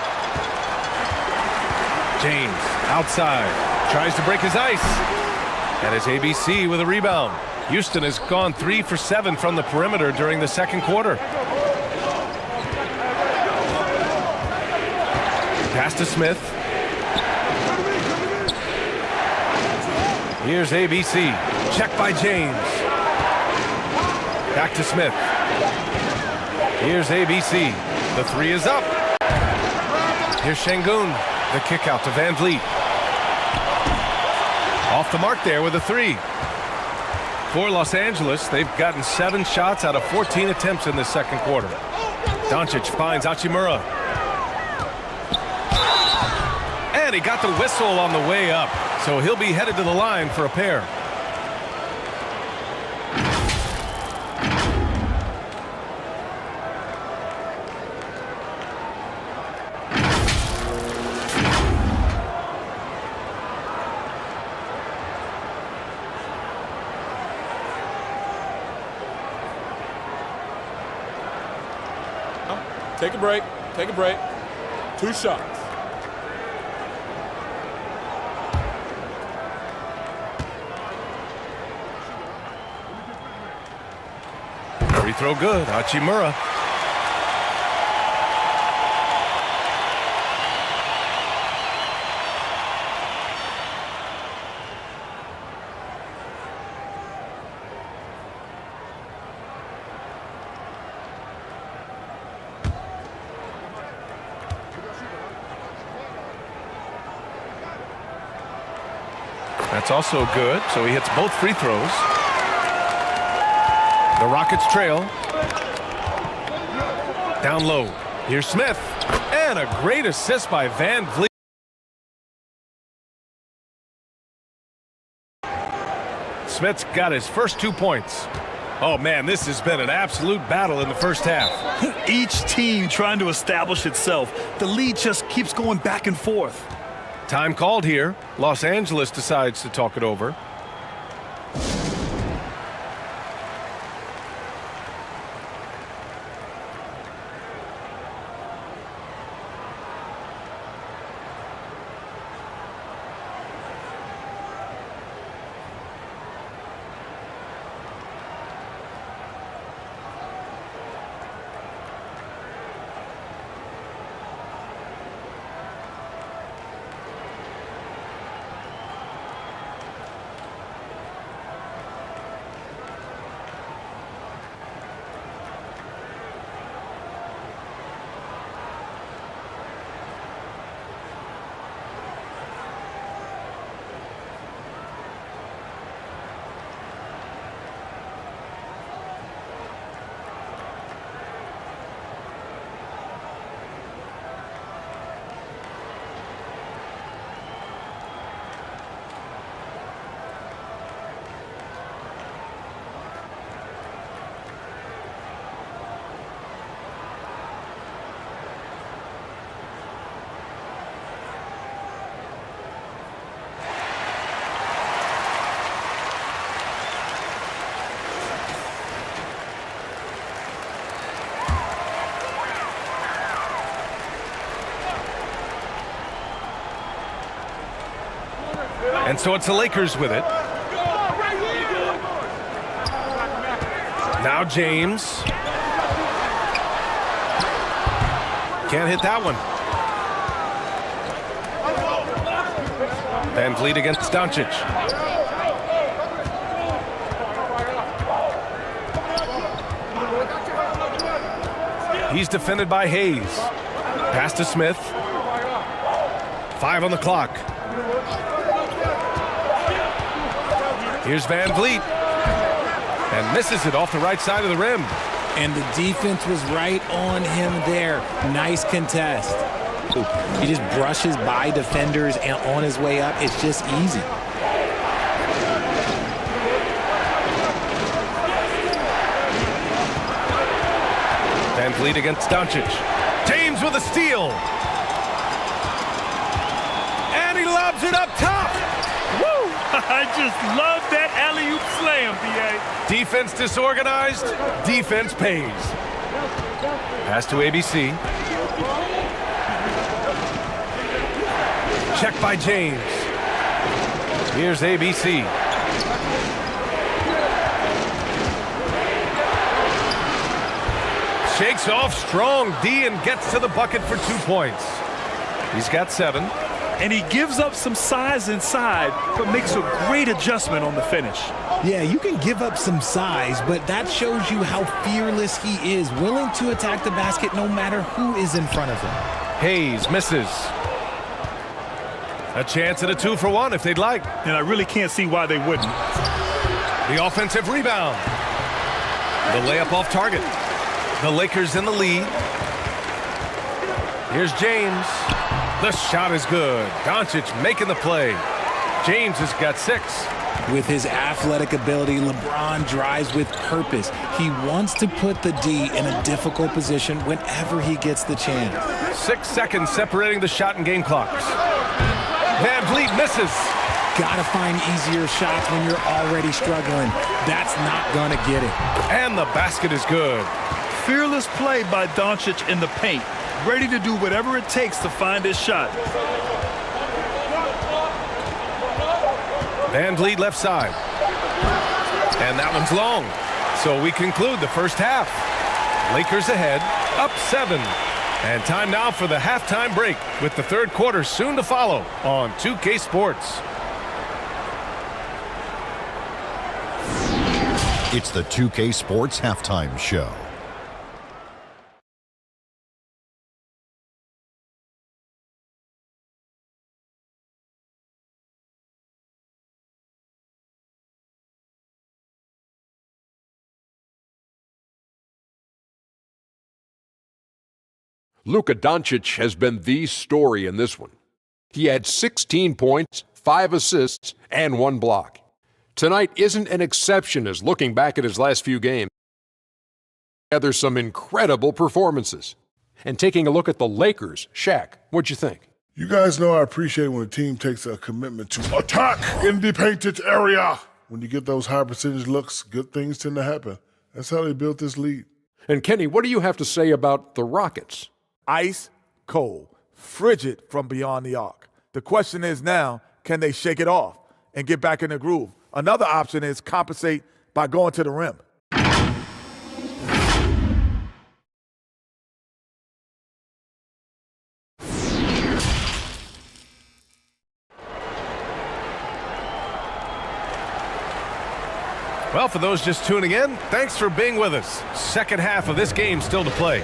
James outside. Tries to break his ice. And it's ABC with a rebound. Houston has gone 3 for 7 from the perimeter during the second quarter. Pass to Smith. Here's ABC. Check by James. Back to Smith. Here's ABC. The three is up. Here's Şengün. The kick out to Van Vliet. Off the mark there with a three. For Los Angeles, they've gotten 7 shots out of 14 attempts in the second quarter. Doncic finds Hachimura. And he got the whistle on the way up. So he'll be headed to the line for a pair. Take a break. Take a break. 2 shots. Free throw good. Hachimura. That's also good. So he hits both free throws. The Rockets trail. Down low. Here's Smith. And a great assist by Van Vliet. Smith's got his first 2 points. Oh, man, this has been an absolute battle in the first half. Each team trying to establish itself. The lead just keeps going back and forth. Time called here. Los Angeles decides to talk it over. And so it's the Lakers with it. Now James. Can't hit that one. Van Vliet against Doncic. He's defended by Hayes. Pass to Smith. 5 on the clock. Here's Van Vliet. And misses it off the right side of the rim. And the defense was right on him there. Nice contest. He just brushes by defenders and on his way up. It's just easy. Van Vliet against Doncic. James with a steal. And he lobs it up top. Woo! I just love that alley-oop slam, B.A. Defense disorganized. Defense pays. Pass to ABC. Check by James. Here's ABC. Shakes off strong D and gets to the bucket for 2 points. He's got 7. And he gives up some size inside, but makes a great adjustment on the finish. Yeah, you can give up some size, but that shows you how fearless he is, willing to attack the basket no matter who is in front of him. Hayes misses. A chance at a 2-for-1 if they'd like. And I really can't see why they wouldn't. The offensive rebound. The layup off target. The Lakers in the lead. Here's James. The shot is good. Doncic making the play. James has got 6. With his athletic ability, LeBron drives with purpose. He wants to put the D in a difficult position whenever he gets the chance. 6 seconds separating the shot and game clocks. Van Vliet misses. Gotta find easier shots when you're already struggling. That's not gonna get it. And the basket is good. Fearless play by Doncic in the paint. Ready to do whatever it takes to find his shot. Van Vliet left side. And that one's long. So we conclude the first half. Lakers ahead, up 7. And time now for the halftime break with the third quarter soon to follow on 2K Sports. It's the 2K Sports Halftime Show. Luka Doncic has been the story in this one. He had 16 points, 5 assists, and 1 block. Tonight isn't an exception as looking back at his last few games. Together some incredible performances. And taking a look at the Lakers, Shaq, what'd you think? You guys know I appreciate when a team takes a commitment to attack in the painted area. When you get those high percentage looks, good things tend to happen. That's how they built this lead. And Kenny, what do you have to say about the Rockets? Ice cold, frigid from beyond the arc. The question is now, can they shake it off and get back in the groove? Another option is compensate by going to the rim. Well, for those just tuning in, thanks for being with us. Second half of this game still to play.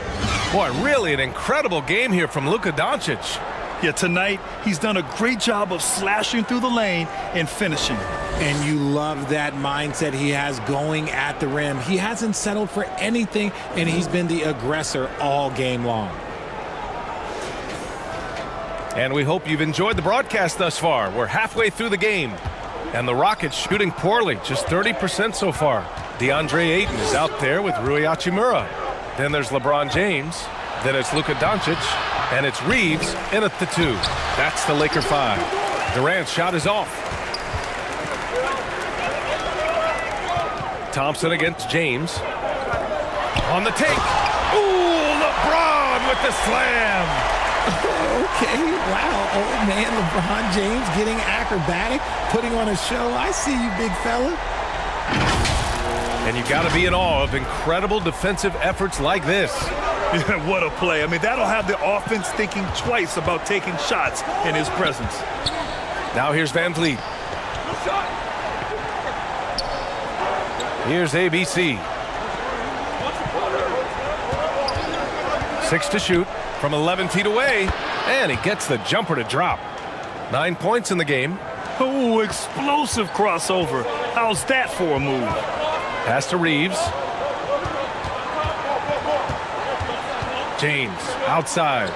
Boy, really an incredible game here from Luka Doncic. Yeah, tonight he's done a great job of slashing through the lane and finishing. And you love that mindset he has going at the rim. He hasn't settled for anything, and he's been the aggressor all game long. And we hope you've enjoyed the broadcast thus far. We're halfway through the game. And the Rockets shooting poorly, just 30% so far. DeAndre Ayton is out there with Rui Hachimura. Then there's LeBron James. Then it's Luka Doncic. And it's Reeves in at the 2. That's the Laker 5. Durant's shot is off. Thompson against James. On the take. Ooh, LeBron with the slam. Okay, wow. Old man LeBron James getting acrobatic, putting on a show. I see you, big fella. And you got to be in awe of incredible defensive efforts like this. Yeah, what a play. I mean, that'll have the offense thinking twice about taking shots in his presence. Now here's Van Vliet. Here's ABC. 6 to shoot from 11 feet away. And he gets the jumper to drop. 9 points in the game. Oh, explosive crossover. How's that for a move? Pass to Reeves. James outside.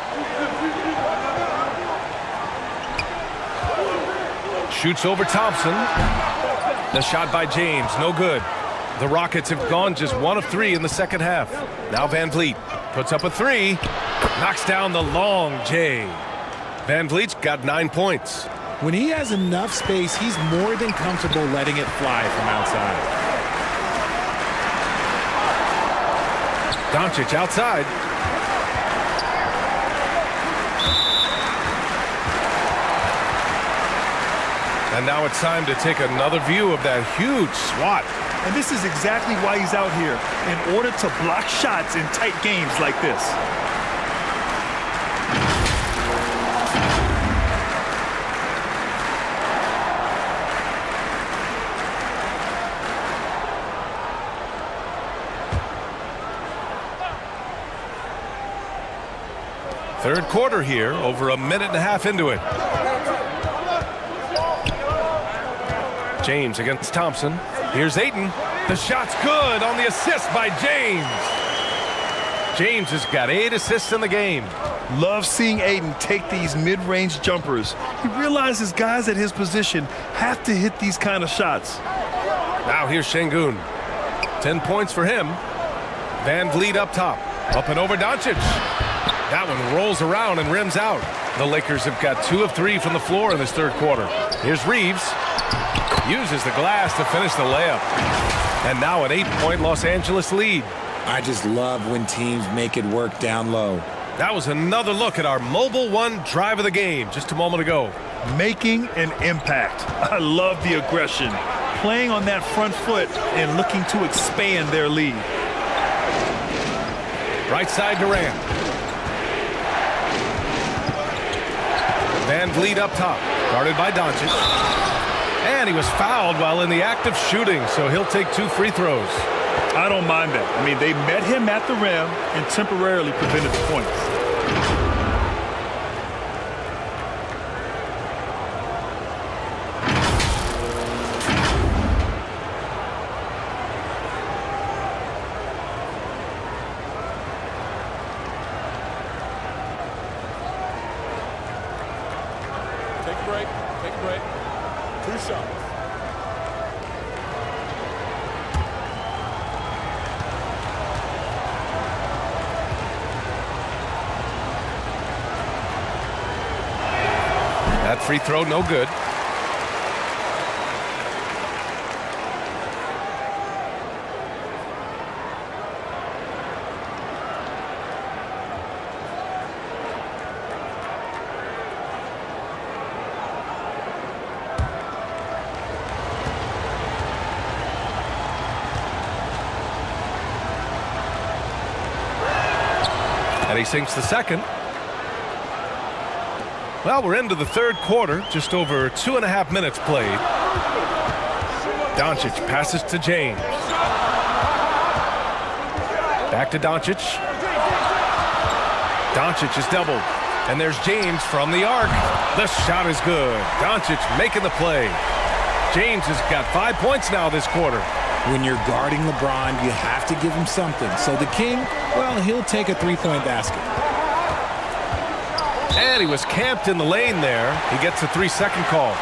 Shoots over Thompson. The shot by James, no good. The Rockets have gone just 1 of 3 in the second half. Now Van Vliet puts up a 3. Knocks down the long J. Van Vliet's got 9 points. When he has enough space, he's more than comfortable letting it fly from outside. Doncic outside. And now it's time to take another view of that huge swat. And this is exactly why he's out here, in order to block shots in tight games like this. Third quarter here, over a minute and a half into it. James against Thompson. Here's Ayton. The shot's good on the assist by James. James has got 8 assists in the game. Love seeing Ayton take these mid-range jumpers. He realizes guys at his position have to hit these kind of shots. Now here's Şengün. 10 points for him. Van Vliet up top. Up and over Doncic. That one rolls around and rims out. The Lakers have got 2 of 3 from the floor in this third quarter. Here's Reeves. Uses the glass to finish the layup. And now an 8-point Los Angeles lead. I just love when teams make it work down low. That was another look at our Mobile One drive of the game just a moment ago. Making an impact. I love the aggression. Playing on that front foot and looking to expand their lead. Right side Durant. Van Vliet up top, guarded by Doncic. And he was fouled while in the act of shooting, so he'll take 2 free throws. I don't mind that. I mean, they met him at the rim and temporarily prevented the points. Take a break. Take a break. 2 shots. That free throw, no good. And he sinks the second. Well, we're into the third quarter, just over 2.5 minutes played. Doncic passes to James. Back to Doncic. Doncic is doubled. And there's James from the arc. The shot is good. Doncic making the play. James has got 5 points now this quarter. When you're guarding LeBron, you have to give him something. So the King, well, he'll take a 3-point basket. And he was camped in the lane there. He gets a 3-second call.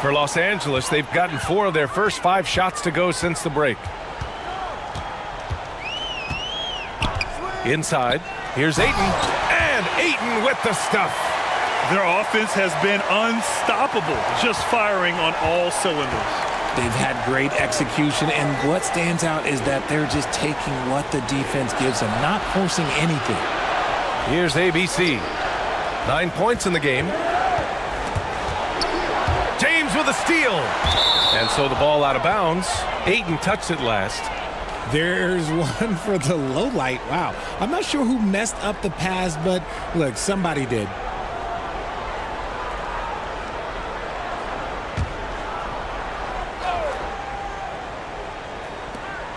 For Los Angeles, they've gotten 4 of their first 5 shots to go since the break. Inside, here's Ayton. And Ayton with the stuff. Their offense has been unstoppable, just firing on all cylinders. They've had great execution, and what stands out is that they're just taking what the defense gives them, not forcing anything. Here's ABC. 9 points in the game. James with a steal. And so the ball out of bounds. Ayton touched it last. There's one for the low light. Wow. I'm not sure who messed up the pass, but look, somebody did.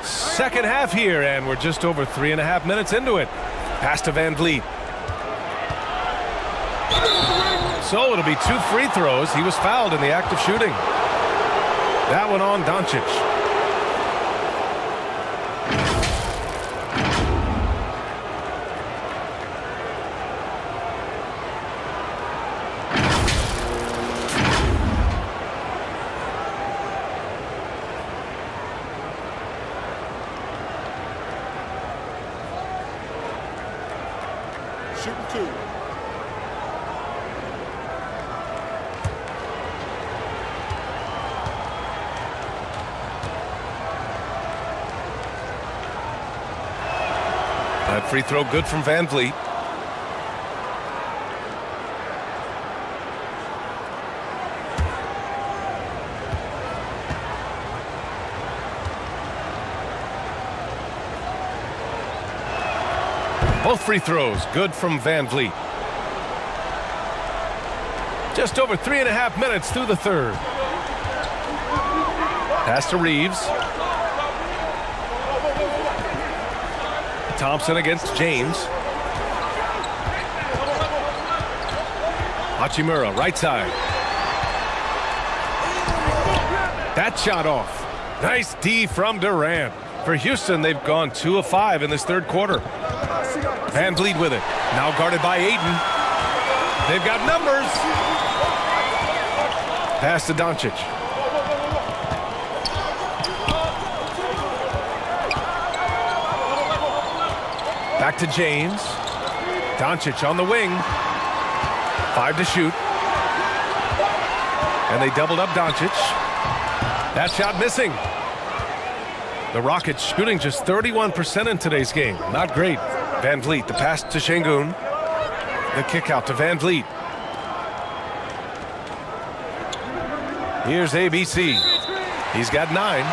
Second half here, and we're just over 3.5 minutes into it. Pass to Van Vliet. So it'll be 2 free throws. He was fouled in the act of shooting. That one on Doncic. Shooting 2. That free throw good from Van Vliet. Both free throws good from Van Vliet. Just over 3.5 minutes through the third. Pass to Reeves. Thompson against James. Hachimura, right side. That shot off. Nice D from Durant. For Houston, they've gone 2 of 5 in this third quarter. Van Vliet with it. Now guarded by Ayton. They've got numbers. Pass to Doncic. Back to James. Doncic on the wing. 5 to shoot. And they doubled up Doncic. That shot missing. The Rockets shooting just 31% in today's game. Not great. Van Vliet, the pass to Şengün. The kick out to Van Vliet. Here's ABC. He's got 9.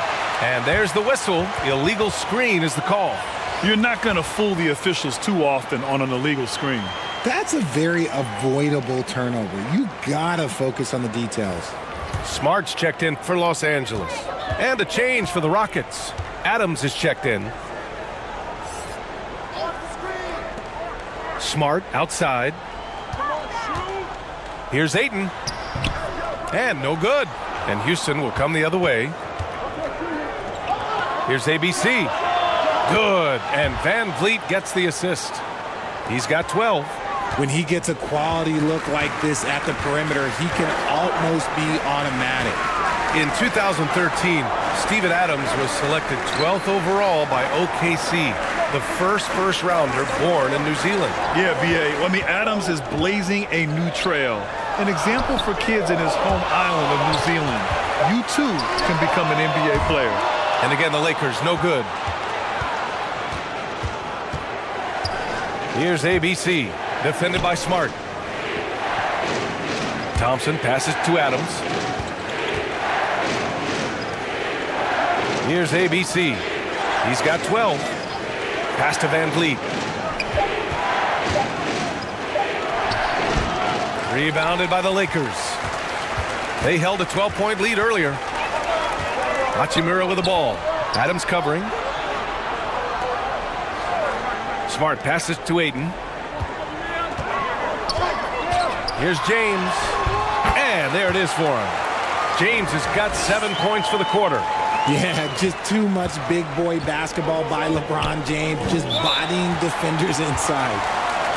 And there's the whistle. Illegal screen is the call. You're not going to fool the officials too often on an illegal screen. That's a very avoidable turnover. You gotta focus on the details. Smart's checked in for Los Angeles. And a change for the Rockets. Adams is checked in. Smart outside. Here's Ayton. And no good. And Houston will come the other way. Here's ABC. Good. And Van Vliet gets the assist. He's got 12. When he gets a quality look like this at the perimeter, he can almost be automatic. In 2013, Steven Adams was selected 12th overall by OKC, the first rounder born in New Zealand. Yeah, B.A. I mean, Adams is blazing a new trail. An example for kids in his home island of New Zealand. You too can become an NBA player. And again, the Lakers no good. Here's ABC, defended by Smart. Thompson passes to Adams. Here's ABC. He's got 12. Pass to Van Vliet. Rebounded by the Lakers. They held a 12-point lead earlier. Hachimura with the ball. Adams covering. Smart passes to Ayton. Here's James. And there it is for him. James has got 7 points for the quarter. Yeah, just too much big boy basketball by LeBron James, just bodying defenders inside.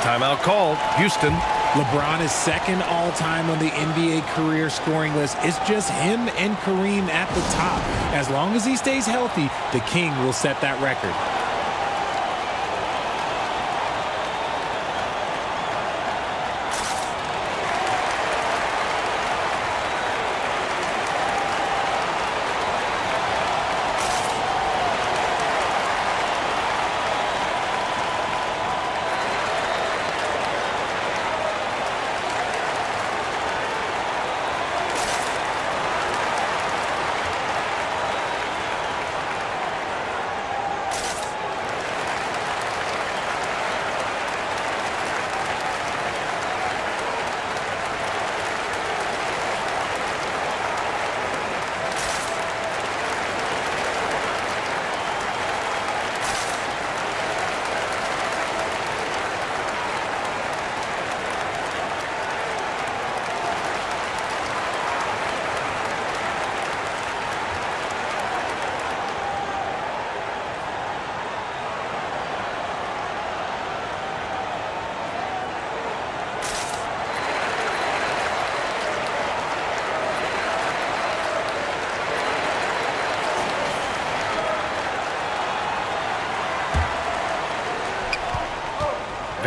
Timeout called. Houston. LeBron is second all-time on the NBA career scoring list. It's just him and Kareem at the top. As long as he stays healthy, the King will set that record.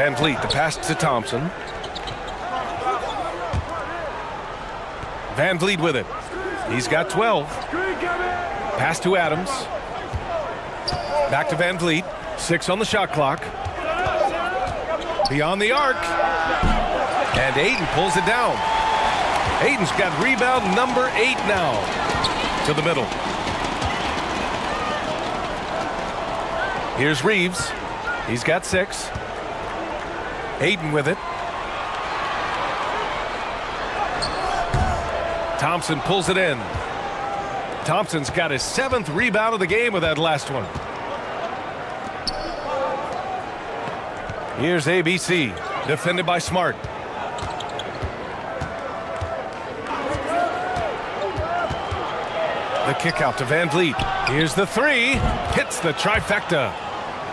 Van Vliet, the pass to Thompson. Van Vliet with it. He's got 12. Pass to Adams. Back to Van Vliet. 6 on the shot clock. Beyond the arc. And Ayton pulls it down. Ayton's got rebound number 8 now. To the middle. Here's Reeves. He's got 6. Ayton with it. Thompson pulls it in. Thompson's got his 7th rebound of the game with that last one. Here's ABC, defended by Smart. The kick out to Van Vliet. Here's the 3. Hits the trifecta.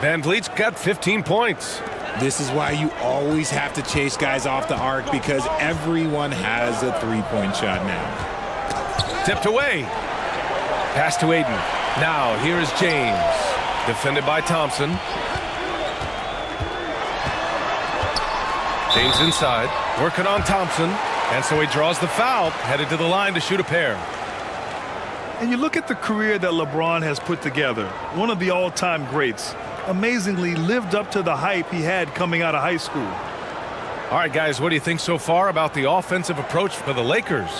Van Vliet's got 15 points. This is why you always have to chase guys off the arc, because everyone has a three-point shot now. Tipped away. Pass to Ayton. Now here is James. Defended by Thompson. James inside. Working on Thompson. And so he draws the foul. Headed to the line to shoot a pair. And you look at the career that LeBron has put together. One of the all-time greats. Amazingly lived up to the hype he had coming out of high school. All right, guys, what do you think so far about the offensive approach for the Lakers?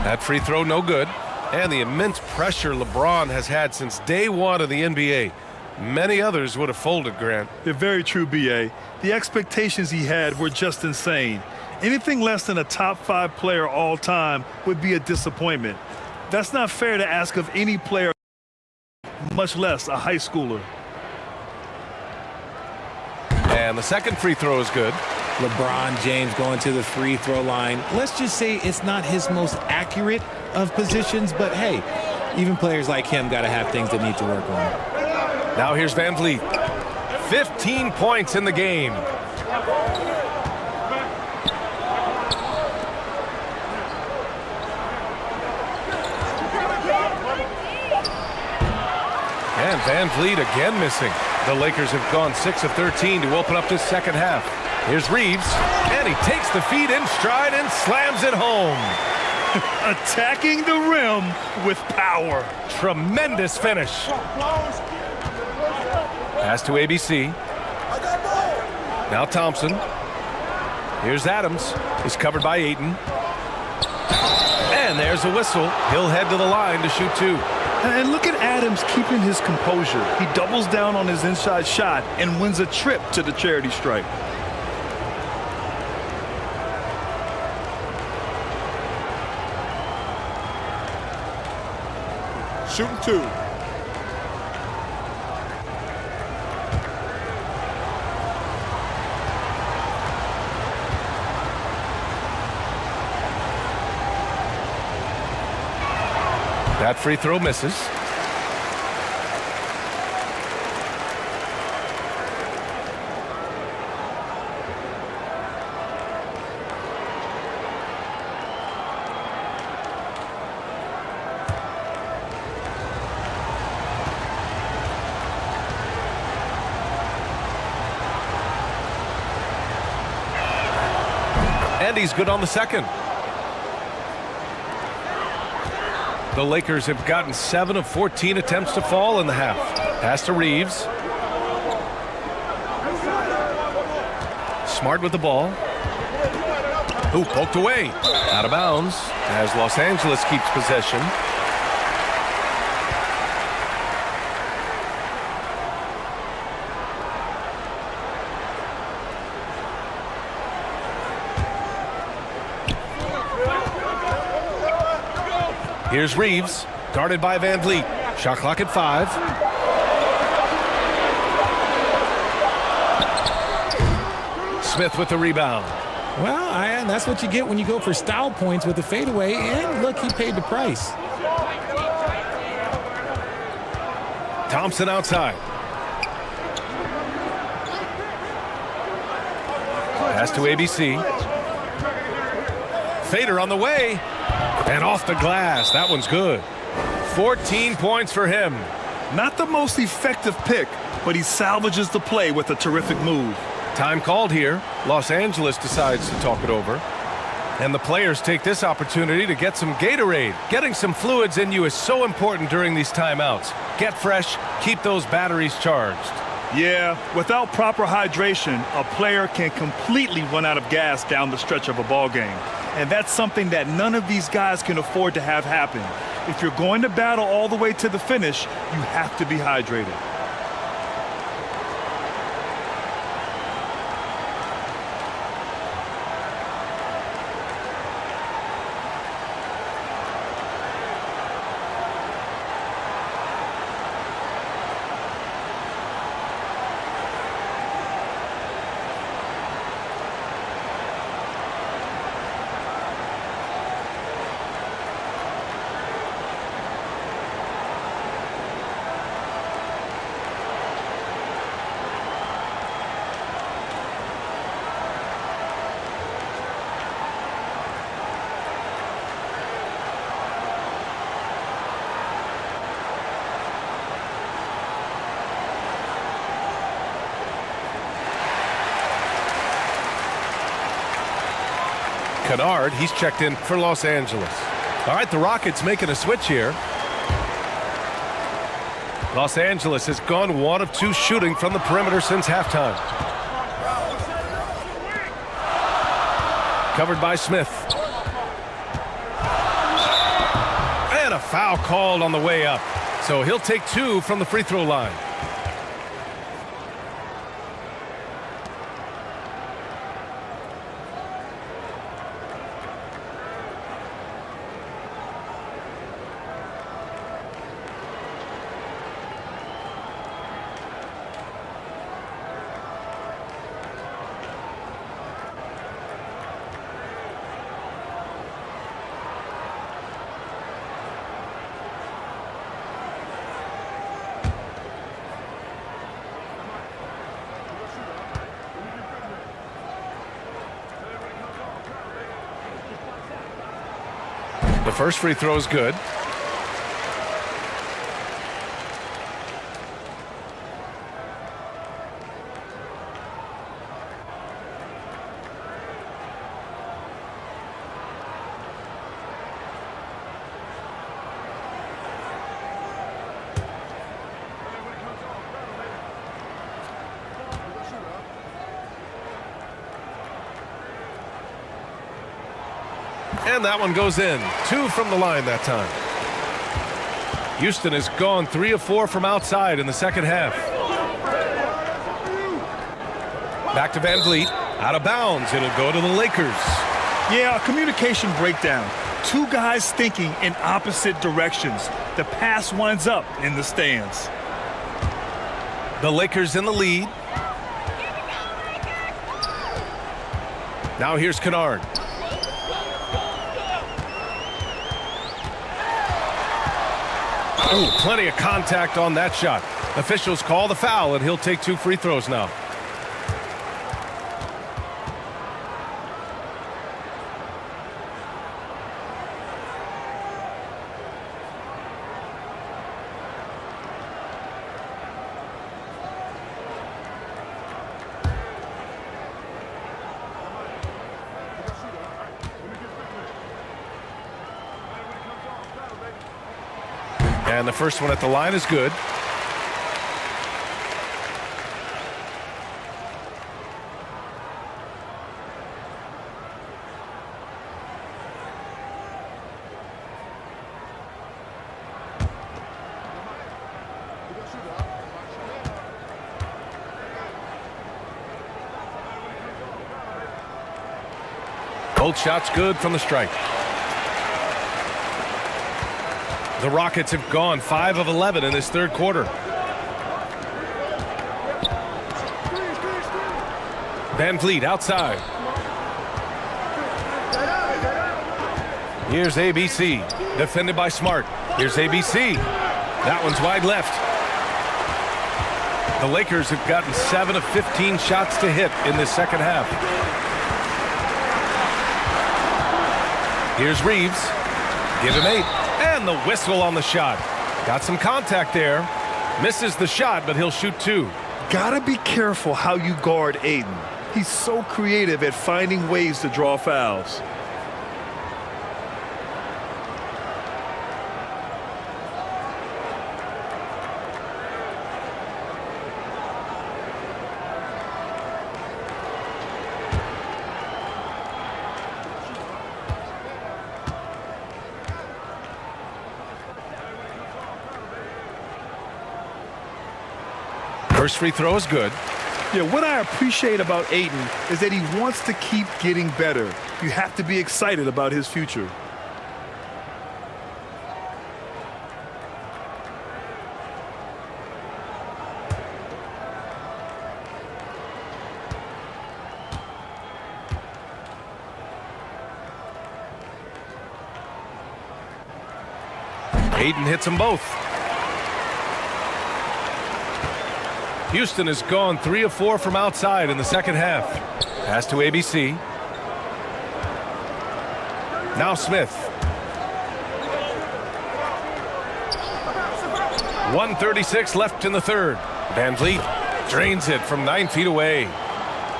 That free throw no good. And the immense pressure LeBron has had since day one of the NBA. Many others would have folded, Grant. They're very true, B.A. The expectations he had were just insane. Anything less than a top 5 player all time would be a disappointment. That's not fair to ask of any player, much less a high schooler. And the second free throw is good. LeBron James going to the free throw line. Let's just say it's not his most accurate of positions, but hey, even players like him got to have things that need to work on. Now here's Van Vliet. 15 points in the game. And Van Vliet again missing. The Lakers have gone 6 of 13 to open up this second half. Here's Reeves, and he takes the feed in stride and slams it home. Attacking the rim with power. Tremendous finish. Pass to ABC. Now Thompson. Here's Adams. He's covered by Ayton. And there's a whistle. He'll head to the line to shoot 2. And look at Adams keeping his composure. He doubles down on his inside shot and wins a trip to the charity stripe. Shooting 2. That free throw misses. And he's good on the second. The Lakers have gotten 7 of 14 attempts to fall in the half. Pass to Reeves. Smart with the ball. Ooh, poked away. Out of bounds as Los Angeles keeps possession. Here's Reeves, guarded by Van Vliet. Shot clock at 5. Smith with the rebound. Well, that's what you get when you go for style points with the fadeaway, and look, he paid the price. Thompson outside. Pass to ABC. Fader on the way. And off the glass. That one's good. 14 points for him. Not the most effective pick, but he salvages the play with a terrific move. Time called here. Los Angeles decides to talk it over. And the players take this opportunity to get some Gatorade. Getting some fluids in you is so important during these timeouts. Get fresh, keep those batteries charged. Yeah, without proper hydration, a player can completely run out of gas down the stretch of a ball game. And that's something that none of these guys can afford to have happen. If you're going to battle all the way to the finish, you have to be hydrated. Kennard, he's checked in for Los Angeles. All right, the Rockets making a switch here. Los Angeles has gone 1 of 2 shooting from the perimeter since halftime. Covered by Smith. And a foul called on the way up. So he'll take 2 from the free throw line. The first free throw is good. And that one goes in. 2 from the line that time. Houston has gone 3 of 4 from outside in the second half. Back to Van Vliet. Out of bounds. It'll go to the Lakers. Yeah, a communication breakdown. 2 guys thinking in opposite directions. The pass winds up in the stands. The Lakers in the lead. Now here's Kennard. Ooh, plenty of contact on that shot. Officials call the foul, and he'll take 2 free throws now. And the first one at the line is good. Both shots good from the strike. The Rockets have gone 5 of 11 in this third quarter. Van Vliet outside. Here's ABC. Defended by Smart. Here's ABC. That one's wide left. The Lakers have gotten 7 of 15 shots to hit in this second half. Here's Reeves. Give him 8. And the whistle on the shot. Got some contact there. Misses the shot, but he'll shoot 2. Gotta be careful how you guard Aiden. He's so creative at finding ways to draw fouls. First free throw is good. Yeah, what I appreciate about Aiden is that he wants to keep getting better. You have to be excited about his future. Aiden hits them both. Houston has gone 3 of 4 from outside in the second half. Pass to ABC. Now Smith. 1:36 left in the third. Van Vliet drains it from 9 feet away.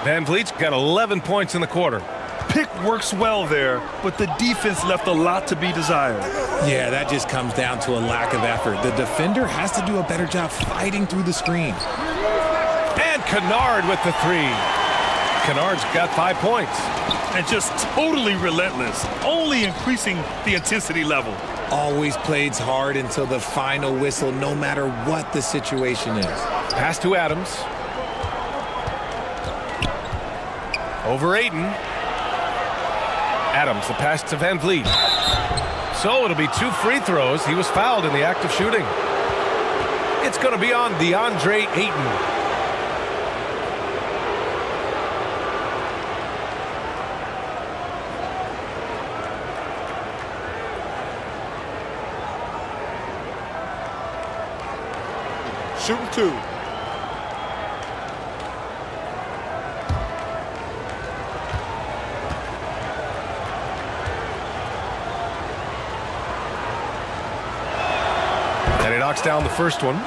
Van Vliet's got 11 points in the quarter. Pick works well there, but the defense left a lot to be desired. Yeah, that just comes down to a lack of effort. The defender has to do a better job fighting through the screen. And Kennard with the 3. Kennard's got 5 points. And just totally relentless, only increasing the intensity level. Always plays hard until the final whistle, no matter what the situation is. Pass to Adams. Over Aiden. Adams, the pass to Van Vliet. So it'll be 2 free throws. He was fouled in the act of shooting. It's going to be on DeAndre Ayton. Shooting 2. And he knocks down the first one.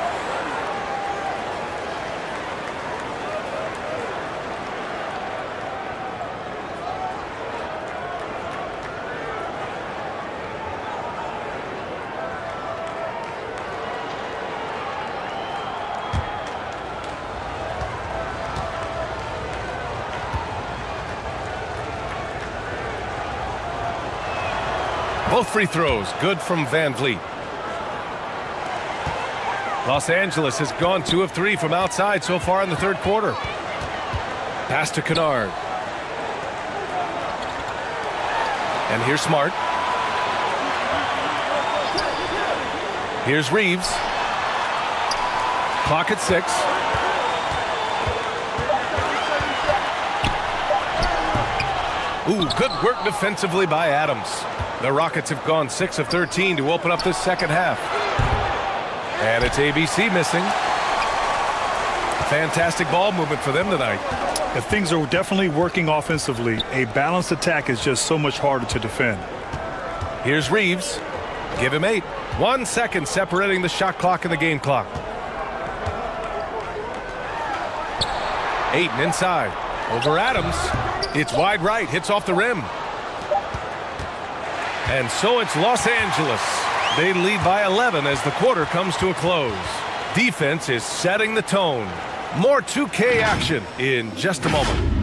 Both free throws good from Van Vliet. Los Angeles has gone 2 of 3 from outside so far in the third quarter. Pass to Kennard. And here's Smart. Here's Reeves. Clock at 6. Ooh, good work defensively by Adams. The Rockets have gone 6 of 13 to open up this second half. And it's ABC missing. Fantastic ball movement for them tonight. If things are definitely working offensively, a balanced attack is just so much harder to defend. Here's Reeves. Give him 8. 1 second separating the shot clock and the game clock. Ayton inside. Over Adams. It's wide right. Hits off the rim. And so it's Los Angeles. They lead by 11 as the quarter comes to a close. Defense is setting the tone. More 2K action in just a moment.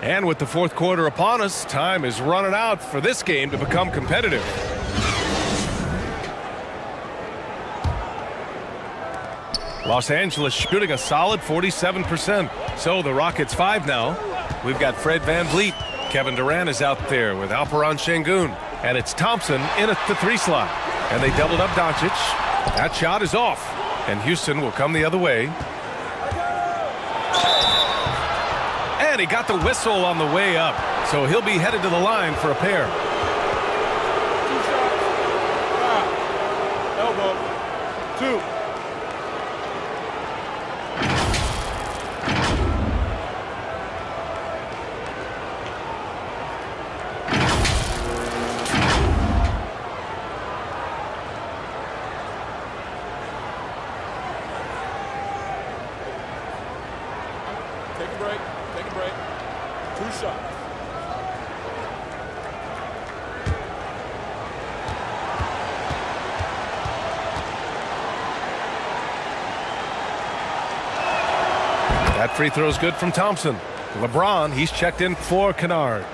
And with the fourth quarter upon us, time is running out for this game to become competitive. Los Angeles shooting a solid 47%. So the Rockets 5 now. We've got Fred Van Vliet. Kevin Durant is out there with Alperen Şengün. And it's Thompson in at the 3 slot. And they doubled up Doncic. That shot is off. And Houston will come the other way. And he got the whistle on the way up. So he'll be headed to the line for a pair. Elbow. 2. Take a break. Take a break. 2 shots. That free throw is good from Thompson. LeBron, he's checked in for Kennard.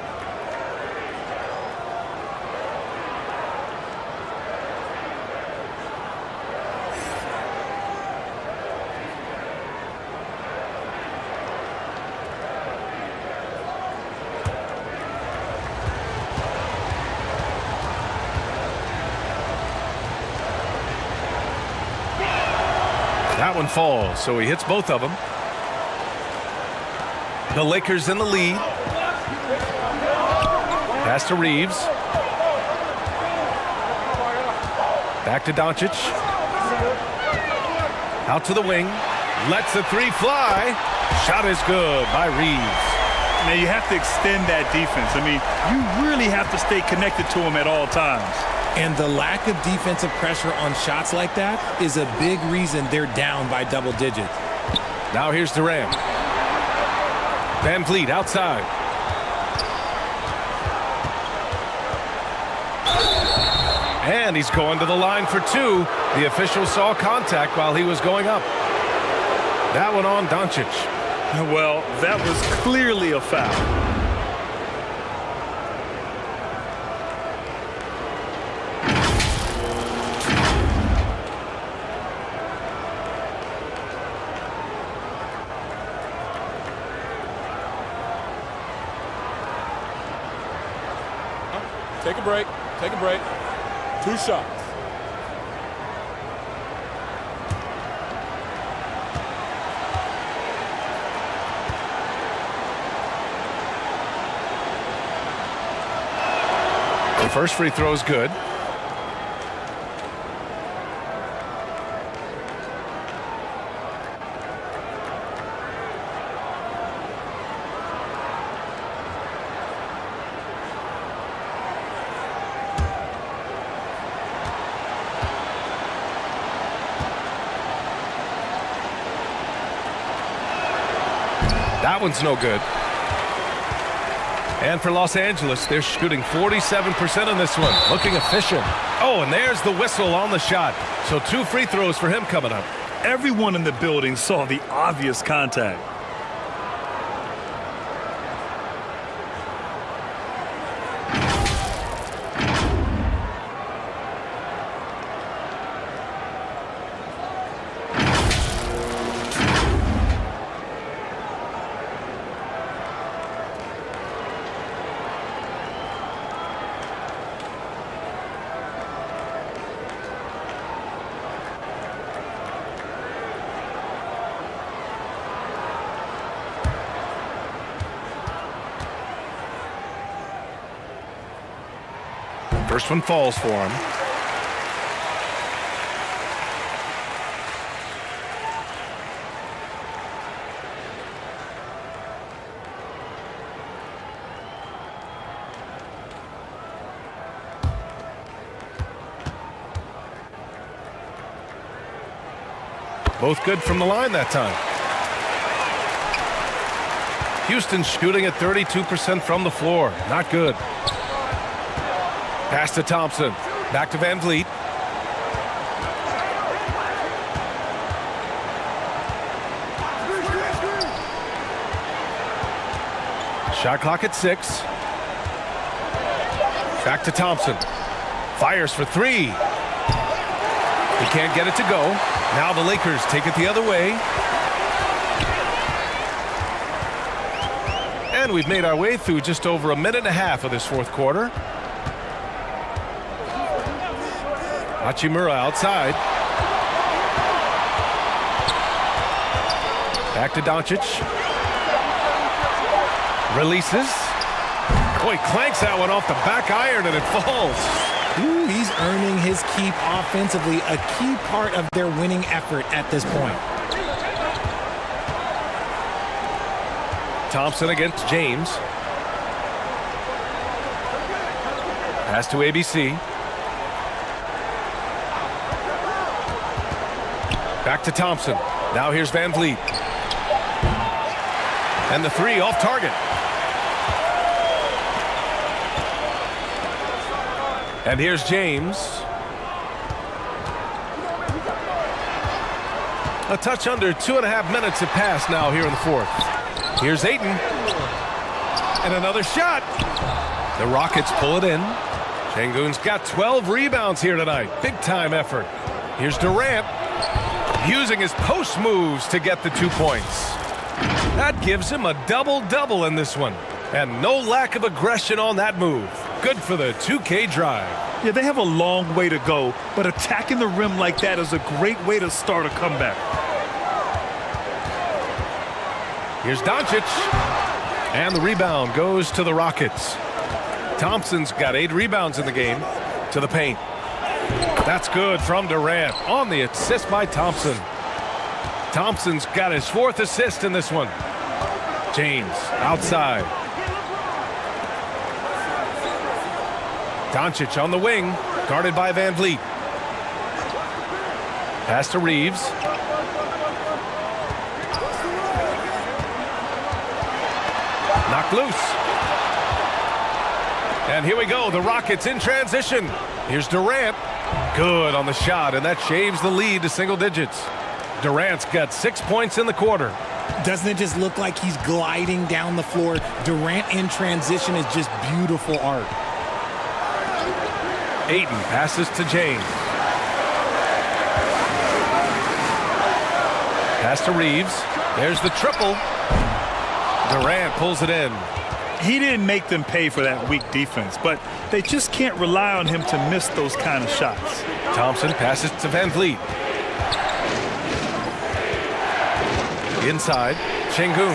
That one falls, so he hits both of them. The Lakers in the lead. Pass to Reeves. Back to Doncic. Out to the wing. Lets the 3 fly. Shot is good by Reeves. Now you have to extend that defense. I mean, you really have to stay connected to him at all times. And the lack of defensive pressure on shots like that is a big reason they're down by double digits. Now here's Durant. Van Vliet outside. And he's going to the line for 2. The official saw contact while he was going up. That one on Doncic. Well, that was clearly a foul. Take a break. Take a break. 2 shots. The first free throw is good. That one's no good. And for Los Angeles, they're shooting 47% on this one. Looking efficient. Oh, and there's the whistle on the shot. So 2 free throws for him coming up. Everyone in the building saw the obvious contact. First one falls for him. Both good from the line that time. Houston shooting at 32% from the floor. Not good. Pass to Thompson. Back to Van Vliet. Shot clock at 6. Back to Thompson. Fires for 3. He can't get it to go. Now the Lakers take it the other way. And we've made our way through just over a minute and a half of this fourth quarter. Hachimura outside. Back to Doncic. Releases. Boy, clanks that one off the back iron and it falls. Ooh, he's earning his keep offensively, a key part of their winning effort at this point. Thompson against James. Pass to ABC. Back to Thompson. Now here's Van Vliet. And the three off target. And here's James. A touch under 2.5 minutes have passed now here in the fourth. Here's Ayton. And another shot. The Rockets pull it in. Şengün's got 12 rebounds here tonight. Big time effort. Here's Durant. Using his post moves to get the 2 points. That gives him a double-double in this one. And no lack of aggression on that move. Good for the 2K drive. Yeah, they have a long way to go, but attacking the rim like that is a great way to start a comeback. Here's Doncic. And the rebound goes to the Rockets. Thompson's got 8 rebounds in the game. To the paint. That's good from Durant on the assist by Thompson. Thompson's got his 4th assist in this one. James outside. Doncic on the wing, guarded by Van Vliet. Pass to Reeves. Knocked loose. And here we go, the Rockets in transition. Here's Durant. Good on the shot, and that shaves the lead to single digits. Durant's got 6 points in the quarter. Doesn't it just look like he's gliding down the floor? Durant in transition is just beautiful art. Ayton passes to James. Pass to Reeves. There's the triple. Durant pulls it in. He didn't make them pay for that weak defense, but they just can't rely on him to miss those kind of shots. Thompson passes to Van Vliet. Inside, Şengün.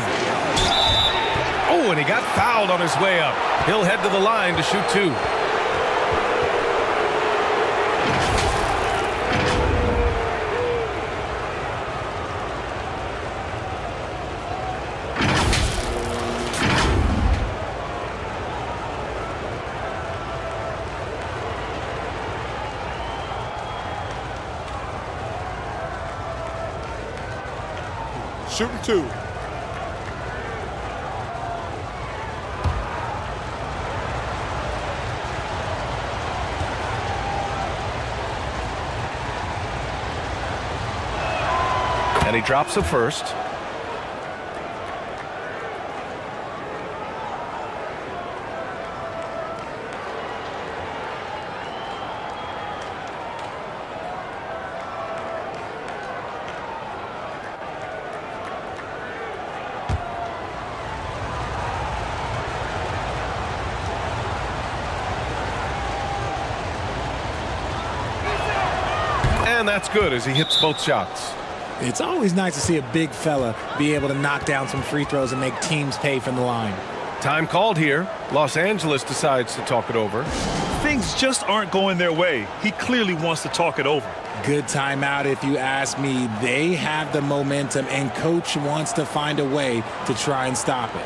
Oh, and he got fouled on his way up. He'll head to the line to shoot 2. Shooting 2. And he drops the first. And that's good as he hits both shots. It's always nice to see a big fella be able to knock down some free throws and make teams pay from the line. Time called here. Los Angeles decides to talk it over. Things just aren't going their way. He clearly wants to talk it over. Good timeout if you ask me. They have the momentum and coach wants to find a way to try and stop it.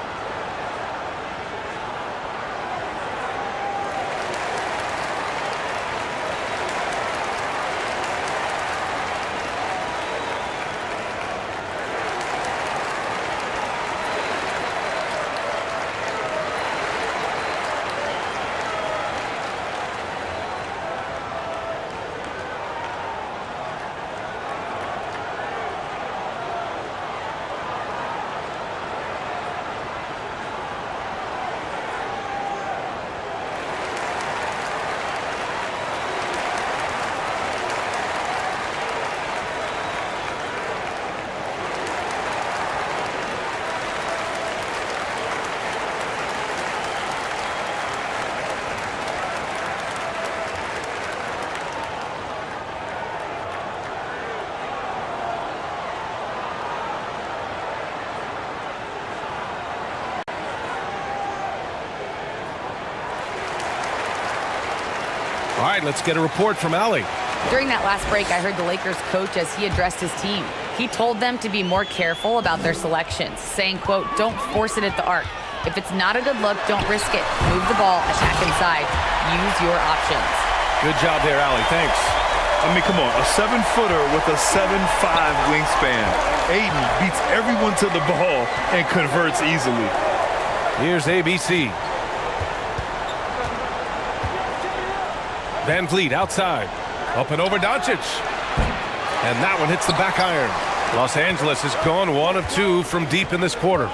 All right, let's get a report from Allie. During that last break, I heard the Lakers coach as he addressed his team. He told them to be more careful about their selections, saying, quote, "Don't force it at the arc. If it's not a good look, don't risk it. Move the ball, attack inside. Use your options." Good job there, Allie. Thanks. I mean, come on, a 7-footer with a 7'5" wingspan. Ayton beats everyone to the ball and converts easily. Here's ABC. Van Vliet outside. Up and over Doncic. And that one hits the back iron. Los Angeles has gone 1 of 2 from deep in this quarter.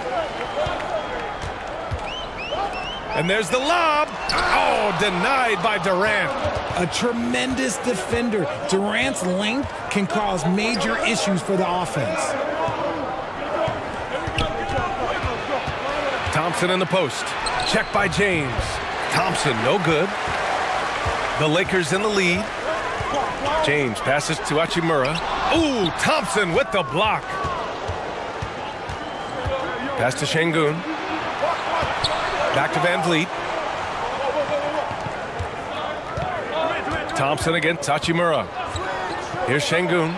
And there's the lob. Oh, denied by Durant. A tremendous defender. Durant's length can cause major issues for the offense. Thompson in the post. Check by James. Thompson, no good. The Lakers in the lead. James passes to Hachimura. Ooh, Thompson with the block. Pass to Şengün. Back to Van Vliet. Thompson against Hachimura. Here's Şengün.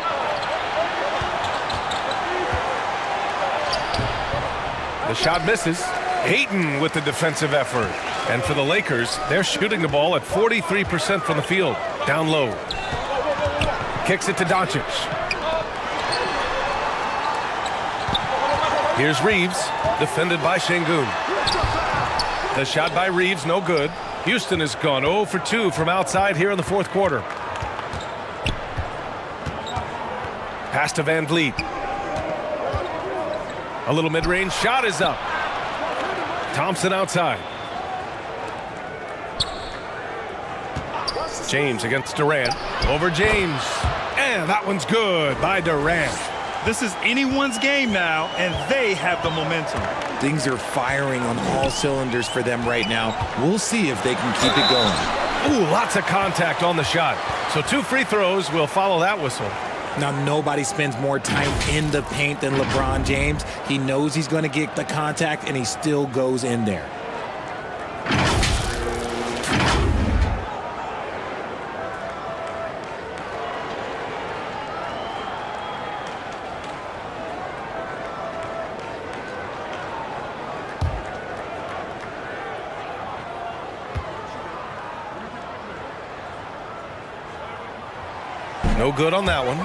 The shot misses. Ayton with the defensive effort. And for the Lakers, they're shooting the ball at 43% from the field. Down low. Kicks it to Doncic. Here's Reeves, defended by Şengün. The shot by Reeves, no good. Houston has gone 0 for 2 from outside here in the fourth quarter. Pass to Van Vliet. A little mid-range shot is up. Thompson outside. James against Durant. Over James. And that one's good by Durant. This is anyone's game now, and they have the momentum. Things are firing on all cylinders for them right now. We'll see if they can keep it going. Ooh, lots of contact on the shot. So 2 free throws will follow that whistle. Now, nobody spends more time in the paint than LeBron James. He knows he's going to get the contact, and he still goes in there. No good on that one.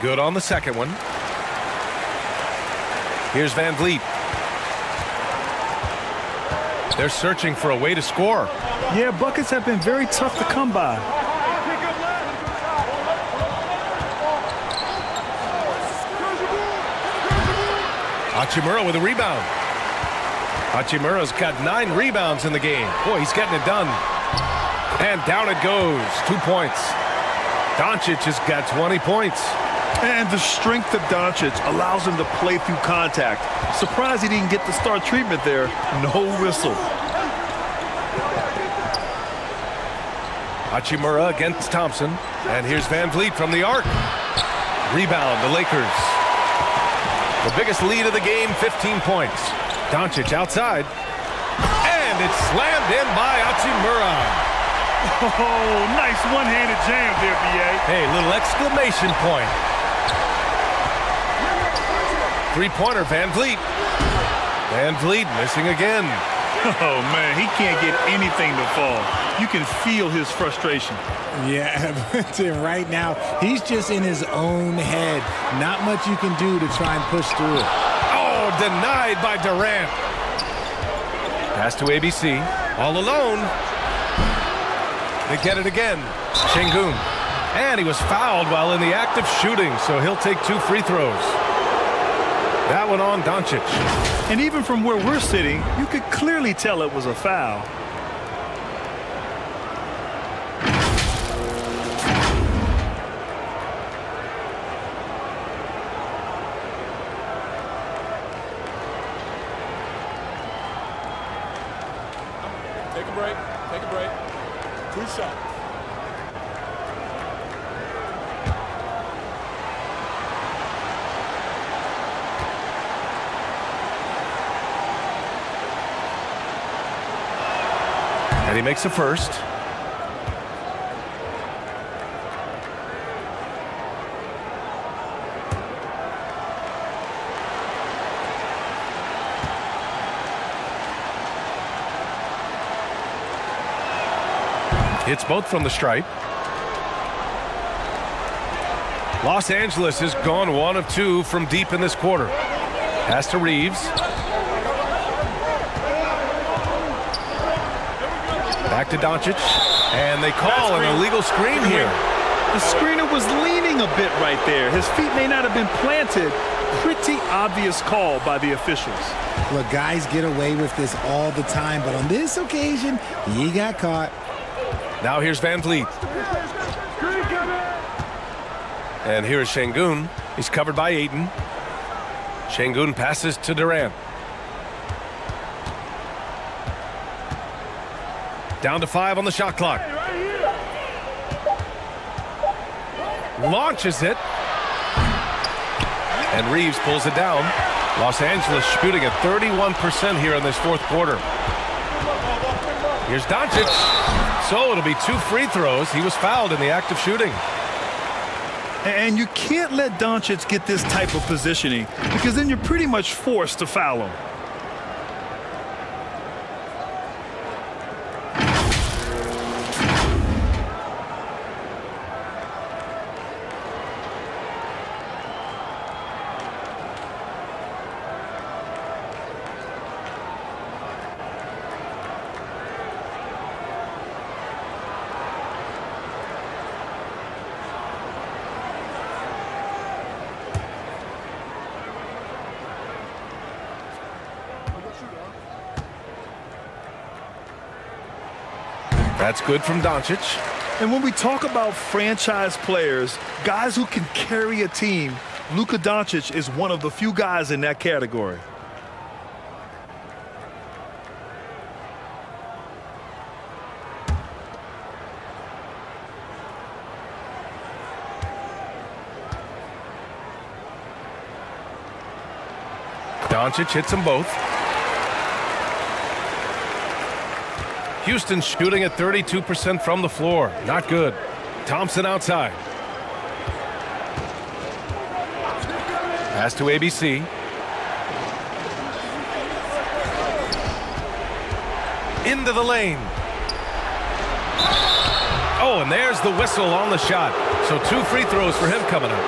Good on the second one. Here's Van Vliet. They're searching for a way to score. Yeah, buckets have been very tough to come by. Hachimura with a rebound. Hachimura's got 9 rebounds in the game. Boy, he's getting it done. And down it goes. 2 points. Doncic has got 20 points. And the strength of Doncic allows him to play through contact. Surprised he didn't get the star treatment there. No whistle. Hachimura against Thompson. And here's Van Vliet from the arc. Rebound, the Lakers. The biggest lead of the game, 15 points. Doncic outside. And it's slammed in by Hachimura. Oh, nice one-handed jam there, B.A. Hey, little exclamation point. 3-pointer, Van Vliet. Van Vliet missing again. Oh, man, he can't get anything to fall. You can feel his frustration. Yeah, right now, he's just in his own head. Not much you can do to try and push through it. Oh, denied by Durant. Pass to ABC. All alone. They get it again. Şengün. And he was fouled while in the act of shooting, so he'll take 2 free throws. That one on Doncic. And even from where we're sitting, you could clearly tell it was a foul. Take Take a break. Take a break. 2 shots. And he makes the first. Hits both from the stripe. Los Angeles has gone 1 of 2 from deep in this quarter. Pass to Reeves. Back to Doncic. And they call an illegal screen here. The screener was leaning a bit right there. His feet may not have been planted. Pretty obvious call by the officials. Look, guys get away with this all the time, but on this occasion, he got caught. Now here's Van Vliet. And here's Şengün. He's covered by Ayton. Şengün passes to Durant. Down to 5 on the shot clock. Launches it. And Reeves pulls it down. Los Angeles shooting at 31% here in this fourth quarter. Here's Doncic. So it'll be 2 free throws. He was fouled in the act of shooting. And you can't let Doncic get this type of positioning because then you're pretty much forced to foul him. That's good from Doncic. And when we talk about franchise players, guys who can carry a team, Luka Doncic is one of the few guys in that category. Doncic hits them both. Houston shooting at 32% from the floor. Not good. Thompson outside. Pass to ABC. Into the lane. Oh, and there's the whistle on the shot. So 2 free throws for him coming up.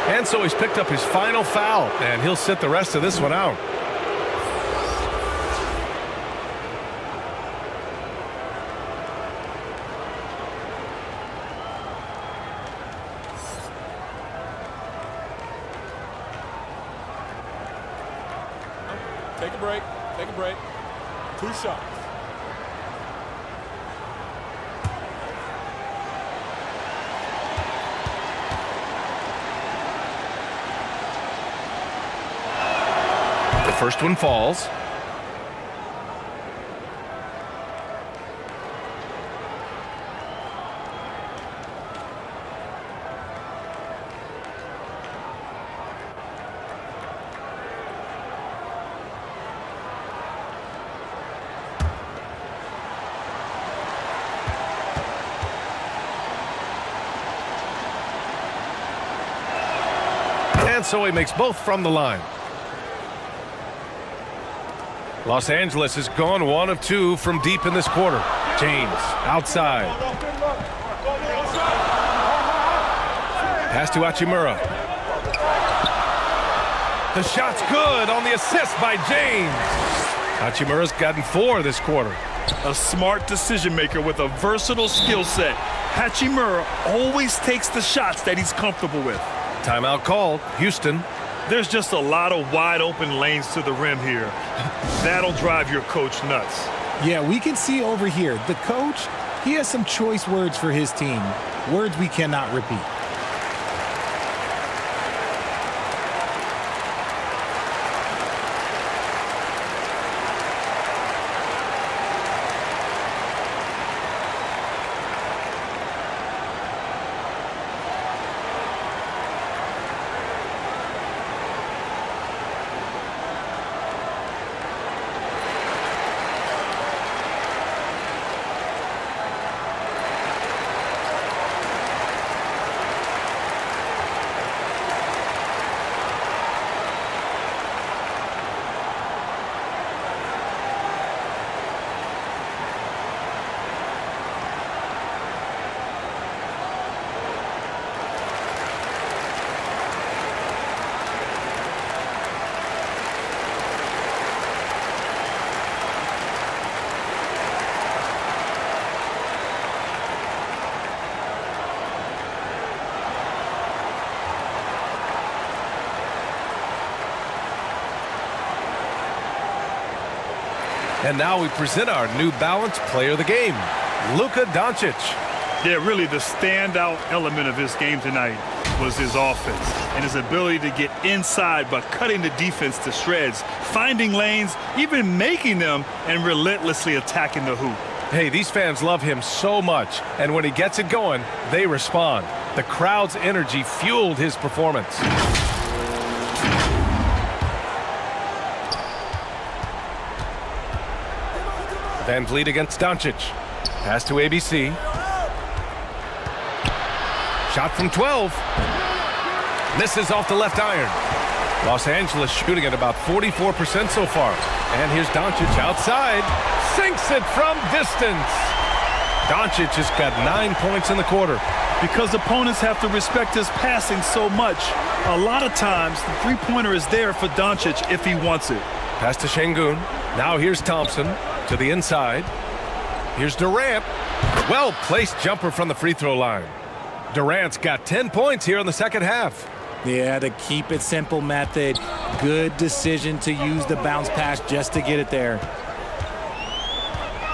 And so he's picked up his final foul, and he'll sit the rest of this one out. Take a break. Take a break. 2 shots. The first one falls. And so he makes both from the line. Los Angeles has gone 1 of 2 from deep in this quarter. James outside. Pass to Hachimura. The shot's good on the assist by James. Hachimura's gotten 4 this quarter. A smart decision maker with a versatile skill set. Hachimura always takes the shots that he's comfortable with. Timeout called. Houston. There's just a lot of wide open lanes to the rim here. That'll drive your coach nuts. Yeah, we can see over here, the coach, he has some choice words for his team. Words we cannot repeat. And now we present our New Balance Player of the Game, Luka Doncic. Yeah, really the standout element of his game tonight was his offense and his ability to get inside by cutting the defense to shreds, finding lanes, even making them, and relentlessly attacking the hoop. Hey, these fans love him so much, and when he gets it going, they respond. The crowd's energy fueled his performance. Van Vliet against Doncic. Pass to ABC. Shot from 12. Misses off the left iron. Los Angeles shooting at about 44% so far. And here's Doncic outside. Sinks it from distance. Doncic has got 9 points in the quarter. Because opponents have to respect his passing so much, a lot of times the three-pointer is there for Doncic if he wants it. Pass to Şengün. Now here's Thompson to the inside. Here's Durant. Well-placed jumper from the free throw line. Durant's got 10 points here in the second half. Yeah, the keep it simple method. Good decision to use the bounce pass just to get it there.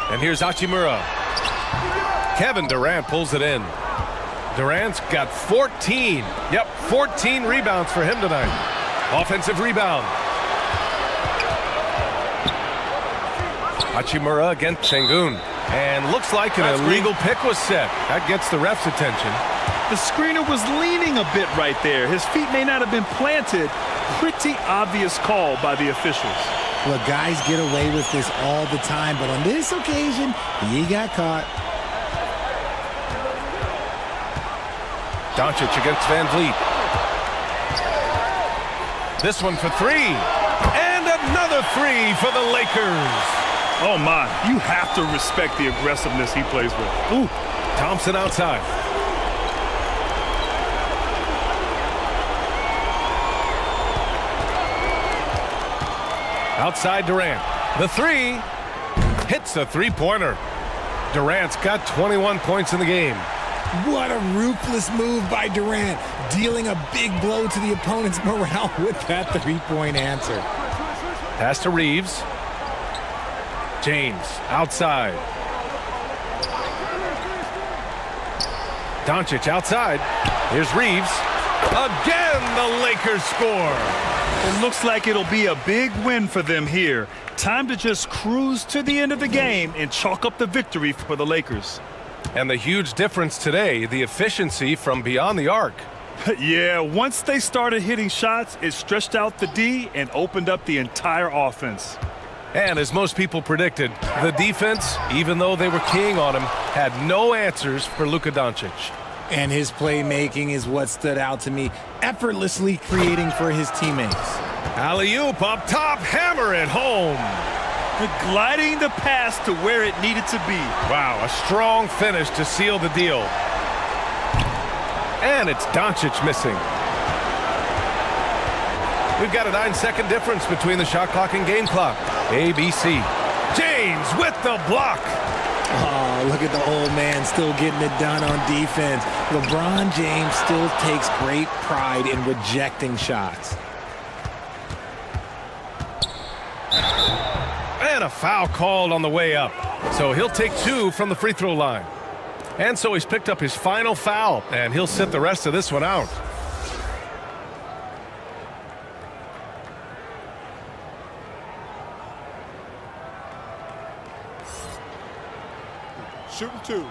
And here's Hachimura. Kevin Durant pulls it in. Durant's got 14. Yep, 14 rebounds for him tonight. Offensive rebound. Hachimura against Şengün. And looks like an illegal pick was set. That gets the ref's attention. The screener was leaning a bit right there. His feet may not have been planted. Pretty obvious call by the officials. Look, guys get away with this all the time, but on this occasion, he got caught. Doncic against Van Vliet. This one for three. And another three for the Lakers. Oh, my. You have to respect the aggressiveness he plays with. Ooh. Thompson outside. Outside Durant. The three. Hits a three-pointer. Durant's got 21 points in the game. What a ruthless move by Durant, dealing a big blow to the opponent's morale with that three-point answer. Pass to Reeves. James outside. Doncic outside. Here's Reeves. Again, the Lakers score. It looks like it'll be a big win for them here. Time to just cruise to the end of the game and chalk up the victory for the Lakers. And the huge difference today, the efficiency from beyond the arc. Yeah, once they started hitting shots, it stretched out the D and opened up the entire offense. And as most people predicted, the defense, even though they were keying on him, had no answers for Luka Doncic. And his playmaking is what stood out to me, effortlessly creating for his teammates. Alley-oop up top, hammer it home. Gliding the pass to where it needed to be. Wow, a strong finish to seal the deal. And it's Doncic missing. We've got a 9-second difference between the shot clock and game clock. ABC. James with the block. Oh, look at the old man still getting it done on defense. LeBron James still takes great pride in rejecting shots. And a foul called on the way up. So he'll take two from the free throw line. And so he's picked up his final foul, and he'll sit the rest of this one out. Shooting two.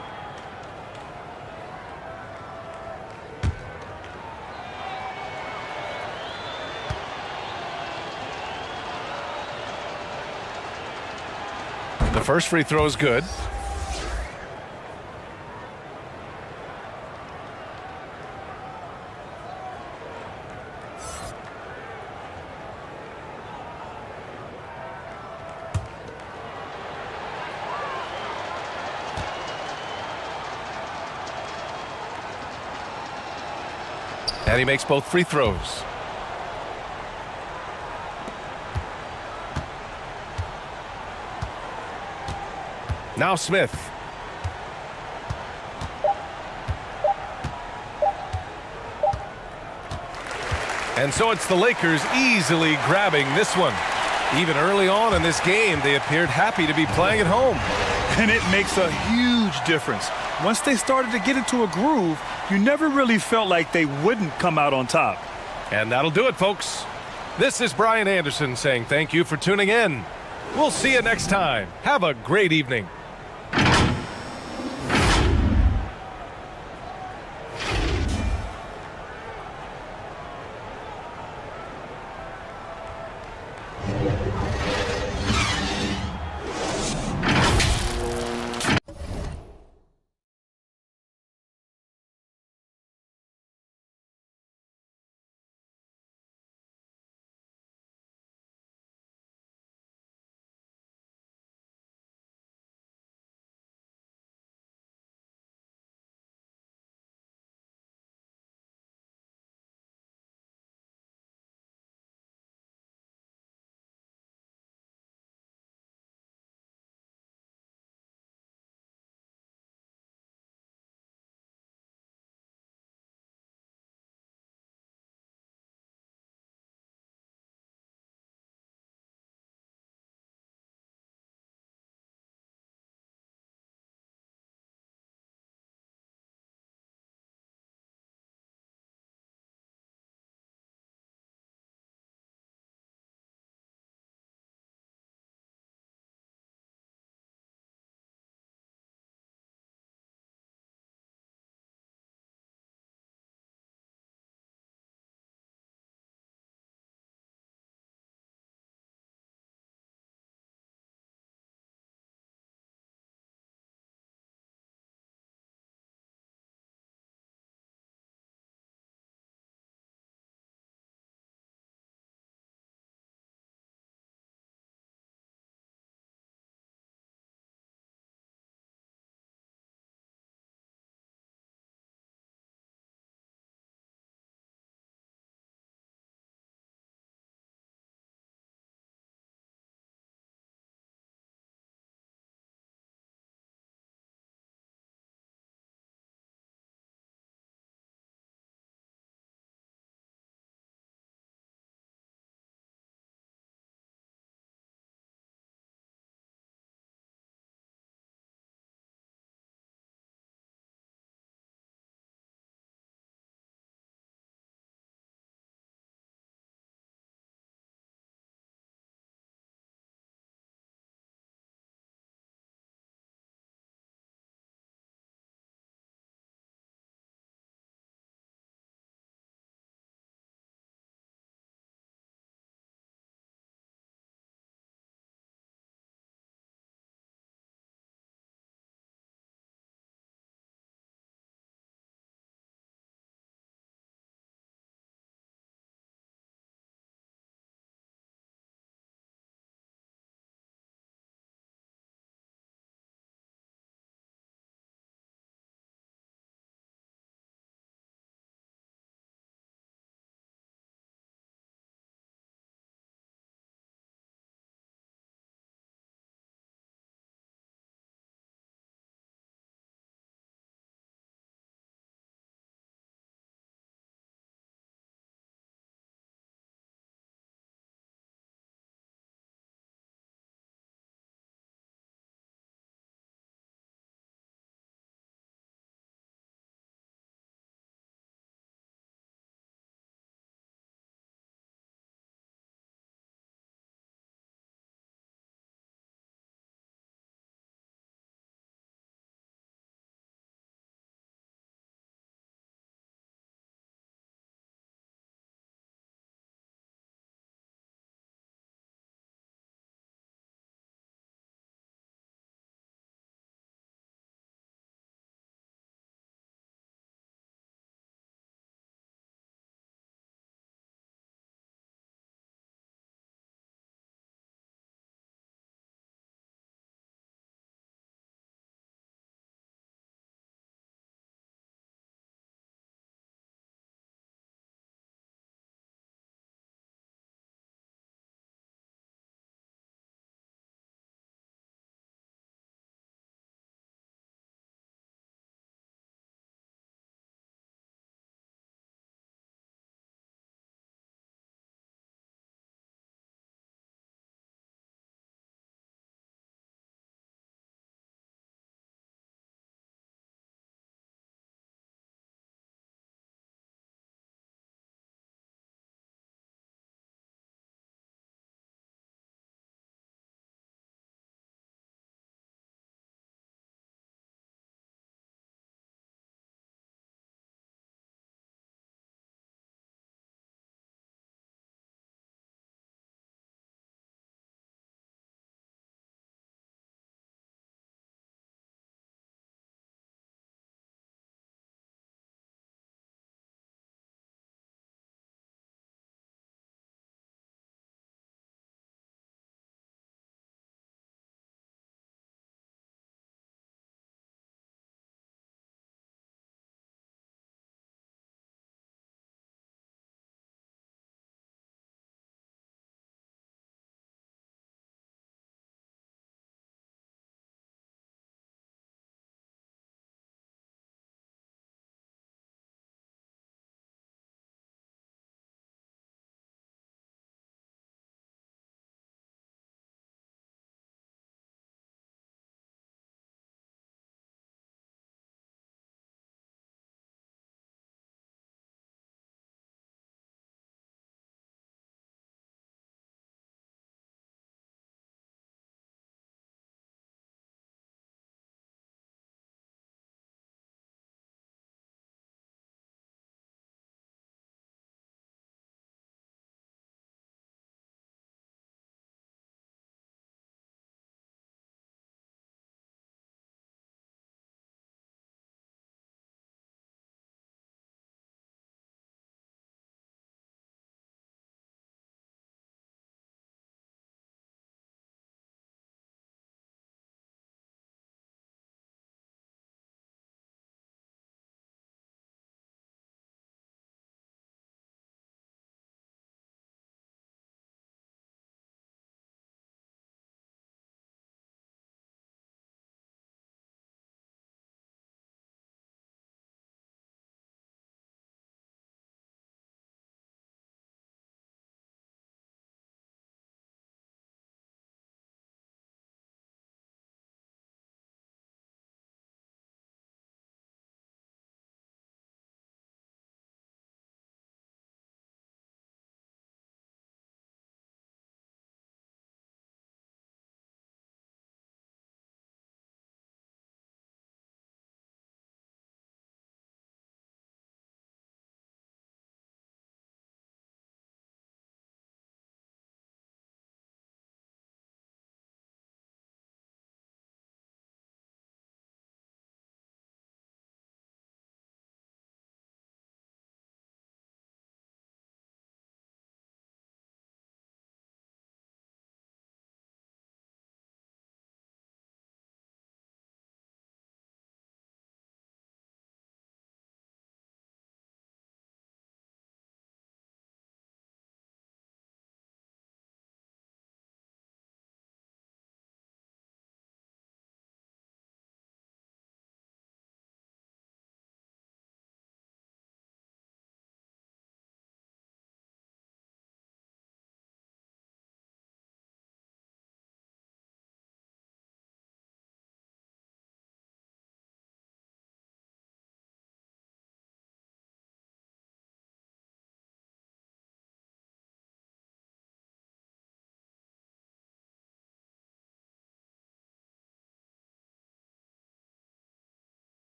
The first free throw is good. And he makes both free throws. Now Smith. And so it's the Lakers easily grabbing this one. Even early on in this game, they appeared happy to be playing at home. And it makes a huge difference. Once they started to get into a groove, you never really felt like they wouldn't come out on top. And that'll do it, folks. This is Brian Anderson saying thank you for tuning in. We'll see you next time. Have a great evening.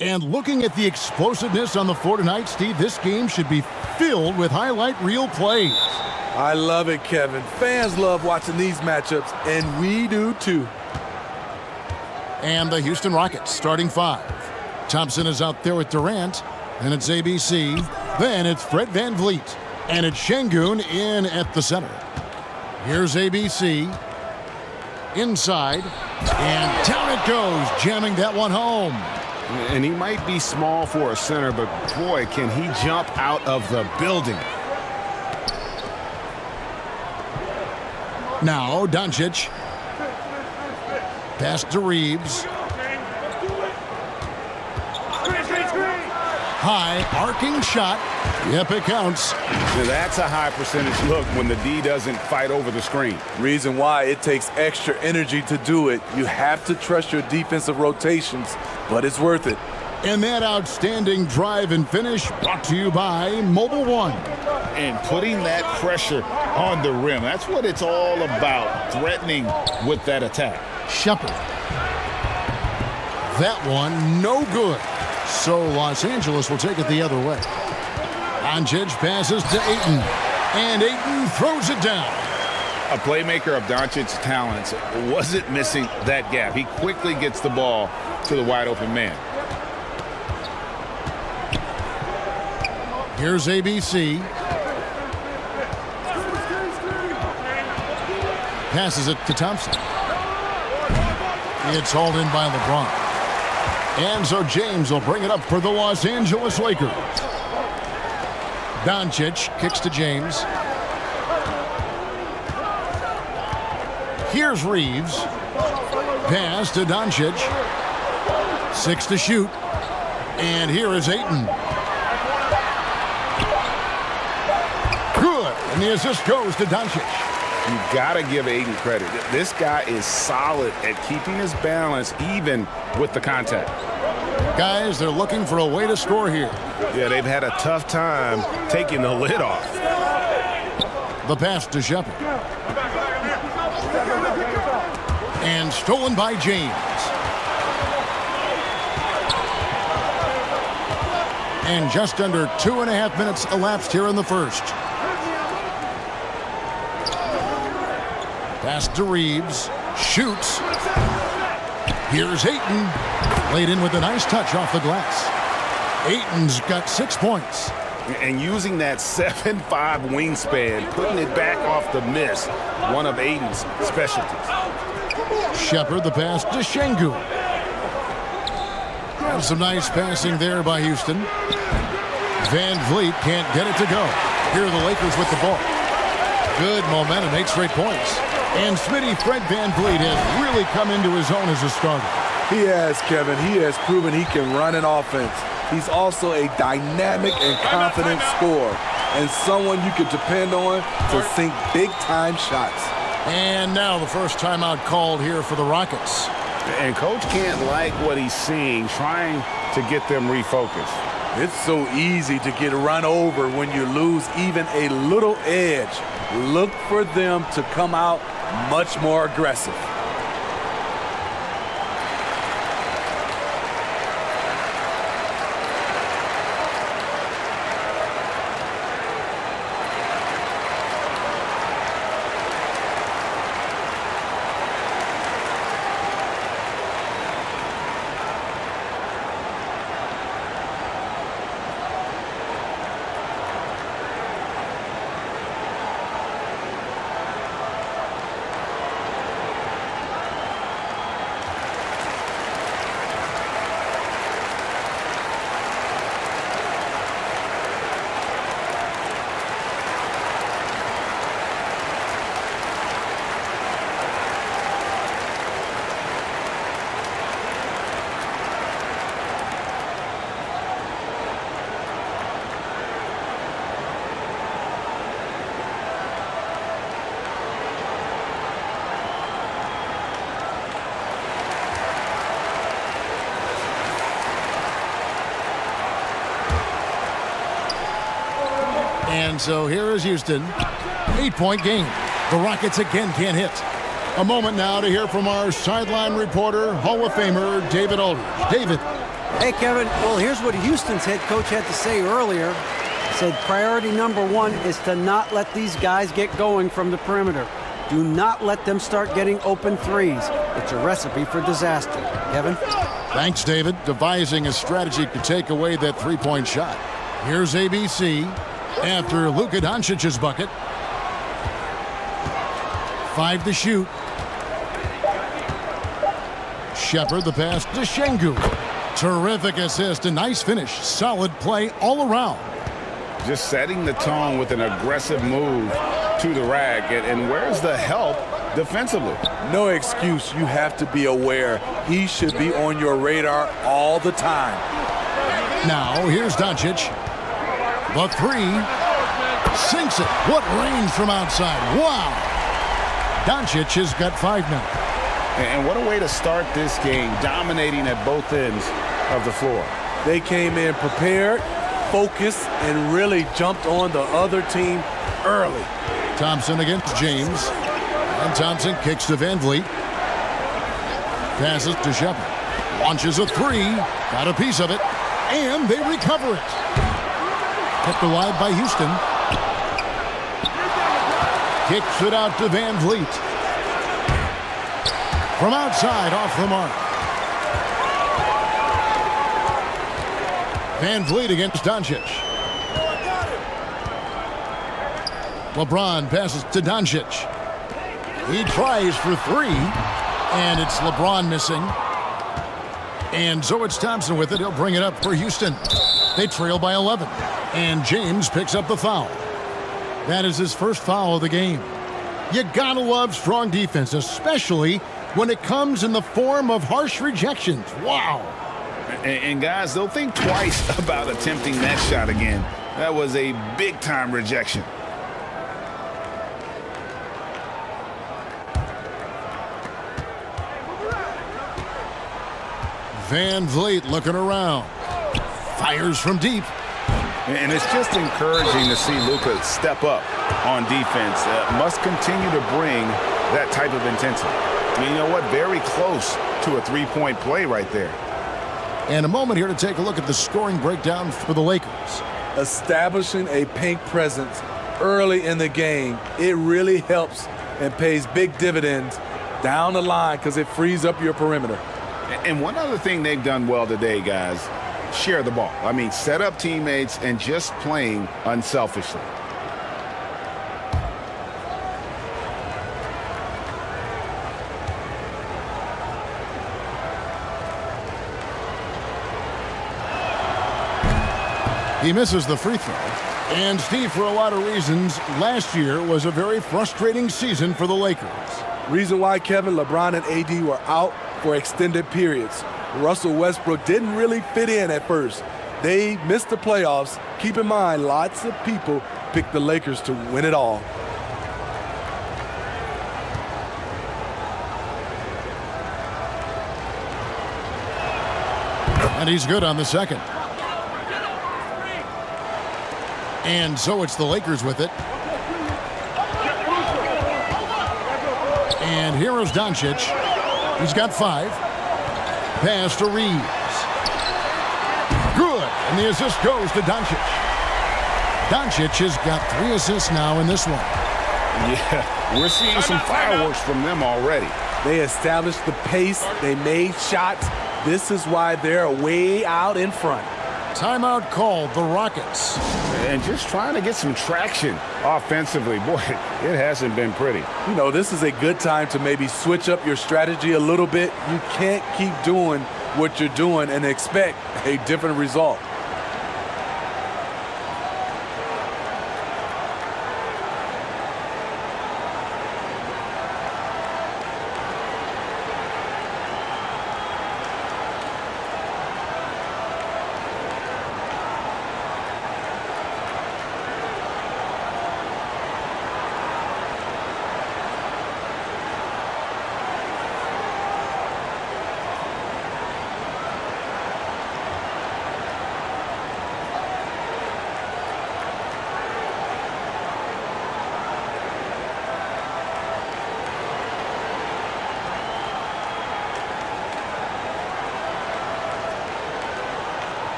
And looking at the explosiveness on the floor tonight, Steve, this game should be filled with highlight reel plays. I love it, Kevin. Fans love watching these matchups, and we do too. And the Houston Rockets starting 5. Thompson is out there with Durant, and it's ABC. Then it's Fred VanVleet, and it's Şengün in at the center. Here's ABC. Inside, and down it goes, jamming that one home. And he might be small for a center, but boy, can he jump out of the building. Now, Doncic. Pass to Reeves. High, arcing shot. Yep, it counts. Now that's a high percentage look when the D doesn't fight over the screen. Reason why it takes extra energy to do it. You have to trust your defensive rotations, but it's worth it. And that outstanding drive and finish brought to you by Mobile One. And putting that pressure on the rim. That's what it's all about, threatening with that attack. Shepherd. That one, no good. So Los Angeles will take it the other way. Doncic passes to Ayton, and Ayton throws it down. A playmaker of Doncic's talents wasn't missing that gap. He quickly gets the ball to the wide open man. Here's ABC. Passes it to Thompson. It's hauled in by LeBron. And so James will bring it up for the Los Angeles Lakers. Doncic kicks to James. Here's Reeves. Pass to Doncic. 6 to shoot. And here is Ayton. Good. And the assist goes to Doncic. You gotta give Ayton credit. This guy is solid at keeping his balance even with the contact. Guys, they're looking for a way to score here. Yeah, they've had a tough time taking the lid off. The pass to Shepherd. And stolen by James. And just under 2.5 minutes elapsed here in the first. Pass to Reeves. Shoots. Here's Ayton. Laid in with a nice touch off the glass. Ayton's got 6 points. And using that 7'5" wingspan, putting it back off the miss, one of Ayton's specialties. Shepherd, the pass to Şengün. And some nice passing there by Houston. VanVleet can't get it to go. Here are the Lakers with the ball. Good momentum, 8 straight points. And Smitty, Fred VanVleet has really come into his own as a starter. He has, Kevin. He has proven he can run an offense. He's also a dynamic and confident scorer and someone you can depend on to sink big-time shots. And now the first timeout called here for the Rockets. And Coach can't like what he's seeing, trying to get them refocused. It's so easy to get run over when you lose even a little edge. Look for them to come out much more aggressive. And so here is Houston. 8-point game. The Rockets again can't hit. A moment now to hear from our sideline reporter, Hall of Famer David Aldridge. David. Hey, Kevin, well, here's what Houston's head coach had to say earlier. He said priority number one is to not let these guys get going from the perimeter. Do not let them start getting open threes. It's a recipe for disaster. Kevin? Thanks, David. Devising a strategy to take away that three-point shot. Here's ABC after Luka Doncic's bucket. 5 to shoot. Shepard, the pass to Şengün. Terrific assist, a nice finish. Solid play all around. Just setting the tone with an aggressive move to the rack. And where's the help defensively? No excuse. You have to be aware. He should be on your radar all the time. Now, here's Doncic. The three. Sinks it. What range from outside. Wow. Doncic has got 5 now. And what a way to start this game, dominating at both ends of the floor. They came in prepared, focused, and really jumped on the other team early. Thompson against James. And Thompson kicks to Van Vliet. Passes to Shepard. Launches a three. Got a piece of it. And they recover it. Kept alive by Houston. Kicks it out to Van Vliet. From outside, off the mark. Van Vliet against Doncic. LeBron passes to Doncic. He tries for 3, and it's LeBron missing. And so it's Thompson with it. He'll bring it up for Houston. They trail by 11, and James picks up the foul. That is his first foul of the game. You gotta love strong defense, especially when it comes in the form of harsh rejections. Wow. And guys, they'll think twice about attempting that shot again. That was a big-time rejection. Van Vliet looking around. Fires from deep. And it's just encouraging to see Luka step up on defense. Must continue to bring that type of intensity. I mean, you know what? Very close to a three-point play right there. And a moment here to take a look at the scoring breakdown for the Lakers. Establishing a paint presence early in the game, it really helps and pays big dividends down the line because it frees up your perimeter. And one other thing they've done well today, guys, share the ball. I mean, set up teammates and just playing unselfishly. He misses the free throw. And Steve, for a lot of reasons, last year was a very frustrating season for the Lakers. Reason why, Kevin, LeBron and AD were out for extended periods. Russell Westbrook didn't really fit in at first. They missed the playoffs. Keep in mind, lots of people picked the Lakers to win it all. And he's good on the second. And so it's the Lakers with it. And here is Doncic. He's got 5. Pass to Reeves. Good. And the assist goes to Doncic. Doncic has got 3 assists now in this one. Yeah, we're seeing some fireworks from them already. They established the pace. They made shots. This is why they're way out in front. Timeout called, the Rockets. And just trying to get some traction offensively. Boy, it hasn't been pretty. You know, this is a good time to maybe switch up your strategy a little bit. You can't keep doing what you're doing and expect a different result.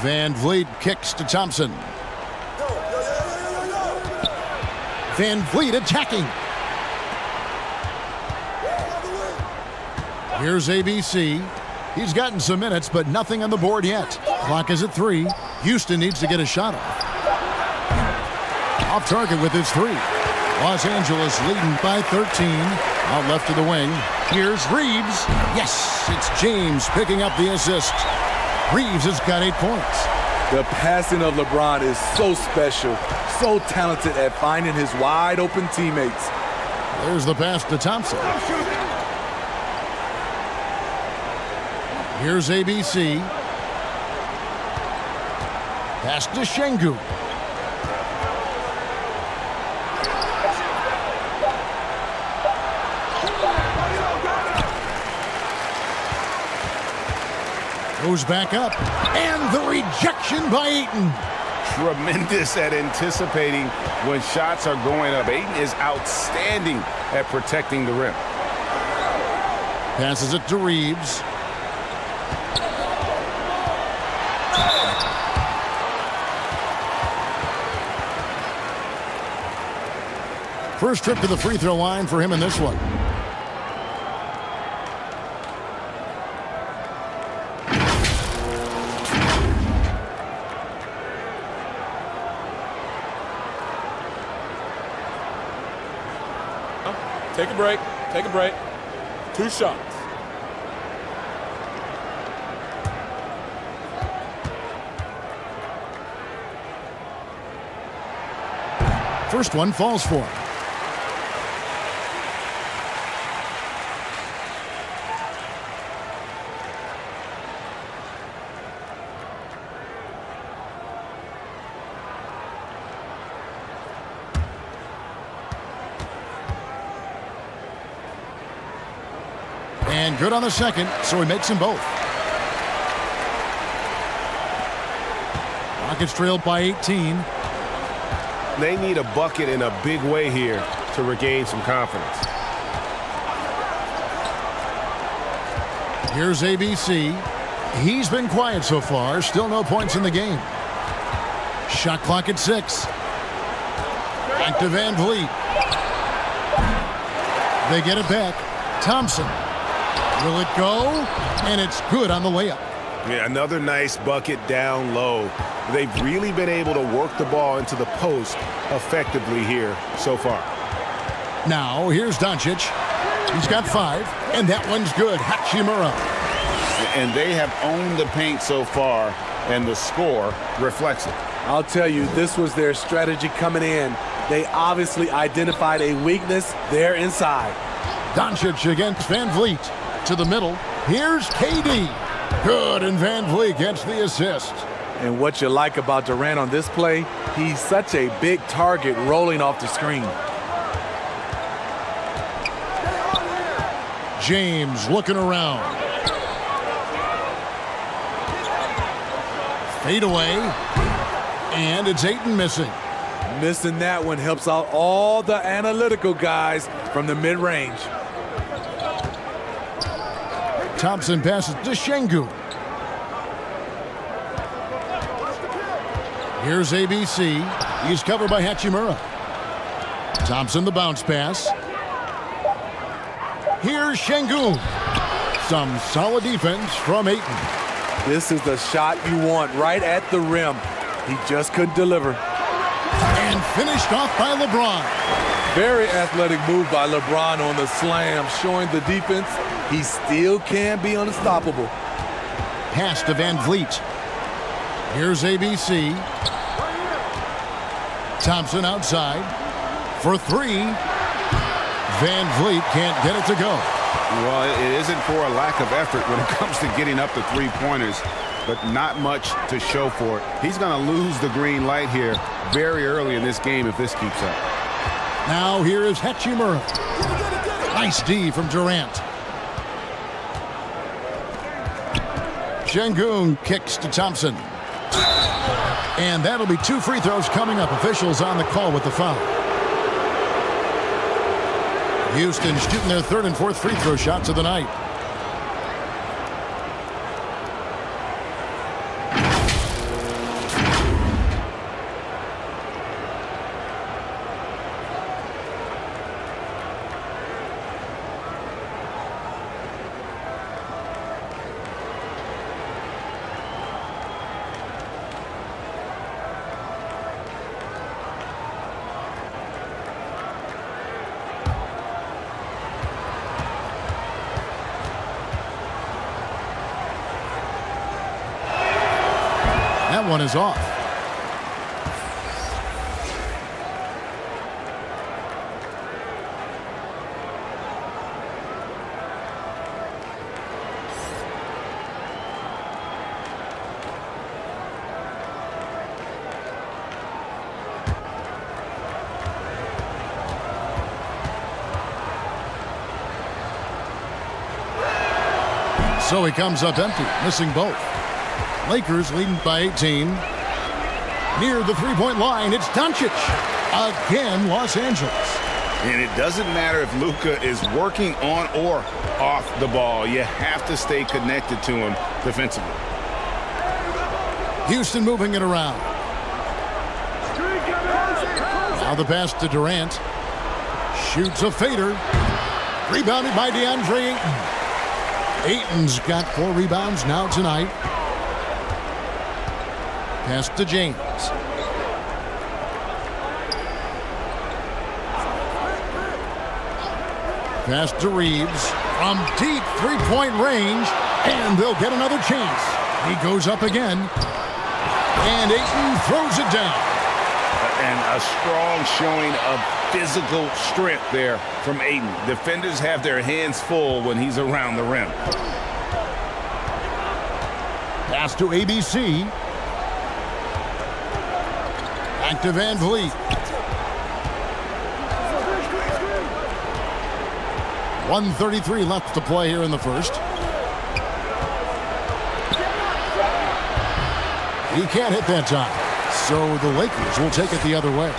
Van Vliet kicks to Thompson. Van Vliet attacking. Here's ABC. He's gotten some minutes, but nothing on the board yet. Clock is at 3. Houston needs to get a shot off. Off target with his 3. Los Angeles leading by 13. Out left to the wing. Here's Reeves. Yes, it's James picking up the assist. Reeves has got 8 points. The passing of LeBron is so special, so talented at finding his wide open teammates. There's the pass to Thompson. Here's ABC. Pass to Şengün. Goes back up. And the rejection by Ayton. Tremendous at anticipating when shots are going up. Ayton is outstanding at protecting the rim. Passes it to Reeves. First trip to the free throw line for him in this one. Take a break. Take a break. 2 shots. First one falls for him. And good on the second, so he makes them both. Rockets trailed by 18. They need a bucket in a big way here to regain some confidence. Here's ABC. He's been quiet so far. Still no points in the game. Shot clock at 6. Back to Van Vliet. They get it back. Thompson. Will it go? And it's good on the layup. Yeah, another nice bucket down low. They've really been able to work the ball into the post effectively here so far. Now, here's Doncic. He's got 5, and that one's good. Hachimura. And they have owned the paint so far, and the score reflects it. I'll tell you, this was their strategy coming in. They obviously identified a weakness there inside. Doncic against Van Vliet. To the middle. Here's KD. Good, and Van Vliet gets the assist. And what you like about Durant on this play, he's such a big target rolling off the screen. James looking around. Fade away. And it's Ayton missing. Missing that one helps out all the analytical guys from the mid-range. Thompson passes to Şengün. Here's ABC. He's covered by Hachimura. Thompson the bounce pass. Here's Şengün. Some solid defense from Ayton. This is the shot you want right at the rim. He just couldn't deliver. And finished off by LeBron. Very athletic move by LeBron on the slam, showing the defense he still can be unstoppable. Pass to Van Vliet. Here's ABC. Thompson outside for 3. Van Vliet can't get it to go. Well, it isn't for a lack of effort when it comes to getting up the 3-pointers, but not much to show for it. He's going to lose the green light here very early in this game if this keeps up. Now here is Hachimura. Nice D from Durant. Şengün kicks to Thompson. And that'll be 2 free throws coming up. Officials on the call with the foul. Houston shooting their 3rd and 4th free throw shots of the night. that one is off. So he comes up empty, missing both. Lakers leading by 18. Near the three-point line, it's Doncic. Again, Los Angeles. And it doesn't matter if Luka is working on or off the ball. You have to stay connected to him defensively. Houston moving it around. Now the pass to Durant. Shoots a fader. Rebounded by DeAndre Ayton. Ayton's got 4 rebounds now tonight. Pass to James. Pass to Reeves from deep three-point range, and they'll get another chance. He goes up again, and Ayton throws it down. And a strong showing of physical strength there from Ayton. Defenders have their hands full when he's around the rim. Pass to ABC. Back to Van Vliet. 1:33 left to play here in the first. He can't hit that time. So the Lakers will take it the other way.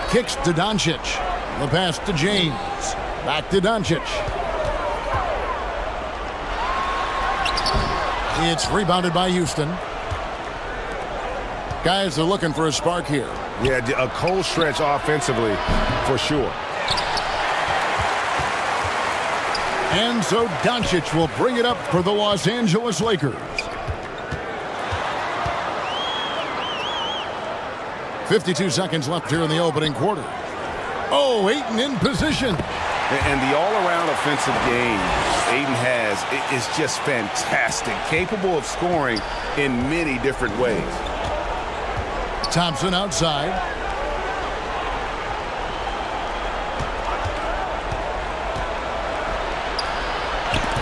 Kicks to Doncic. The pass to James. Back to Doncic. It's rebounded by Houston. Guys are looking for a spark here. Yeah, a cold stretch offensively for sure. And so Doncic will bring it up for the Los Angeles Lakers. 52 seconds left here in the opening quarter. Oh, Ayton in position. And the all-around offensive game Ayton has is just fantastic. Capable of scoring in many different ways. Thompson outside.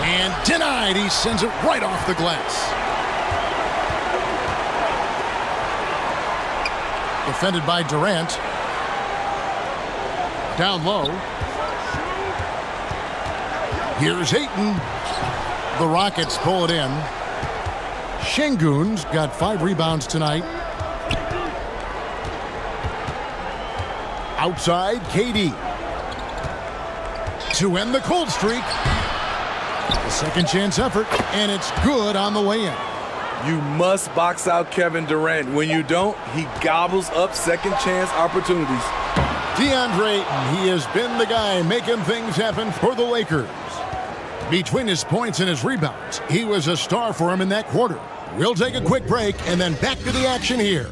And denied. He sends it right off the glass. Defended by Durant. Down low. Here's Ayton. The Rockets pull it in. Şengün's got 5 rebounds tonight. Outside, KD. To end the cold streak. The second chance effort, and it's good on the way in. You must box out Kevin Durant. When you don't, he gobbles up second chance opportunities. DeAndre Ayton, he has been the guy making things happen for the Lakers. Between his points and his rebounds, he was a star for him in that quarter. We'll take a quick break and then back to the action here.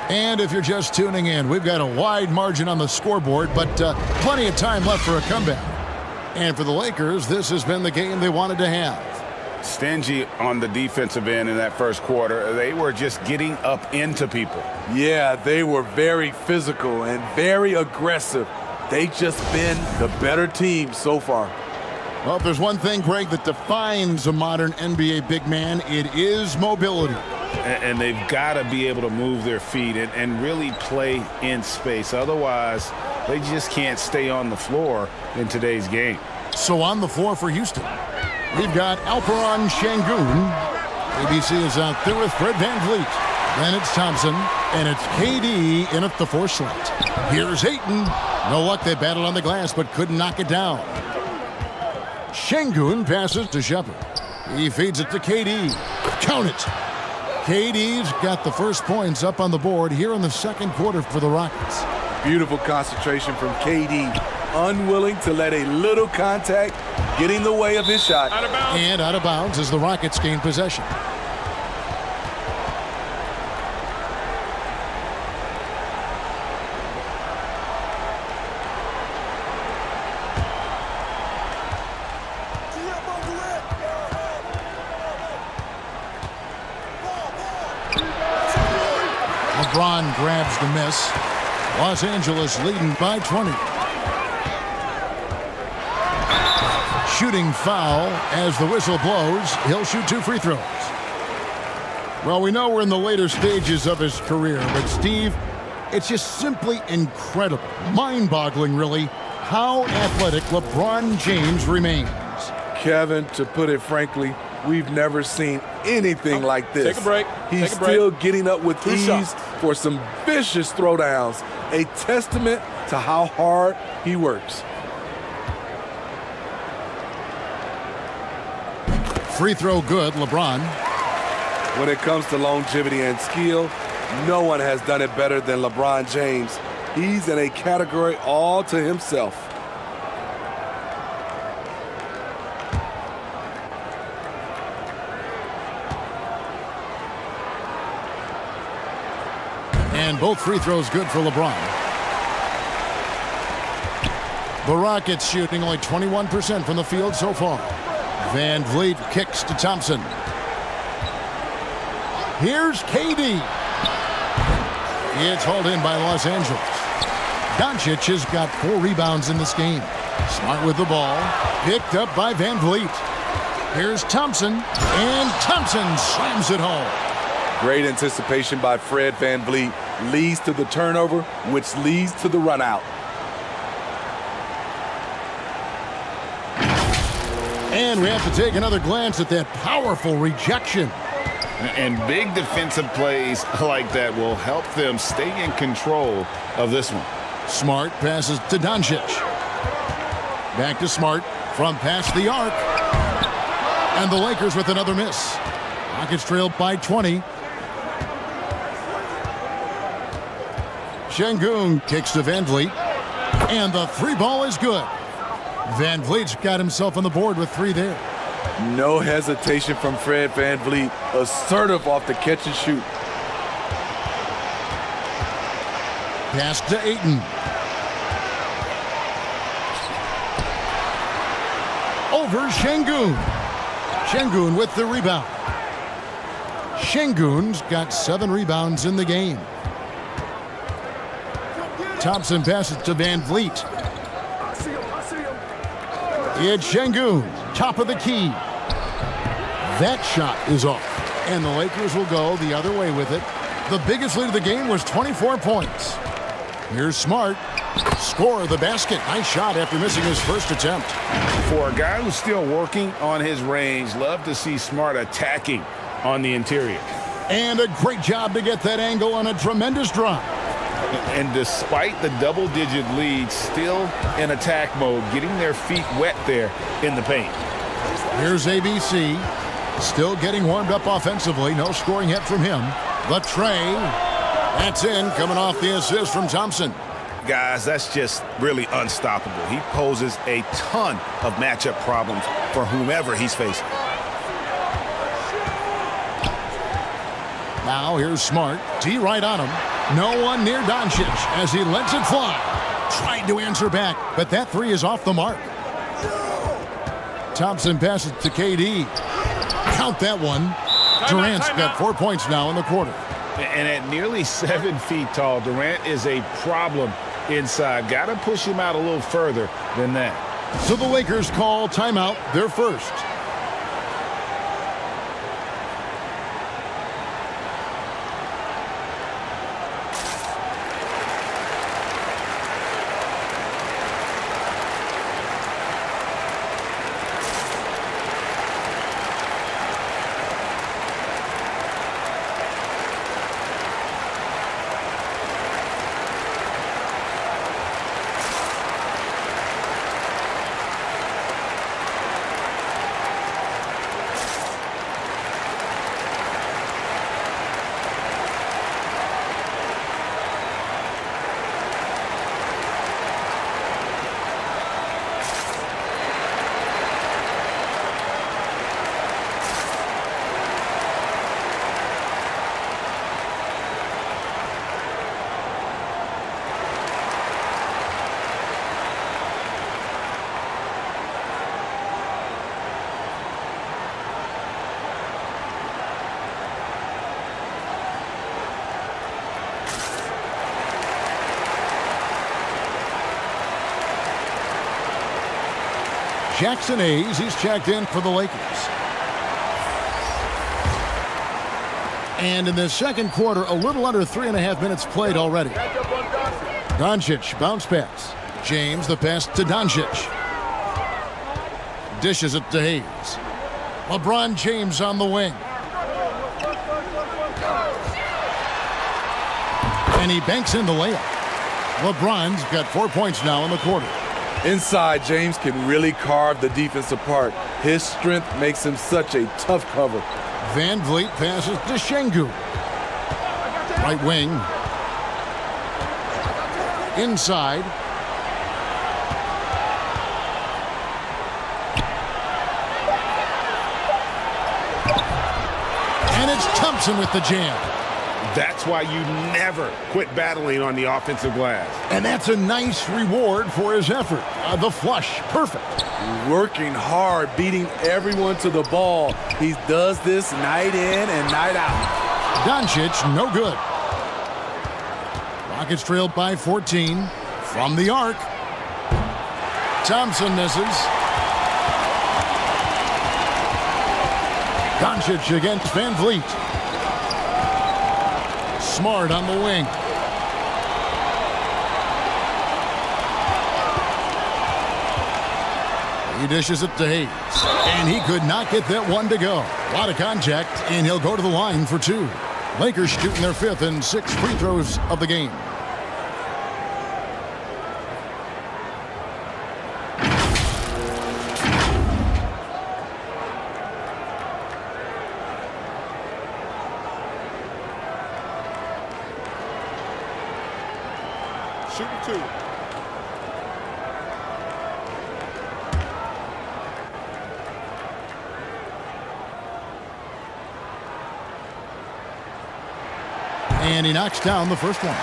And if you're just tuning in, we've got a wide margin on the scoreboard, but plenty of time left for a comeback. And for the Lakers, this has been the game they wanted to have. Stingy on the defensive end in that first quarter. They were just getting up into people. Yeah, they were very physical and very aggressive. They've just been the better team so far. Well, if there's one thing, Greg, that defines a modern NBA big man, it is mobility. And they've got to be able to move their feet and really play in space. Otherwise, they just can't stay on the floor in today's game. So on the floor for Houston, we've got Alperen Şengün. ABC is out there with Fred VanVleet. Then it's Thompson, and it's KD in at the 4 slot. Here's Ayton. No luck, they battled on the glass, but couldn't knock it down. Şengün passes to Shepard. He feeds it to KD. Count it. KD's got the first points up on the board here in the second quarter for the Rockets. Beautiful concentration from KD. Unwilling to let a little contact get in the way of his shot. And out of bounds as the Rockets gain possession. grabs the miss. Los Angeles leading by 20. Shooting foul as the whistle blows. He'll shoot 2 free throws. Well, we know we're in the later stages of his career, but Steve, it's just simply incredible, mind-boggling really, how athletic LeBron James remains. Kevin, to put it frankly, we've never seen anything like this. Take a break. He's still getting up with ease for some vicious throwdowns, a testament to how hard he works. Free throw good, LeBron. When it comes to longevity and skill, no one has done it better than LeBron James. He's in a category all to himself. And both free throws good for LeBron. The Rockets shooting only 21% from the field so far. Van Vliet kicks to Thompson. Here's KD. It's hauled in by Los Angeles. Doncic has got 4 rebounds in this game. Smart with the ball. Picked up by Van Vliet. Here's Thompson. And Thompson slams it home. Great anticipation by Fred Van Vliet leads to the turnover, which leads to the run out. And we have to take another glance at that powerful rejection. And big defensive plays like that will help them stay in control of this one. Smart passes to Doncic. Back to Smart from past the arc. And the Lakers with another miss. Rockets trail by 20. Şengün kicks to Van Vliet. And the 3-ball is good. Van Vliet's got himself on the board with 3 there. No hesitation from Fred Van Vliet. Assertive off the catch and shoot. Pass to Ayton. Over Şengün. Şengün with the rebound. Şengün's got 7 rebounds in the game. Thompson passes to Van Vliet. It's Şengün, top of the key. That shot is off, and the Lakers will go the other way with it. The biggest lead of the game was 24 points. Here's Smart. Score the basket. Nice shot after missing his first attempt. For a guy who's still working on his range, love to see Smart attacking on the interior. And a great job to get that angle on a tremendous drive. And despite the double-digit lead, still in attack mode, getting their feet wet there in the paint. Here's ABC. Still getting warmed up offensively. No scoring hit from him. The tray. That's in, coming off the assist from Thompson. Guys, that's just really unstoppable. He poses a ton of matchup problems for whomever he's facing. Now here's Smart. D right on him. No one near Doncic as he lets it fly. Tried to answer back, but that 3 is off the mark. Thompson passes to KD. Count that one. Durant's got 4 points now in the quarter. And at nearly 7 feet tall, Durant is a problem inside. Got to push him out a little further than that. So the Lakers call timeout, their first. Jackson Hayes, he's checked in for the Lakers. And in the second quarter, a little under 3.5 minutes played already. Doncic, bounce pass. James, the pass to Doncic. Dishes it to Hayes. LeBron James on the wing. And he banks in the layup. LeBron's got 4 points now in the quarter. Inside, James can really carve the defense apart. His strength makes him such a tough cover. Van Vliet passes to Şengün. Right wing. Inside. And it's Thompson with the jam. That's why you never quit battling on the offensive glass. And that's a nice reward for his effort. The flush, perfect. Working hard, beating everyone to the ball. He does this night in and night out. Doncic, no good. Rockets trailed by 14 from the arc. Thompson misses. Doncic against Van Vliet. Smart on the wing. He dishes it to Hayes. And he could not get that one to go. A lot of contact, and he'll go to the line for 2. Lakers shooting their 5th and 6th free throws of the game. Shooting 2. And he knocks down the first one.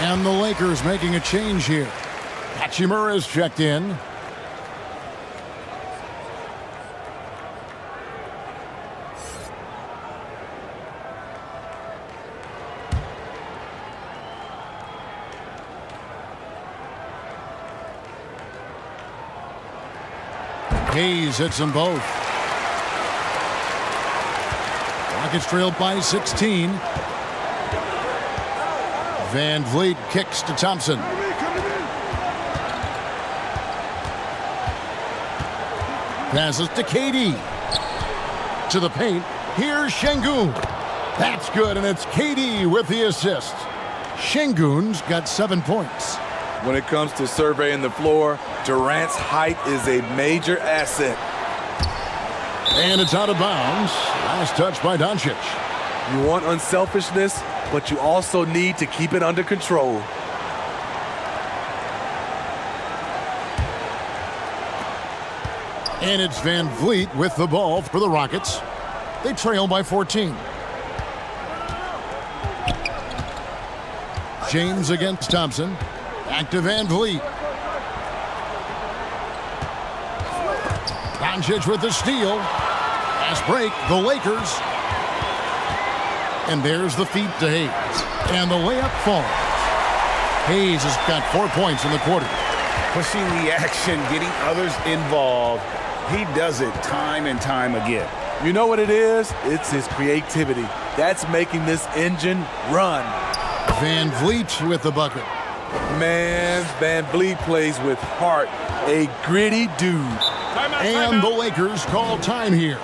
And the Lakers making a change here. Hachimura's checked in. Hayes hits them both. Rockets trailed by 16. Van Vliet kicks to Thompson. Passes to KD. To the paint. Here's Şengün. That's good, and it's KD with the assist. Şengün's got 7 points. When it comes to surveying the floor, Durant's height is a major asset. And it's out of bounds. Last touch by Doncic. You want unselfishness, but you also need to keep it under control. And it's Van Vliet with the ball for the Rockets. They trail by 14. James against Thompson. Back to Van Vliet. Doncic with the steal. Fast break, the Lakers. And there's the feed to Hayes. And the layup falls. Hayes has got 4 points in the quarter. Pushing the action, getting others involved. He does it time and time again. You know what it is? It's his creativity. That's making this engine run. Van Vliet with the bucket. Man, Van Vliet plays with heart. A gritty dude. And the Lakers call time here.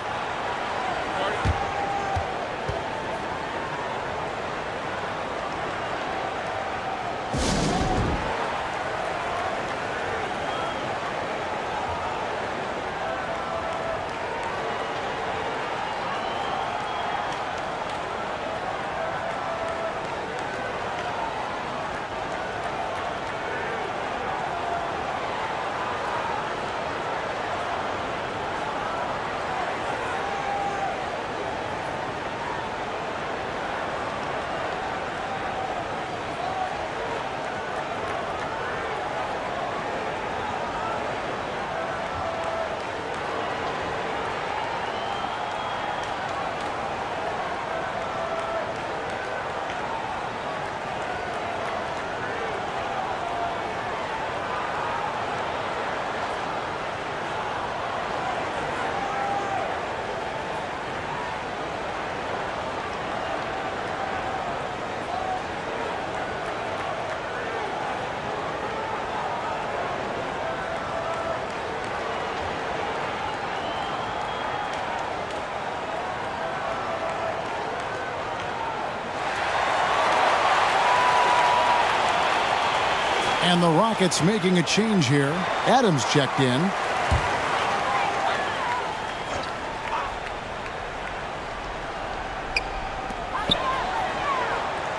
And the Rockets making a change here. Adams checked in.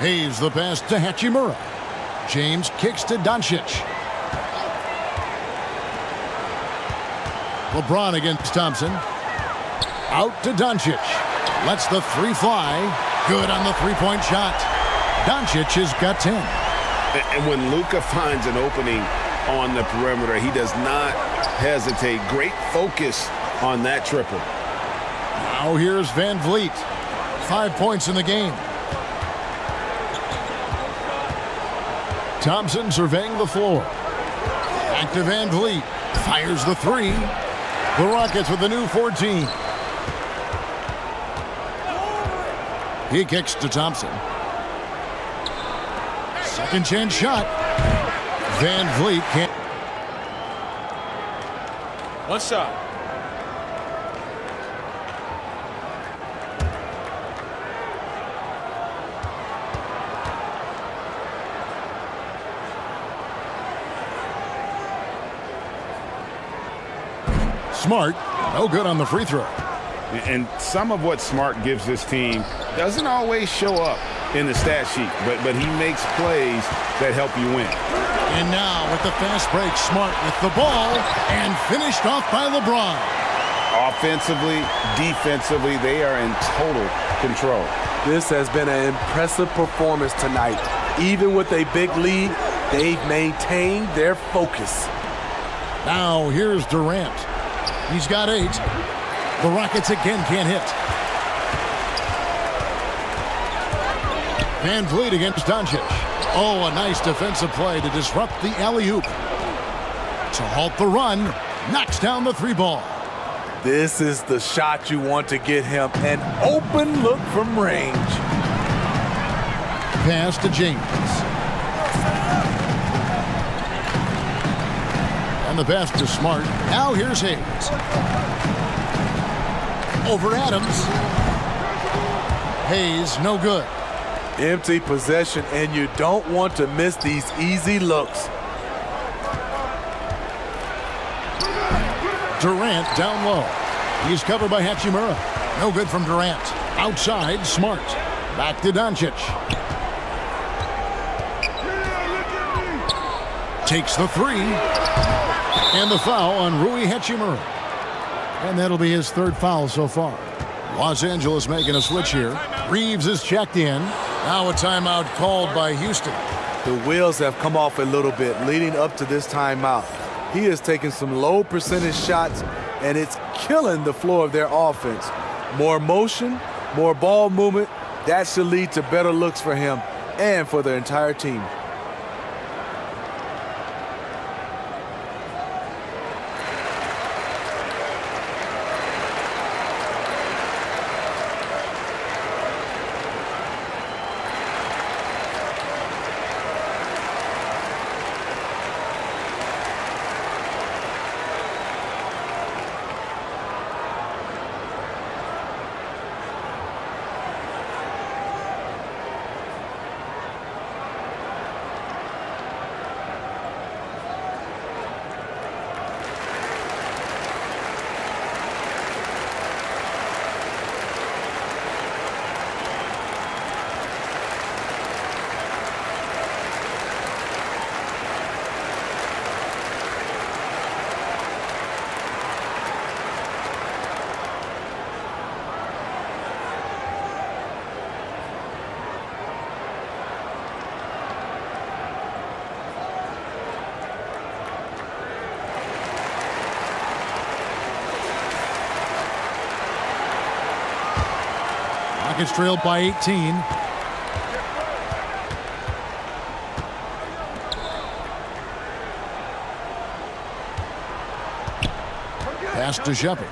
Hayes the pass to Hachimura. James kicks to Doncic. LeBron against Thompson. Out to Doncic. Lets the three fly. Good on the three-point shot. Doncic has got 10. And when Luka finds an opening on the perimeter, he does not hesitate. Great focus on that triple. Now here's Van Vliet. 5 points in the game. Thompson surveying the floor. Back to Van Vliet. Fires the three. The Rockets with the new 14. He kicks to Thompson. Second chance shot. Van Vliet can't. One shot. Smart, no good on the free throw. And some of what Smart gives this team doesn't always show up in the stat sheet, but he makes plays that help you win. And now with the fast break, Smart with the ball and finished off by LeBron. Offensively, defensively, they are in total control. This has been an impressive performance tonight. Even with a big lead, they've maintained their focus. Now here's Durant. He's got 8. The Rockets again can't hit. Van Vliet against Doncic. Oh, a nice defensive play to disrupt the alley-oop. To halt the run, knocks down the three ball. This is the shot you want to get him. An open look from range. Pass to James. And the pass to Smart. Now here's Hayes. Over Adams. Hayes, no good. Empty possession, and you don't want to miss these easy looks. Durant down low. He's covered by Hachimura. No good from Durant. Outside, Smart. Back to Doncic. Takes the three. And the foul on Rui Hachimura. And that'll be his 3rd foul so far. Los Angeles making a switch here. Reeves is checked in. Now a timeout called by Houston. The wheels have come off a little bit leading up to this timeout. He has taken some low percentage shots, and it's killing the flow of their offense. More motion, more ball movement, that should lead to better looks for him and for the entire team. Rockets trailed by 18. Pass to Shepard.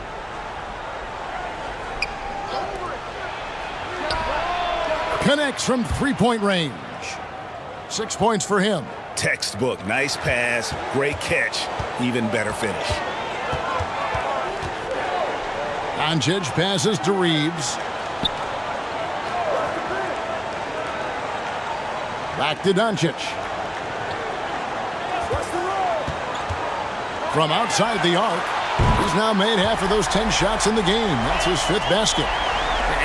Connects from three-point range. 6 points for him. Textbook, nice pass, great catch, even better finish. Doncic passes to Reeves. Back to Doncic. from outside the arc. He's now made half of those 10 shots in the game. That's his 5th basket.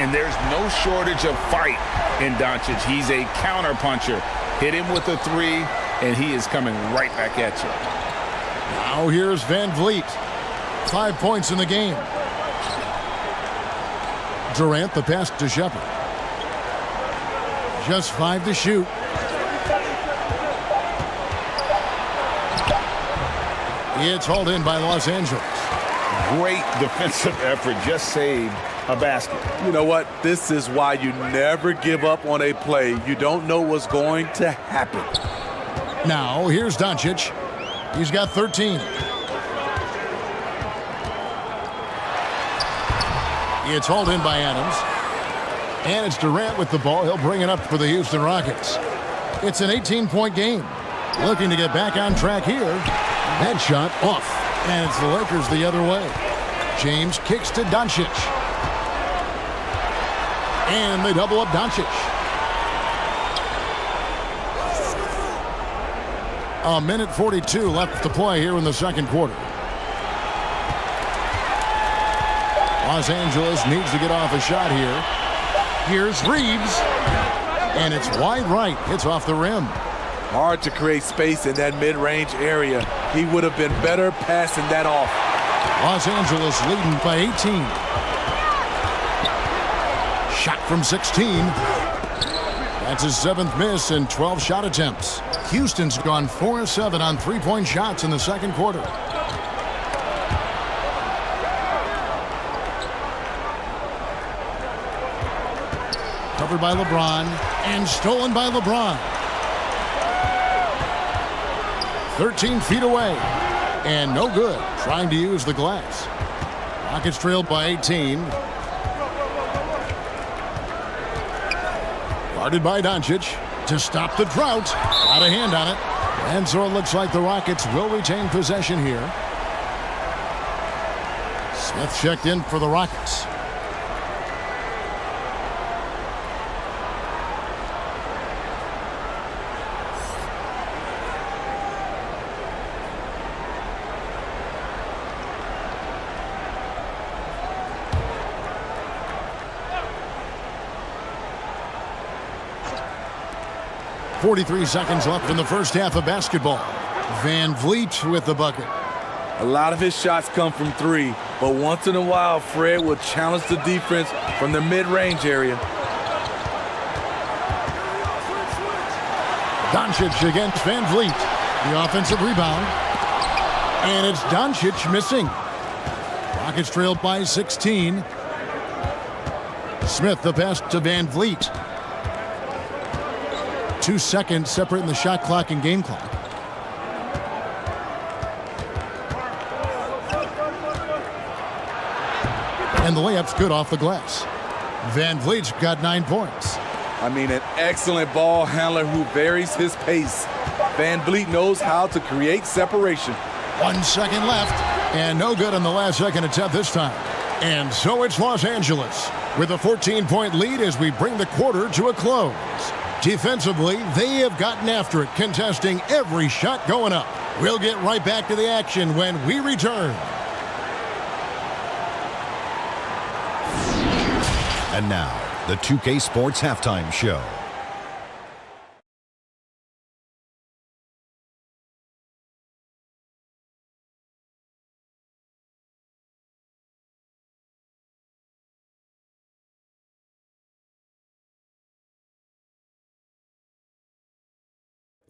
And there's no shortage of fight in Doncic. He's a counterpuncher. Hit him with a 3, and he is coming right back at you. Now here's Van Vliet. 5 points in the game. Durant, the pass to Shepard. Just 5 to shoot. It's hauled in by Los Angeles. Great defensive effort. Just saved a basket. You know what? This is why you never give up on a play. You don't know what's going to happen. Now, here's Doncic. He's got 13. It's hauled in by Adams. And it's Durant with the ball. He'll bring it up for the Houston Rockets. It's an 18-point game. Looking to get back on track here. That shot off. And it's the Lakers the other way. James kicks to Doncic. And they double up Doncic. A minute 42 left to play here in the second quarter. Los Angeles needs to get off a shot here. Here's Reeves. And it's wide right. It's off the rim. Hard to create space in that mid-range area. He would have been better passing that off. Los Angeles leading by 18. Shot from 16. That's his 7th miss in 12 shot attempts. Houston's gone 4 of 7 on 3-point shots in the second quarter. Covered by LeBron and stolen by LeBron. 13 feet away and no good. Trying to use the glass. Rockets trailed by 18. Guarded by Doncic to stop the drought. Got a hand on it. And so it looks like the Rockets will retain possession here. Smith checked in for the Rockets. .43 seconds left in the first half of basketball. Van Vliet with the bucket. A lot of his shots come from 3, but once in a while, Fred will challenge the defense from the mid-range area. Doncic against Van Vliet. The offensive rebound. And it's Doncic missing. Rockets trailed by 16. Smith the pass to Van Vliet. 2 seconds separating the shot clock and game clock. And the layup's good off the glass. Van Vliet's got 9 points. I mean, an excellent ball handler who varies his pace. Van Vliet knows how to create separation. 1 second left, and no good on the last second attempt this time. And so it's Los Angeles with a 14-point lead as we bring the quarter to a close. Defensively, they have gotten after it, contesting every shot going up. We'll get right back to the action when we return. And now, the 2K Sports Halftime Show.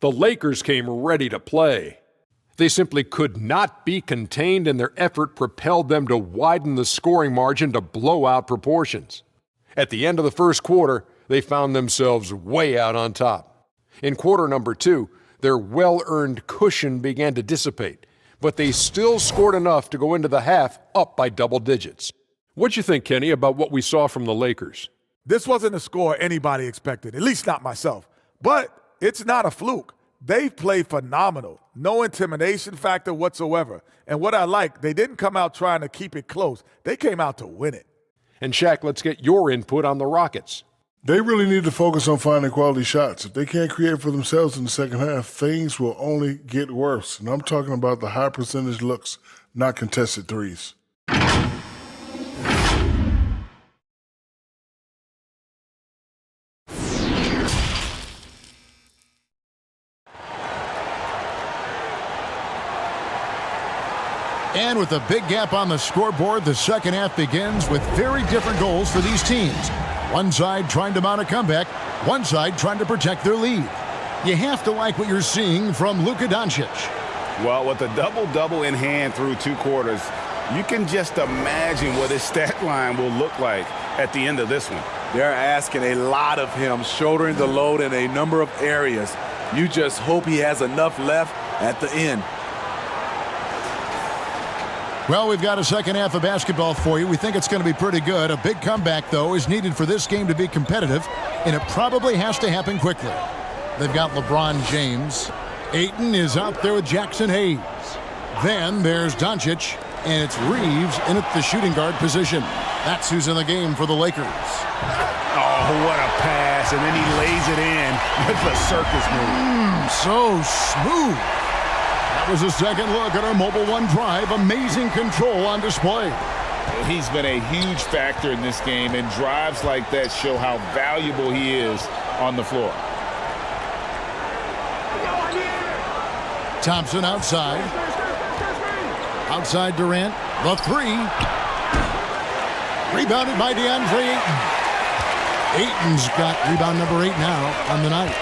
The Lakers came ready to play. They simply could not be contained, and their effort propelled them to widen the scoring margin to blowout proportions. At the end of the first quarter, they found themselves way out on top. In quarter number 2, their well-earned cushion began to dissipate, but they still scored enough to go into the half up by double digits. What'd you think, Kenny, about what we saw from the Lakers? This wasn't a score anybody expected, at least not myself. But it's not a fluke. They've played phenomenal. No intimidation factor whatsoever. And what I like, they didn't come out trying to keep it close. They came out to win it. And Shaq, let's get your input on the Rockets. They really need to focus on finding quality shots. If they can't create for themselves in the second half, things will only get worse. And I'm talking about the high percentage looks, not contested threes. And with a big gap on the scoreboard, the second half begins with very different goals for these teams. One side trying to mount a comeback, one side trying to protect their lead. You have to like what you're seeing from Luka Doncic. Well, with a double-double in hand through 2 quarters, you can just imagine what his stat line will look like at the end of this one. They're asking a lot of him, shouldering the load in a number of areas. You just hope he has enough left at the end. Well, we've got a second half of basketball for you. We think it's going to be pretty good. A big comeback, though, is needed for this game to be competitive, and it probably has to happen quickly. They've got LeBron James. Ayton is out there with Jackson Hayes. Then there's Doncic, and it's Reeves in at the shooting guard position. That's who's in the game for the Lakers. Oh, what a pass, and then he lays it in with the circus move. So smooth. That was a second look at our Mobile One drive. Amazing control on display. He's been a huge factor in this game, and drives like that show how valuable he is on the floor. Thompson outside. Outside Durant. The 3. Rebounded by DeAndre Ayton. Ayton's got rebound number 8 now on the night.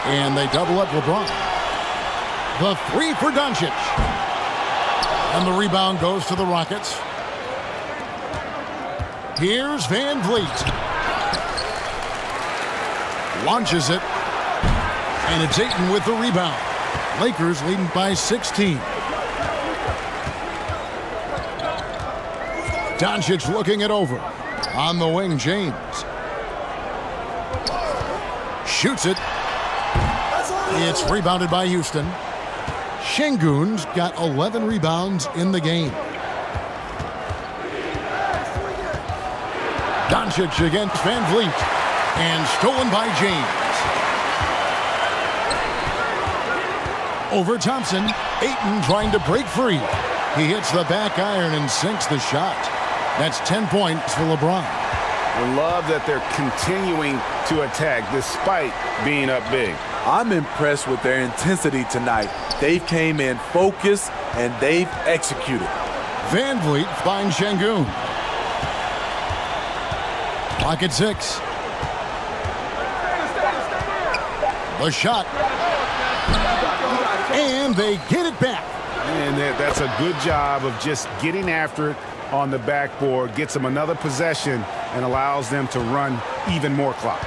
And they double up LeBron. The 3 for Doncic. And the rebound goes to the Rockets. Here's Van Vliet. Launches it. And it's Ayton with the rebound. Lakers leading by 16. Doncic looking it over. On the wing, James. Shoots it. It's rebounded by Houston. Şengün's got 11 rebounds in the game. Doncic against Van Vliet. And stolen by James. Over Thompson. Ayton trying to break free. He hits the back iron and sinks the shot. That's 10 points for LeBron. I love that they're continuing to attack despite being up big. I'm impressed with their intensity tonight. They've came in focused and they've executed. Van Vliet finds Şengün. Clock at 6. The shot. And they get it back. And that's a good job of just getting after it on the backboard. Gets them another possession and allows them to run even more clock.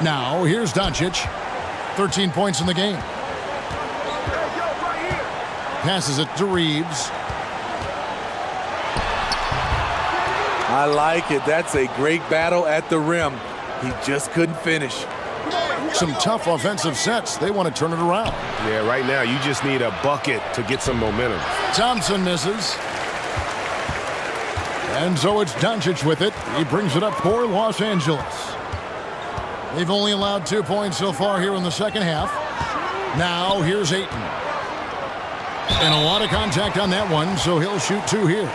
Now, here's Doncic. 13 points in the game. Passes it to Reeves. I like it. That's a great battle at the rim. He just couldn't finish. Some tough offensive sets. They want to turn it around. Yeah, right now you just need a bucket to get some momentum. Thompson misses. And so it's Doncic with it. He brings it up for Los Angeles. They've only allowed 2 points so far here in the second half. Now here's Ayton. And a lot of contact on that one, so he'll shoot 2 here.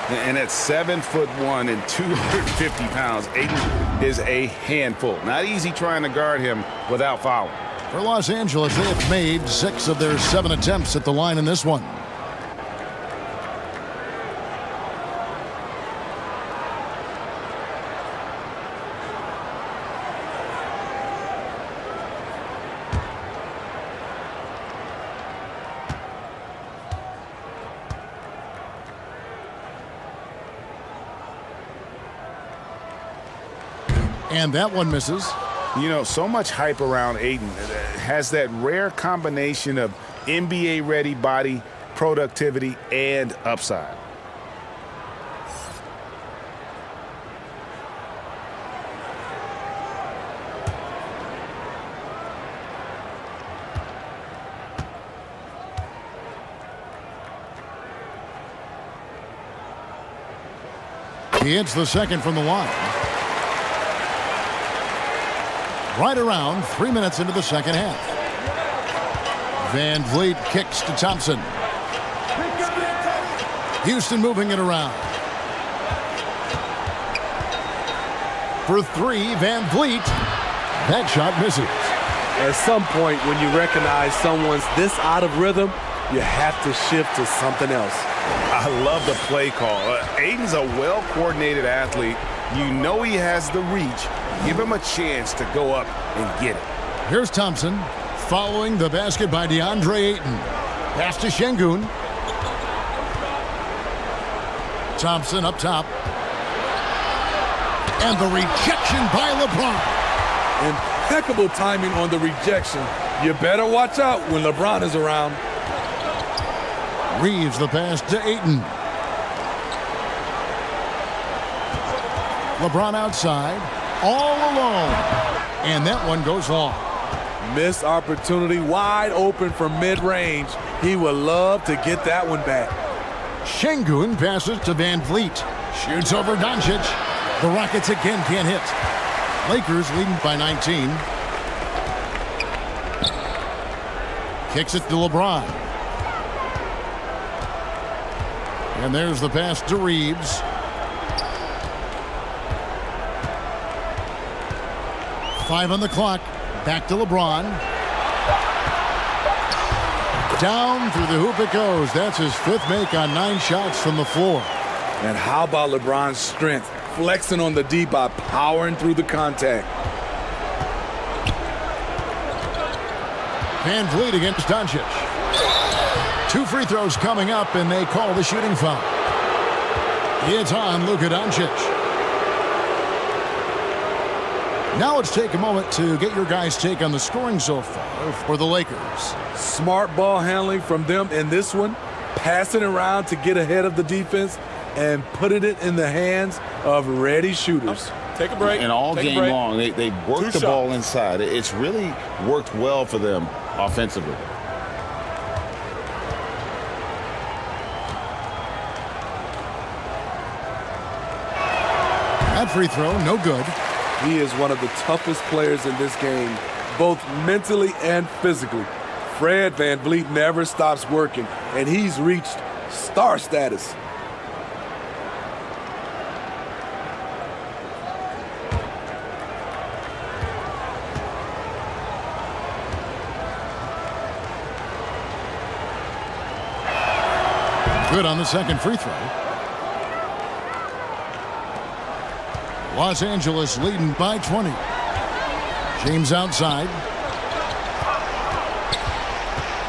And at 7'1" and 250 pounds, Ayton is a handful. Not easy trying to guard him without fouling. For Los Angeles, they have made 6 of their 7 attempts at the line in this one. And that one misses. You know, so much hype around Ayton. Has that rare combination of NBA-ready body, productivity, and upside. He hits the second from the line. Right around 3 minutes into the second half. Van Vliet kicks to Thompson. Houston moving it around. For three, Van Vliet. That shot misses. At some point, when you recognize someone's this out of rhythm, you have to shift to something else. I love the play call. Aiden's a well-coordinated athlete. You know he has the reach. Give him a chance to go up and get it. Here's Thompson following the basket by DeAndre Ayton. Pass to Şengün. Thompson up top. And the rejection by LeBron. Impeccable timing on the rejection. You better watch out when LeBron is around. Reeves the pass to Ayton. LeBron outside, all alone. And that one goes long. Missed opportunity, wide open from mid-range. He would love to get that one back. Şengün passes to Van Vliet. Shoots over Doncic. The Rockets again can't hit. Lakers leading by 19. Kicks it to LeBron. And there's the pass to Reeves. Five on the clock. Back to LeBron. Down through the hoop it goes. That's his fifth make on 9 shots from the floor. And how about LeBron's strength? Flexing on the D by powering through the contact. Van Vliet against Doncic. 2 free throws coming up, and they call the shooting foul. It's on Luka Doncic. Now let's take a moment to get your guys' take on the scoring so far for the Lakers. Smart ball handling from them in this one. Passing around to get ahead of the defense and putting it in the hands of ready shooters. Take a break. And all game long, they worked the ball inside. It's really worked well for them offensively. That free throw, no good. He is one of the toughest players in this game, both mentally and physically. Fred Van Vliet never stops working, and he's reached star status. Good on the second free throw. Los Angeles leading by 20. James outside.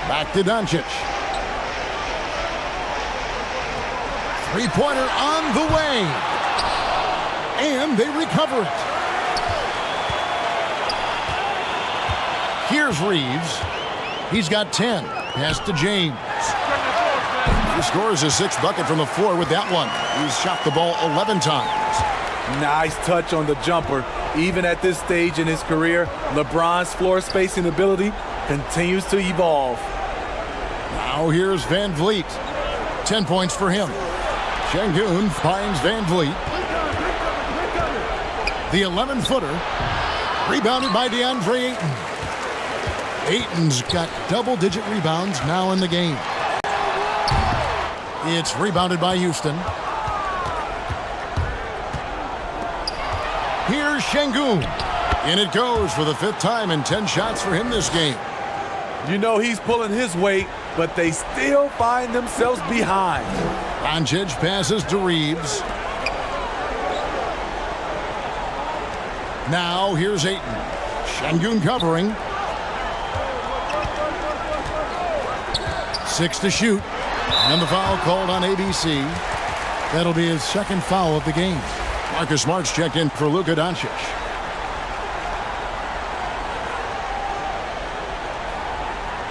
Back to Doncic. Three-pointer on the way. And they recover it. Here's Reeves. He's got 10. Pass to James. He scores his 6th bucket from the floor with that one. He's shot the ball 11 times. Nice touch on the jumper. Even at this stage in his career, LeBron's floor spacing ability continues to evolve. Now here's Van Vliet. 10 points for him. Şengün finds Van Vliet. The 11-footer. Rebounded by DeAndre Ayton. Ayton's got double-digit rebounds now in the game. It's rebounded by Houston. Here's Şengün. And it goes for the 5th time in 10 shots for him this game. You know he's pulling his weight, but they still find themselves behind. Doncic passes to Reeves. Now here's Ayton. Şengün covering. 6 to shoot. And the foul called on ABC. That'll be his 2nd foul of the game. Marcus Smart's checked in for Luka Doncic.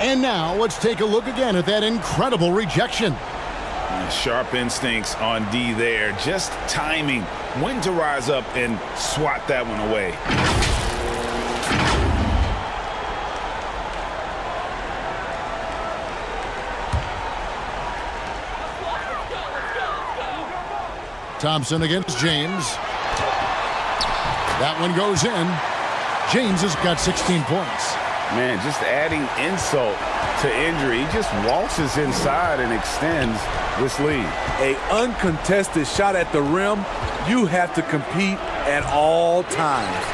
And now let's take a look again at that incredible rejection. Sharp instincts on D there. Just timing when to rise up and swat that one away. Thompson against James. That one goes in. James has got 16 points. Man, just adding insult to injury. He just waltzes inside and extends this lead. A uncontested shot at the rim, you have to compete at all times.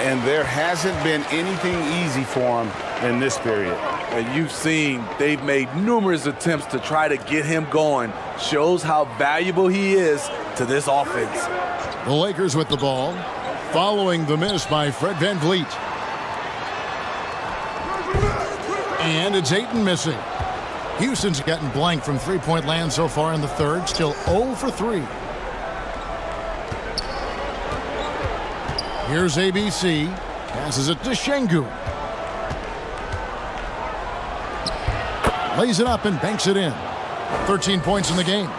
And there hasn't been anything easy for him in this period. And you've seen they've made numerous attempts to try to get him going. Shows how valuable he is to this offense. The Lakers with the ball, following the miss by Fred VanVleet. And it's Ayton missing. Houston's gotten blank from three-point land so far in the third, still 0 for 3. Here's ABC, passes it to Şengün. Lays it up and banks it in. 13 points in the game.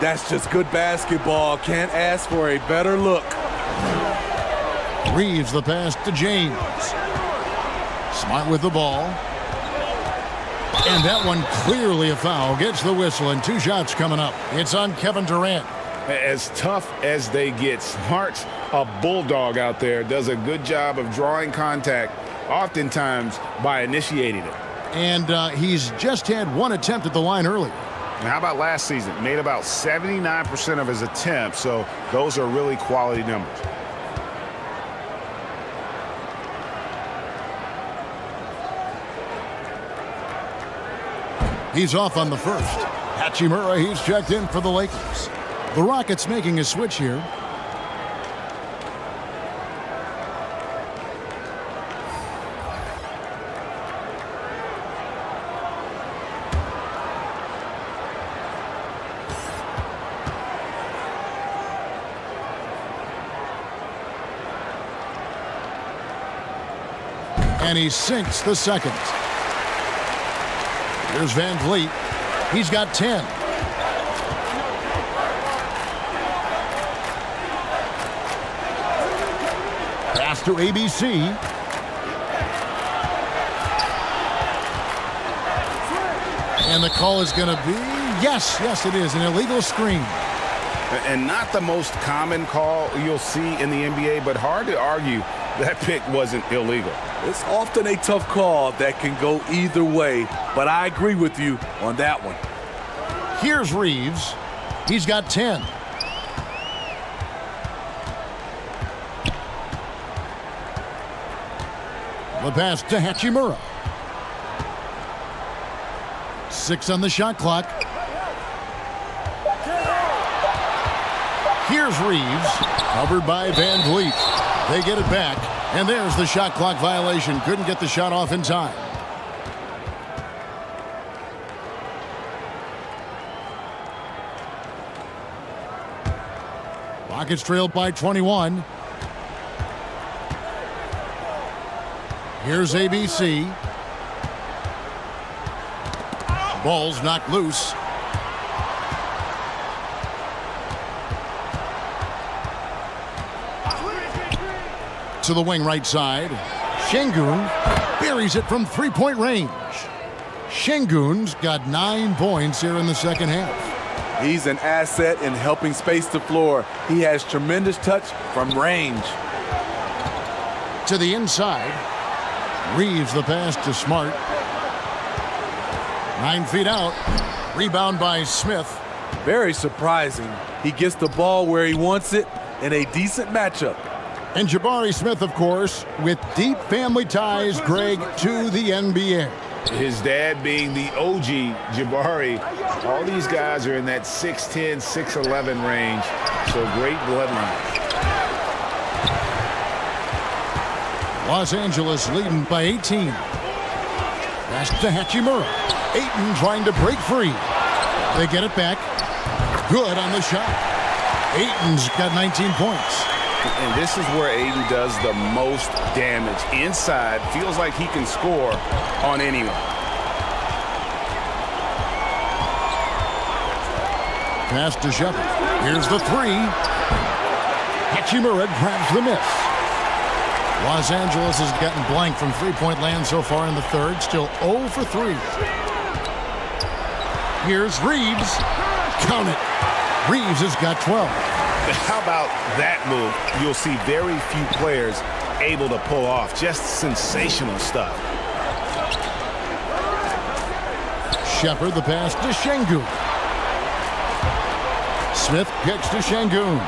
That's just good basketball. Can't ask for a better look. Reeves the pass to James. Smart with the ball. And that one clearly a foul. Gets the whistle and 2 shots coming up. It's on Kevin Durant. As tough as they get, Smart's a bulldog out there. Does a good job of drawing contact, oftentimes by initiating it. And he's just had 1 attempt at the line earlier. And how about last season? Made about 79% of his attempts, so those are really quality numbers. He's off on the first. Hachimura, he's checked in for the Lakers. The Rockets making a switch here. And he sinks the second. Here's VanVleet. He's got 10. Pass to ABC. And the call is going to be, yes, it is, an illegal screen. And not the most common call you'll see in the NBA, but hard to argue that pick wasn't illegal. It's often a tough call that can go either way, but I agree with you on that one. Here's Reeves. He's got 10. The pass to Hachimura. 6 on the shot clock. Here's Reeves, covered by VanVleet. They get it back, and there's the shot clock violation. Couldn't get the shot off in time. Rockets trailed by 21. Here's ABC. Ball's knocked loose. To the wing right side. Şengün buries it from three-point range. Şengün's got 9 points here in the second half. He's an asset in helping space the floor. He has tremendous touch from range. To the inside. Reeves the pass to Smart. 9 feet out. Rebound by Smith. Very surprising. He gets the ball where he wants it in a decent matchup. And Jabari Smith, of course, with deep family ties, Greg, to the NBA. His dad being the OG Jabari. All these guys are in that 6'10", 6'11" range. So great bloodline. Los Angeles leading by 18. Pass to Hachimura. Ayton trying to break free. They get it back. Good on the shot. Ayton's got 19 points. And this is where Ayton does the most damage. Inside, feels like he can score on anyone. Pass to Shepard. Here's the 3. Hachimura grabs the miss. Los Angeles has gotten blank from three-point land so far in the third. Still 0 for 3. Here's Reeves. Count it. Reeves has got 12. How about that move? You'll see very few players able to pull off. Just sensational stuff. Shepard, the pass to Şengün. Smith kicks to Şengün.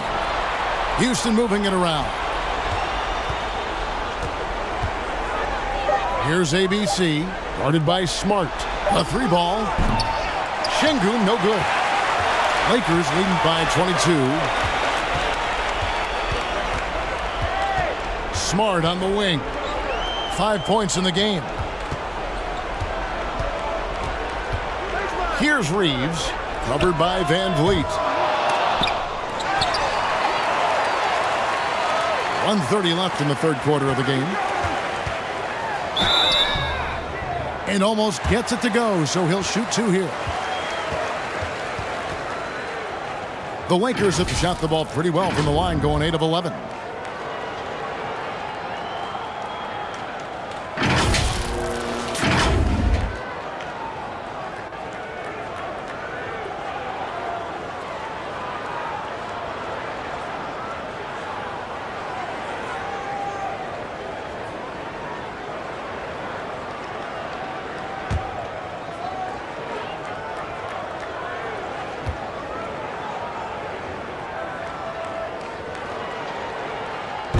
Houston moving it around. Here's ABC, guarded by Smart. A 3-ball. Şengün, no good. Lakers leading by 22. Smart on the wing. 5 points in the game. Here's Reeves, covered by Van Vliet. 1:30 left in the third quarter of the game. And almost gets it to go, so he'll shoot 2 here. The Lakers have shot the ball pretty well from the line, going 8 of 11.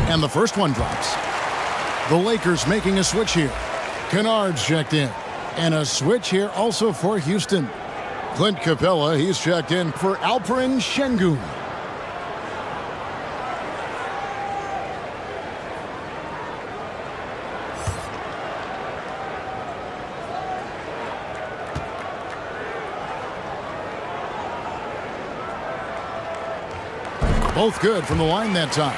And the first one drops. The Lakers making a switch here. Kennard's checked in. And a switch here also for Houston. Clint Capella, he's checked in for Alperen Şengün. Both good from the line that time.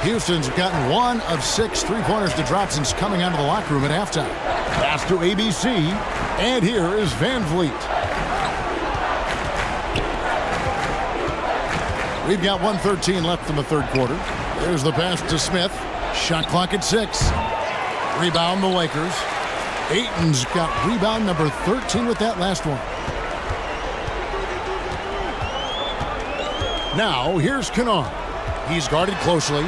Houston's gotten 1 of 6 3-pointers to drop since coming out of the locker room at halftime. Pass to ABC, and here is Van Vliet. We've got 1:13 left in the third quarter. There's the pass to Smith. Shot clock at 6. Rebound the Lakers. Ayton's got rebound number 13 with that last one. Now here's Kennard. He's guarded closely.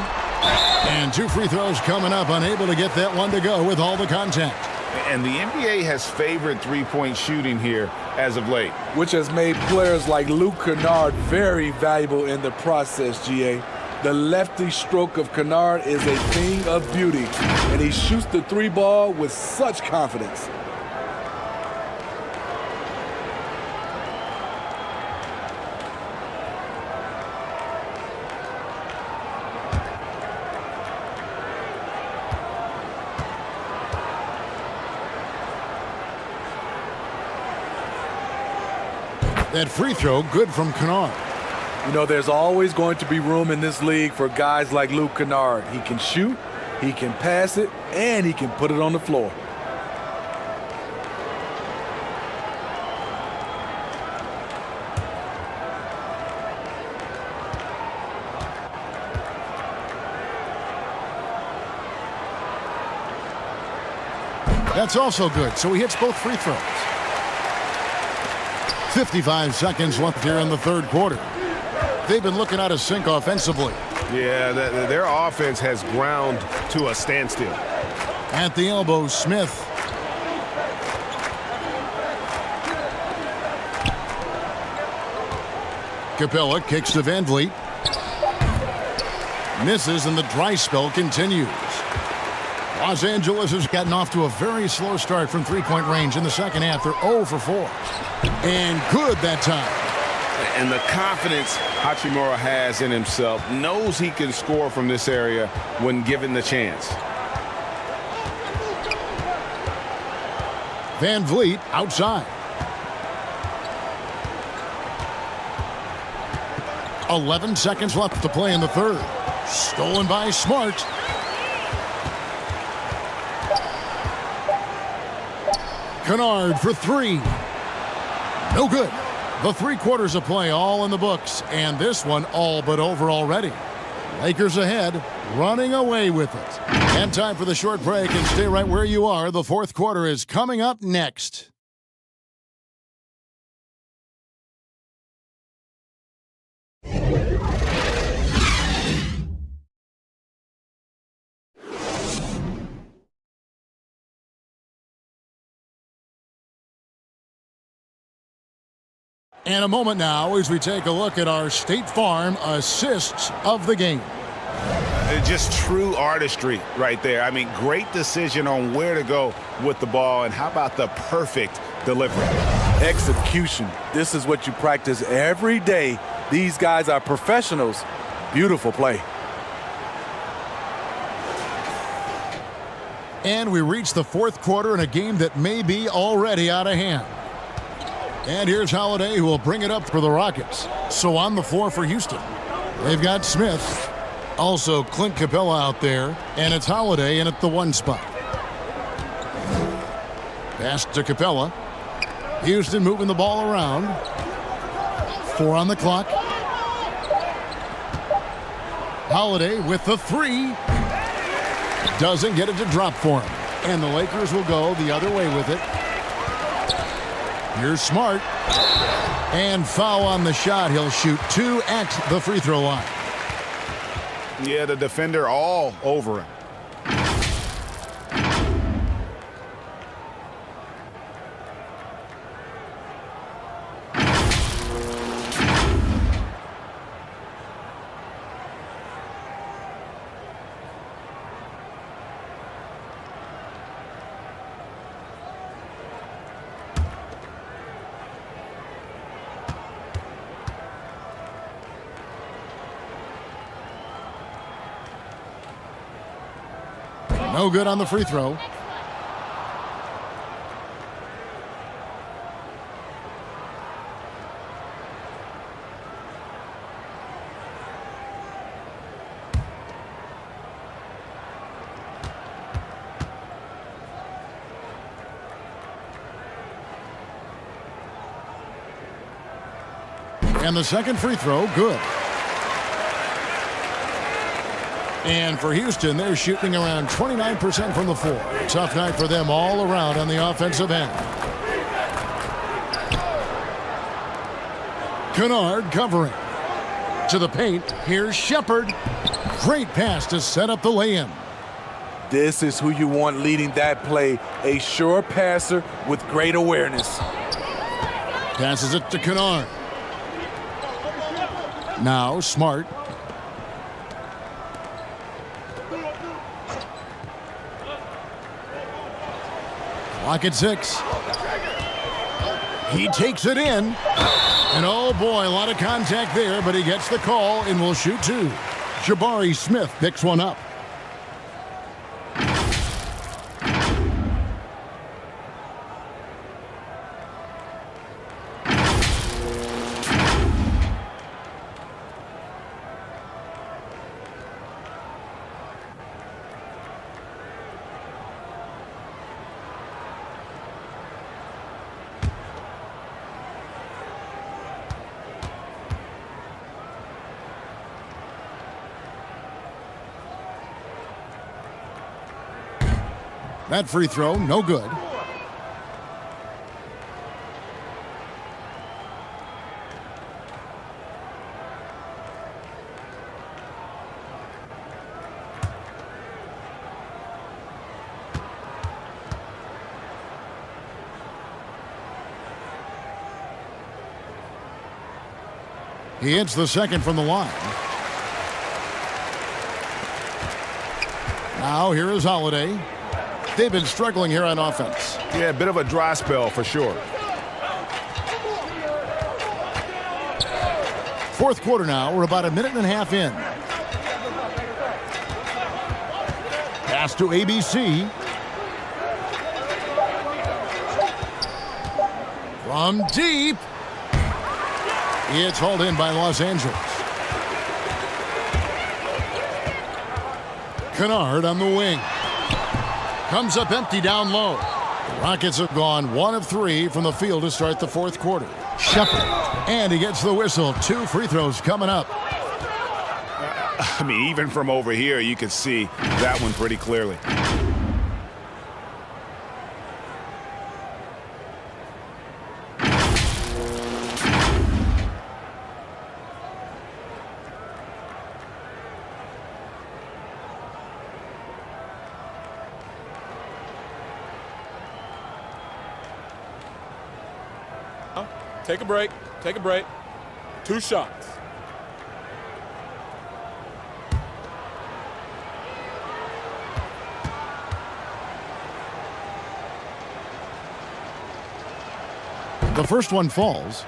And 2 free throws coming up, unable to get that one to go with all the contact. And the NBA has favored three-point shooting here as of late. Which has made players like Luke Kennard very valuable in the process, GA. The lefty stroke of Kennard is a thing of beauty, and he shoots the 3-ball with such confidence. That free throw, good from Kennard. You know, there's always going to be room in this league for guys like Luke Kennard. He can shoot, he can pass it, and he can put it on the floor. That's also good, so he hits both free throws. 55 seconds left here in the third quarter. They've been looking out of sync offensively. Yeah, their offense has ground to a standstill. At the elbow, Smith. Capella kicks to Van Vliet. Misses, and the dry spell continues. Los Angeles has gotten off to a very slow start from three-point range in the second half. They're 0 for 4. And good that time. And the confidence Hachimura has in himself, knows he can score from this area when given the chance. Van Vliet outside. 11 seconds left to play in the third. Stolen by Smart. Kennard for 3. No good. The 3 quarters of play all in the books, and this one all but over already. Lakers ahead, running away with it. And time for the short break, and stay right where you are. The fourth quarter is coming up next. And a moment now as we take a look at our State Farm assists of the game. Just true artistry right there. I mean, great decision on where to go with the ball, and how about the perfect delivery? Execution. This is what you practice every day. These guys are professionals. Beautiful play. And we reach the fourth quarter in a game that may be already out of hand. And here's Holiday, who will bring it up for the Rockets. So on the floor for Houston, they've got Smith. Also Clint Capella out there. And it's Holiday in at the 1 spot. Pass to Capella. Houston moving the ball around. 4 on the clock. Holiday with the 3. Doesn't get it to drop for him. And the Lakers will go the other way with it. Here's Smart. And foul on the shot. He'll shoot 2 at the free throw line. Yeah, the defender all over him. No good on the free throw. And the second free throw, good. And for Houston, they're shooting around 29% from the floor. Tough night for them all around on the offensive end. Kennard covering. To the paint, here's Shepard. Great pass to set up the lay-in. This is who you want leading that play. A sure passer with great awareness. Passes it to Kennard. Now Smart. Clock at 6. He takes it in. And oh boy, a lot of contact there, but he gets the call and will shoot 2. Jabari Smith picks one up. That free throw, no good. He hits the second from the line. Now here is Holiday. They've been struggling here on offense. Yeah, a bit of a dry spell for sure. Fourth quarter now. We're about a minute and a half in. Pass to ABC. From deep. It's hauled in by Los Angeles. Kennard on the wing. Comes up empty down low. The Rockets have gone 1 of 3 from the field to start the fourth quarter. Shepard. And he gets the whistle. 2 free throws coming up. I mean, even from over here, you can see that one pretty clearly. Take a break. Take a break. 2 shots. The first one falls.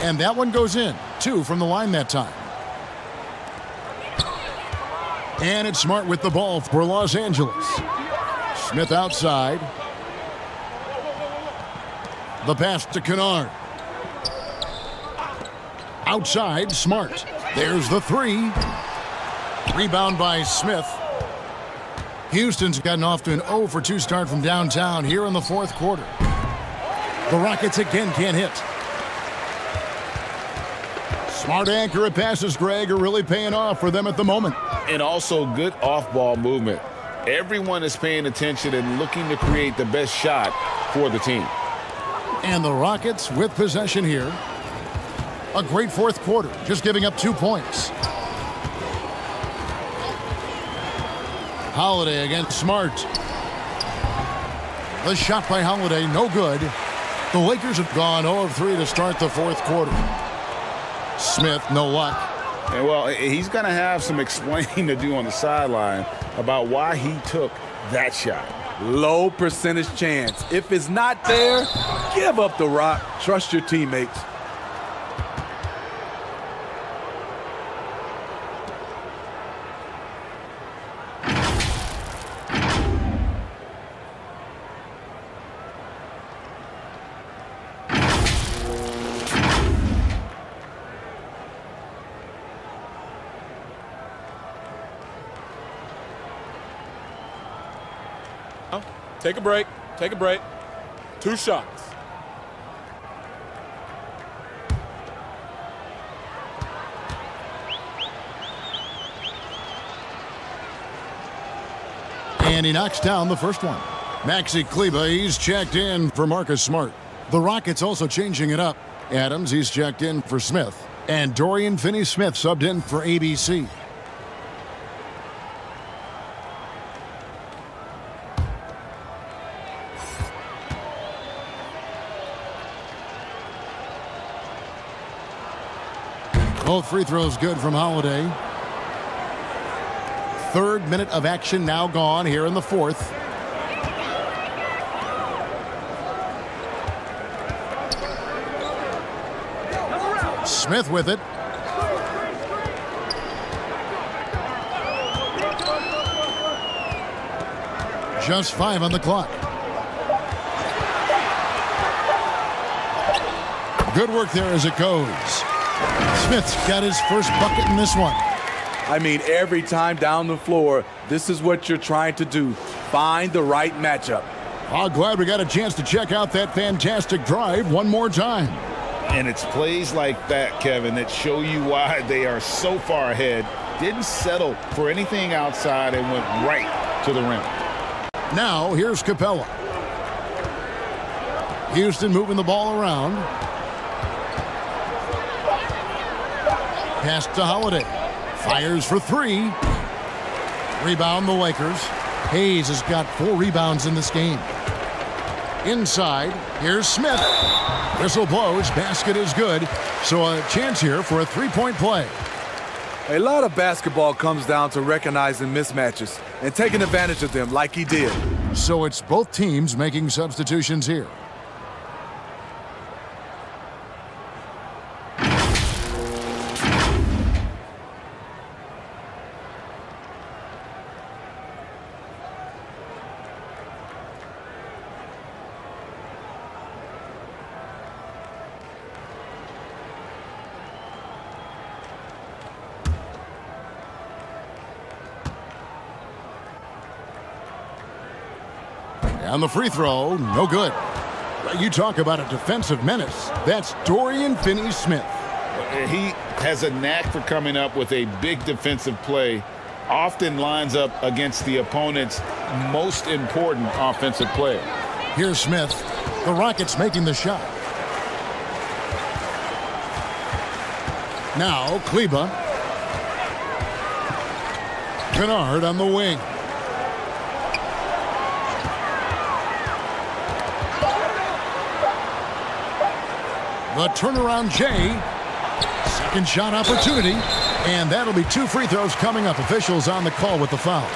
And that one goes in. 2 from the line that time. And it's Smart with the ball for Los Angeles. Smith outside. The pass to Kennard. Outside, Smart. There's the 3. Rebound by Smith. Houston's gotten off to an 0 for 2 start from downtown here in the fourth quarter. The Rockets again can't hit. Smart accurate passes, Greg, are really paying off for them at the moment. And also good off-ball movement. Everyone is paying attention and looking to create the best shot for the team. And the Rockets with possession here. A great fourth quarter, just giving up 2 points. Holiday against Smart. The shot by Holiday, no good. The Lakers have gone 0 of 3 to start the fourth quarter. Smith, no luck. And well, he's going to have some explaining to do on the sideline about why he took that shot. Low percentage chance. If it's not there, give up the rock. Trust your teammates. Take a break. Take a break. 2 shots. And he knocks down the first one. Maxi Kleber, he's checked in for Marcus Smart. The Rockets also changing it up. Adams, he's checked in for Smith. And Dorian Finney-Smith subbed in for ABC. Both free throws good from Holiday. 3rd minute of action now gone here in the fourth. Smith with it. Just 5 on the clock. Good work there as it goes. Smith's got his first bucket in this one. I mean, every time down the floor, this is what you're trying to do. Find the right matchup. I'm glad we got a chance to check out that fantastic drive one more time. And it's plays like that, Kevin, that show you why they are so far ahead. Didn't settle for anything outside and went right to the rim. Now, here's Capella. Houston moving the ball around. Pass to Holiday. Fires for 3. Rebound the Lakers. Hayes has got 4 rebounds in this game. Inside, here's Smith. Whistle blows, basket is good. So a chance here for a 3-point play. A lot of basketball comes down to recognizing mismatches and taking advantage of them like he did. So it's both teams making substitutions here. On the free throw, no good. You talk about a defensive menace. That's Dorian Finney-Smith. he has a knack for coming up with a big defensive play, often lines up against the opponent's most important offensive player. Here's Smith. The Rockets making the shot. Now Kleba. Kennard on the wing. The turnaround Jay. Second shot opportunity. And that'll be 2 free throws coming up. Officials on the call with the foul.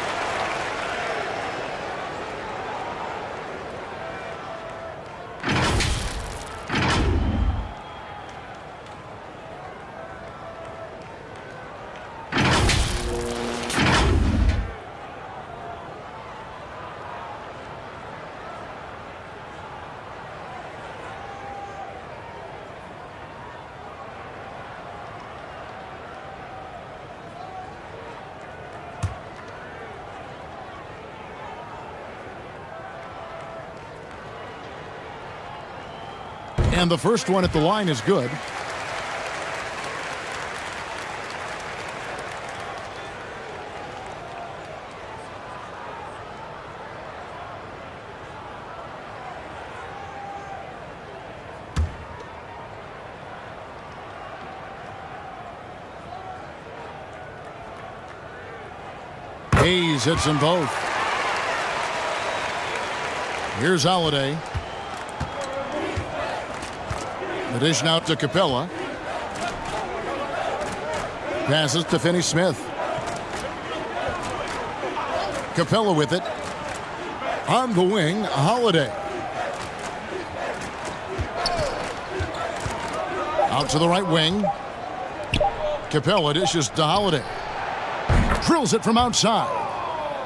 And the first one at the line is good. Hayes hits them both. Here's Holiday. The dish out to Capella. Passes to Finney-Smith. Capella with it. On the wing, Holiday. Out to the right wing. Capella dishes to Holiday. Drills it from outside.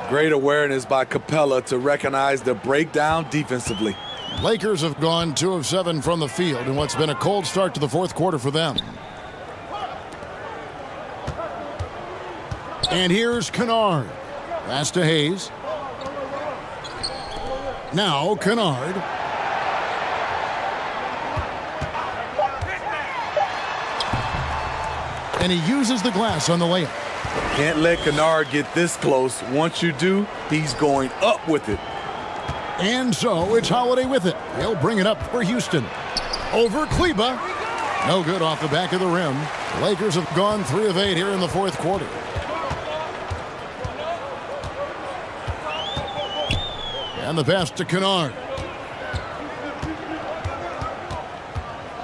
Great awareness by Capella to recognize the breakdown defensively. Lakers have gone 2 of 7 from the field in what's been a cold start to the fourth quarter for them. And here's Kennard. Pass to Hayes. Now Kennard. And he uses the glass on the layup. Can't let Kennard get this close. Once you do, he's going up with it. And so it's Holiday with it. He'll bring it up for Houston. Over Kleba. No good off the back of the rim. The Lakers have gone 3 of 8 here in the fourth quarter. And the pass to Kennard.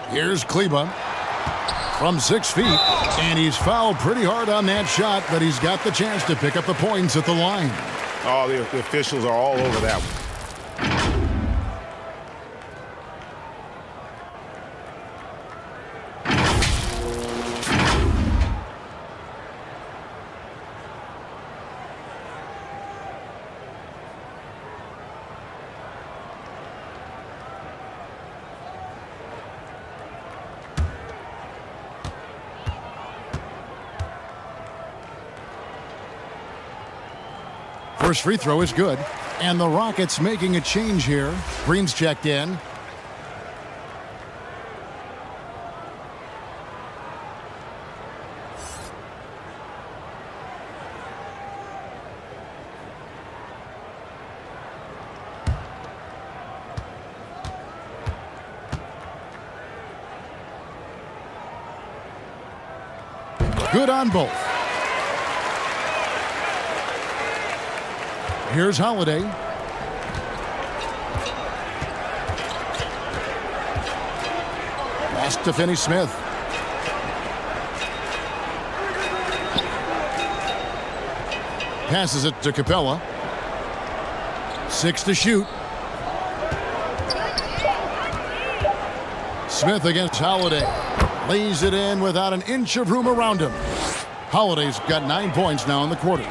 Here's Kleba from 6 feet. And he's fouled pretty hard on that shot, but he's got the chance to pick up the points at the line. Oh, the officials are all over that one. First free throw is good. And the Rockets making a change here. Green's checked in. Good on both. Here's Holiday. Pass to Finney-Smith. Passes it to Capella. 6 to shoot. Smith against Holiday. Lays it in without an inch of room around him. Holiday's got 9 points now in the quarter.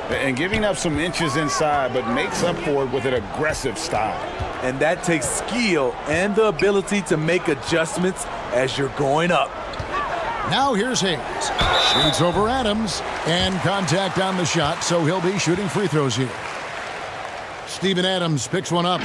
And giving up some inches inside, but makes up for it with an aggressive style. And that takes skill and the ability to make adjustments as you're going up. Now here's Hayes. Shoots over Adams. And contact on the shot, so he'll be shooting free throws here. Steven Adams picks one up.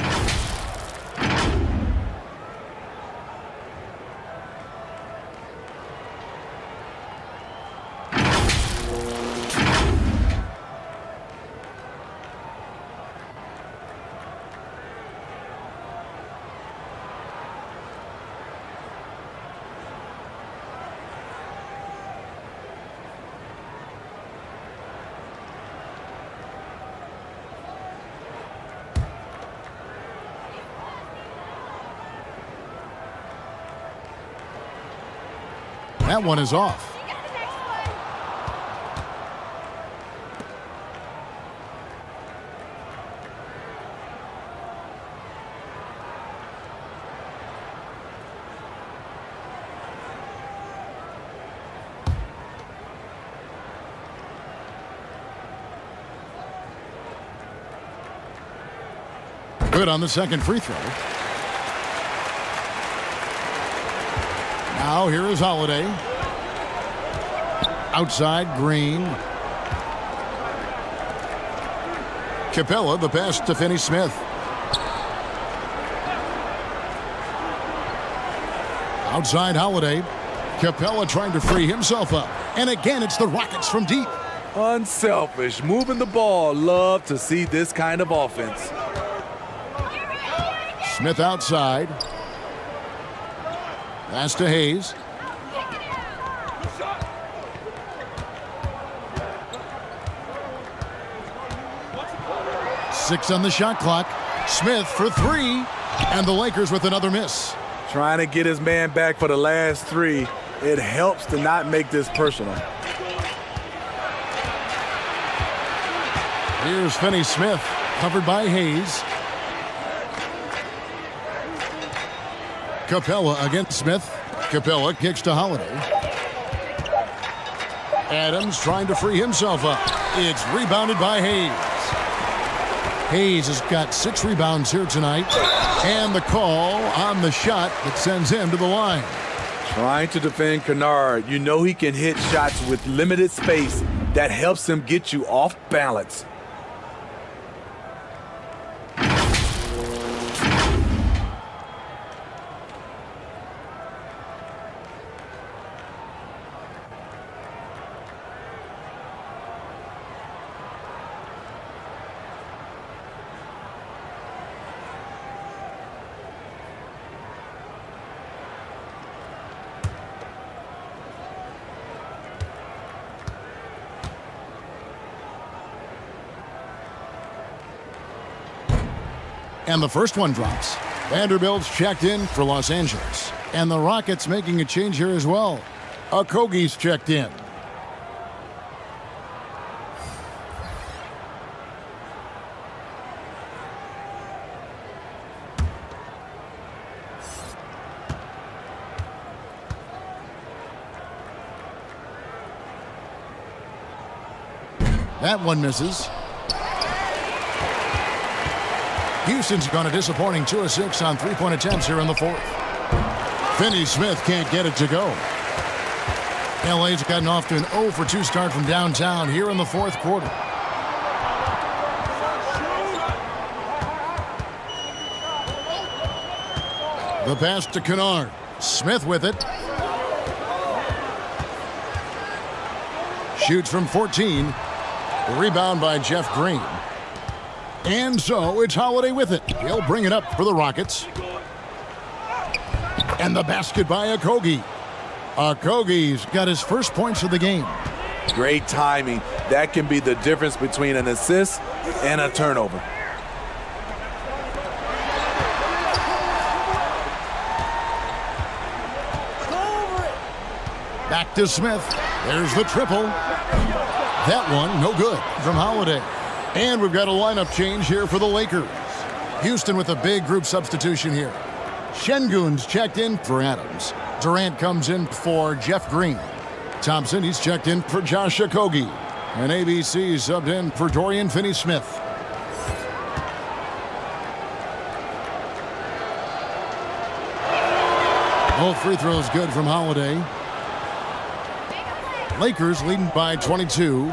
That one is off. Good on the second free throw. Now here is Holiday. Outside, Green. Capella, the pass to Finney Smith. Outside, Holiday. Capella trying to free himself up. And again, it's the Rockets from deep. Unselfish, moving the ball. Love to see this kind of offense. Smith outside. Pass to Hayes. Six on the shot clock. Smith for three. And the Lakers with another miss. Trying to get his man back for the last three. It helps to not make this personal. Here's Finney Smith, covered by Hayes. Capella against Smith. Capella kicks to Holiday. Adams trying to free himself up. It's rebounded by Hayes. Hayes has got 6 rebounds here tonight. And the call on the shot that sends him to the line. Trying to defend Kennard. You know he can hit shots with limited space. That helps him get you off balance. And the first one drops. Vanderbilt's checked in for Los Angeles. And the Rockets making a change here as well. Okogie's checked in. That one misses. Houston's gone a disappointing 2 of 6 on three-point attempts here in the fourth. Finney Smith can't get it to go. LA's gotten off to an 0 for 2 start from downtown here in the fourth quarter. The pass to Kennard. Smith with it. Shoots from 14. Rebound by Jeff Green. And so it's Holiday with it. He'll bring it up for the Rockets. And the basket by Okogie. Okogie's got his first points of the game. Great timing. That can be the difference between an assist and a turnover. Back to Smith. There's the triple. That one, no good from Holiday. And we've got a lineup change here for the Lakers. Houston with a big group substitution here. Şengün's checked in for Adams. Durant comes in for Jeff Green. Thompson, he's checked in for Josh Okogie. And ABC subbed in for Dorian Finney-Smith. Both free throws good from Holiday. Lakers leading by 22.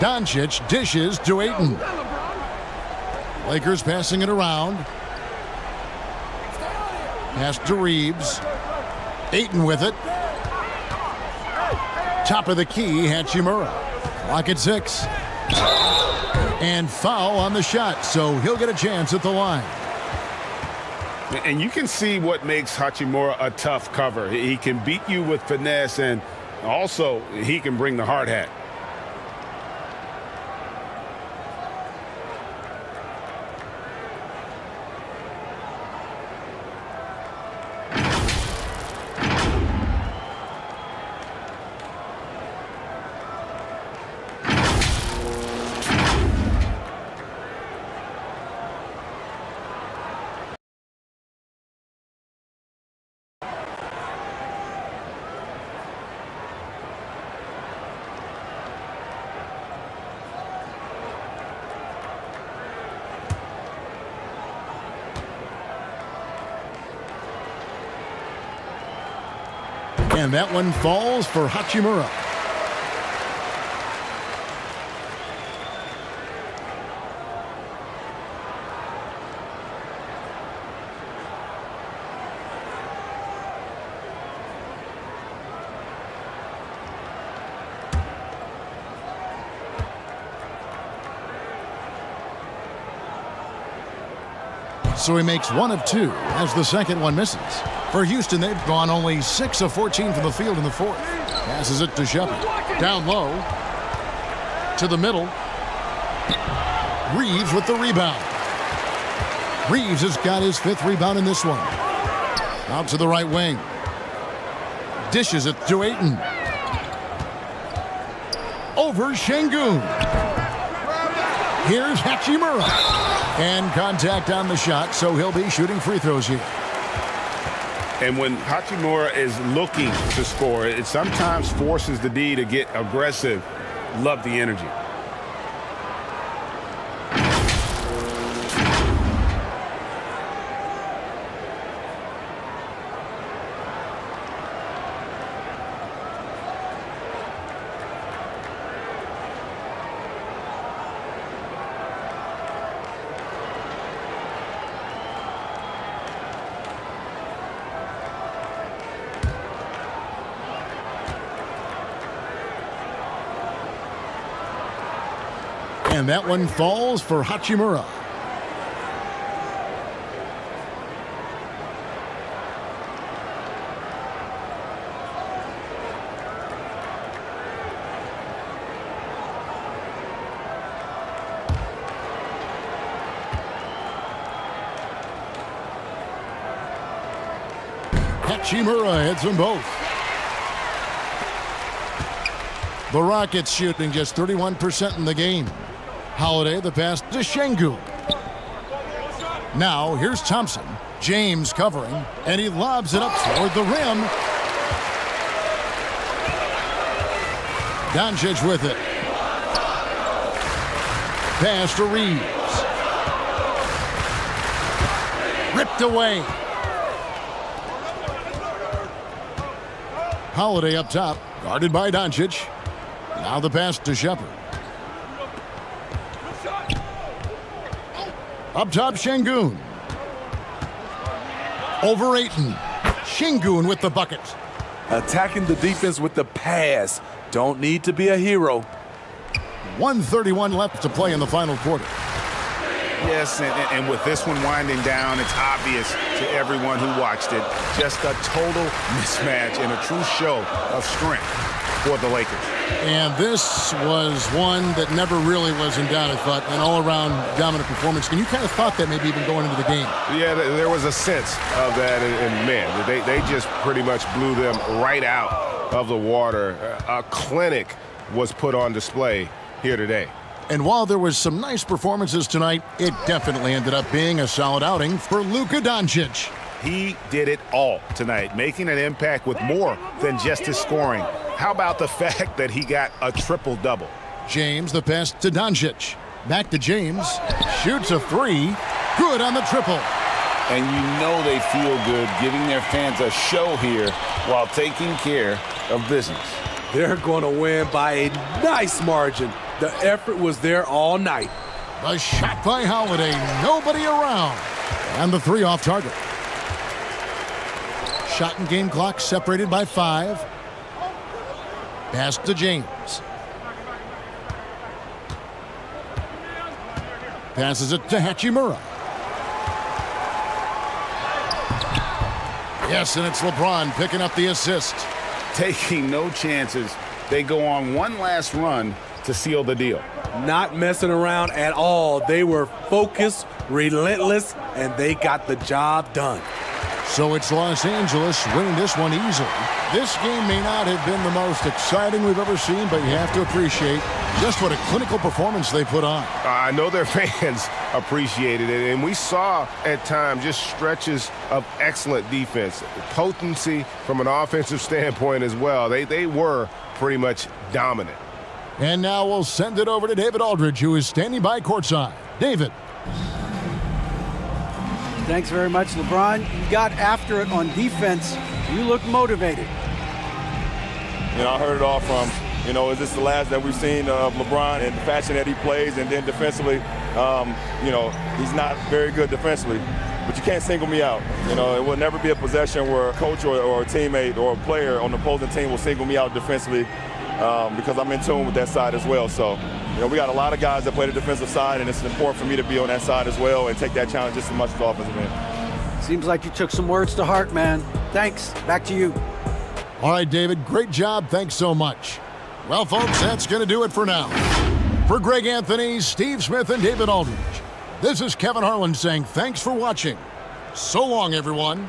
Doncic dishes to Ayton. Lakers passing it around. Pass to Reeves. Ayton with it. Top of the key, Hachimura. Clock at 6. And foul on the shot, so he'll get a chance at the line. And you can see what makes Hachimura a tough cover. He can beat you with finesse, and also he can bring the hard hat. And that one falls for Hachimura. So he makes 1 of 2 as the second one misses. For Houston, they've gone only 6 of 14 from the field in the fourth. Passes it to Shepard. Down low. To the middle. Reeves with the rebound. Reeves has got his 5th rebound in this one. Out to the right wing. Dishes it to Ayton. Over Şengün. Here's Hachimura. And contact on the shot, so he'll be shooting free throws here. And when Hachimura is looking to score, it sometimes forces the D to get aggressive. Love the energy. And that one falls for Hachimura. Hachimura hits them both. The Rockets shooting just 31% in the game. Holiday, the pass to Şengün. Now, here's Thompson. James covering, and he lobs it up toward the rim. Doncic with it. Pass to Reeves. Ripped away. Holiday up top, guarded by Doncic. Now the pass to Shepard. Up top, Şengün. Over Ayton. Şengün with the bucket. Attacking the defense with the pass. Don't need to be a hero. 1:31 left to play in the final quarter. Yes, and with this one winding down, it's obvious to everyone who watched it. Just a total mismatch and a true show of strength for the Lakers. And this was one that never really was in doubt, I thought, an all-around dominant performance. And you kind of thought that maybe even going into the game. Yeah, there was a sense of that, and man, they just pretty much blew them right out of the water. A clinic was put on display here today. And while there was some nice performances tonight, it definitely ended up being a solid outing for Luka Doncic. He did it all tonight, making an impact with more than just his scoring. How about the fact that he got a triple-double? James, the pass to Doncic. Back to James. Shoots a 3. Good on the triple. And you know they feel good giving their fans a show here while taking care of business. They're going to win by a nice margin. The effort was there all night. The shot by Holiday. Nobody around. And the 3 off target. Shot and game clock separated by 5. Pass to James. Passes it to Hachimura. Yes, and it's LeBron picking up the assist. Taking no chances. They go on one last run to seal the deal. Not messing around at all. They were focused, relentless, and they got the job done. So it's Los Angeles winning this one easily. This game may not have been the most exciting we've ever seen, but you have to appreciate just what a clinical performance they put on. I know their fans appreciated it, and we saw at times just stretches of excellent defense. Potency from an offensive standpoint as well. They were pretty much dominant. And now we'll send it over to David Aldridge, who is standing by courtside. David. Thanks very much, LeBron. You got after it on defense. You look motivated. You know, I heard it all from, is this the last that we've seen of LeBron and the fashion that he plays? And then defensively, he's not very good defensively. But you can't single me out. It will never be a possession where a coach or a teammate or a player on the opposing team will single me out defensively because I'm in tune with that side as well. So, we got a lot of guys that play the defensive side, and it's important for me to be on that side as well and take that challenge just as much as the offensive end. Seems like you took some words to heart, man. Thanks. Back to you. All right, David, great job. Thanks so much. Well, folks, that's going to do it for now. For Greg Anthony, Steve Smith, and David Aldridge, this is Kevin Harlan saying thanks for watching. So long, everyone.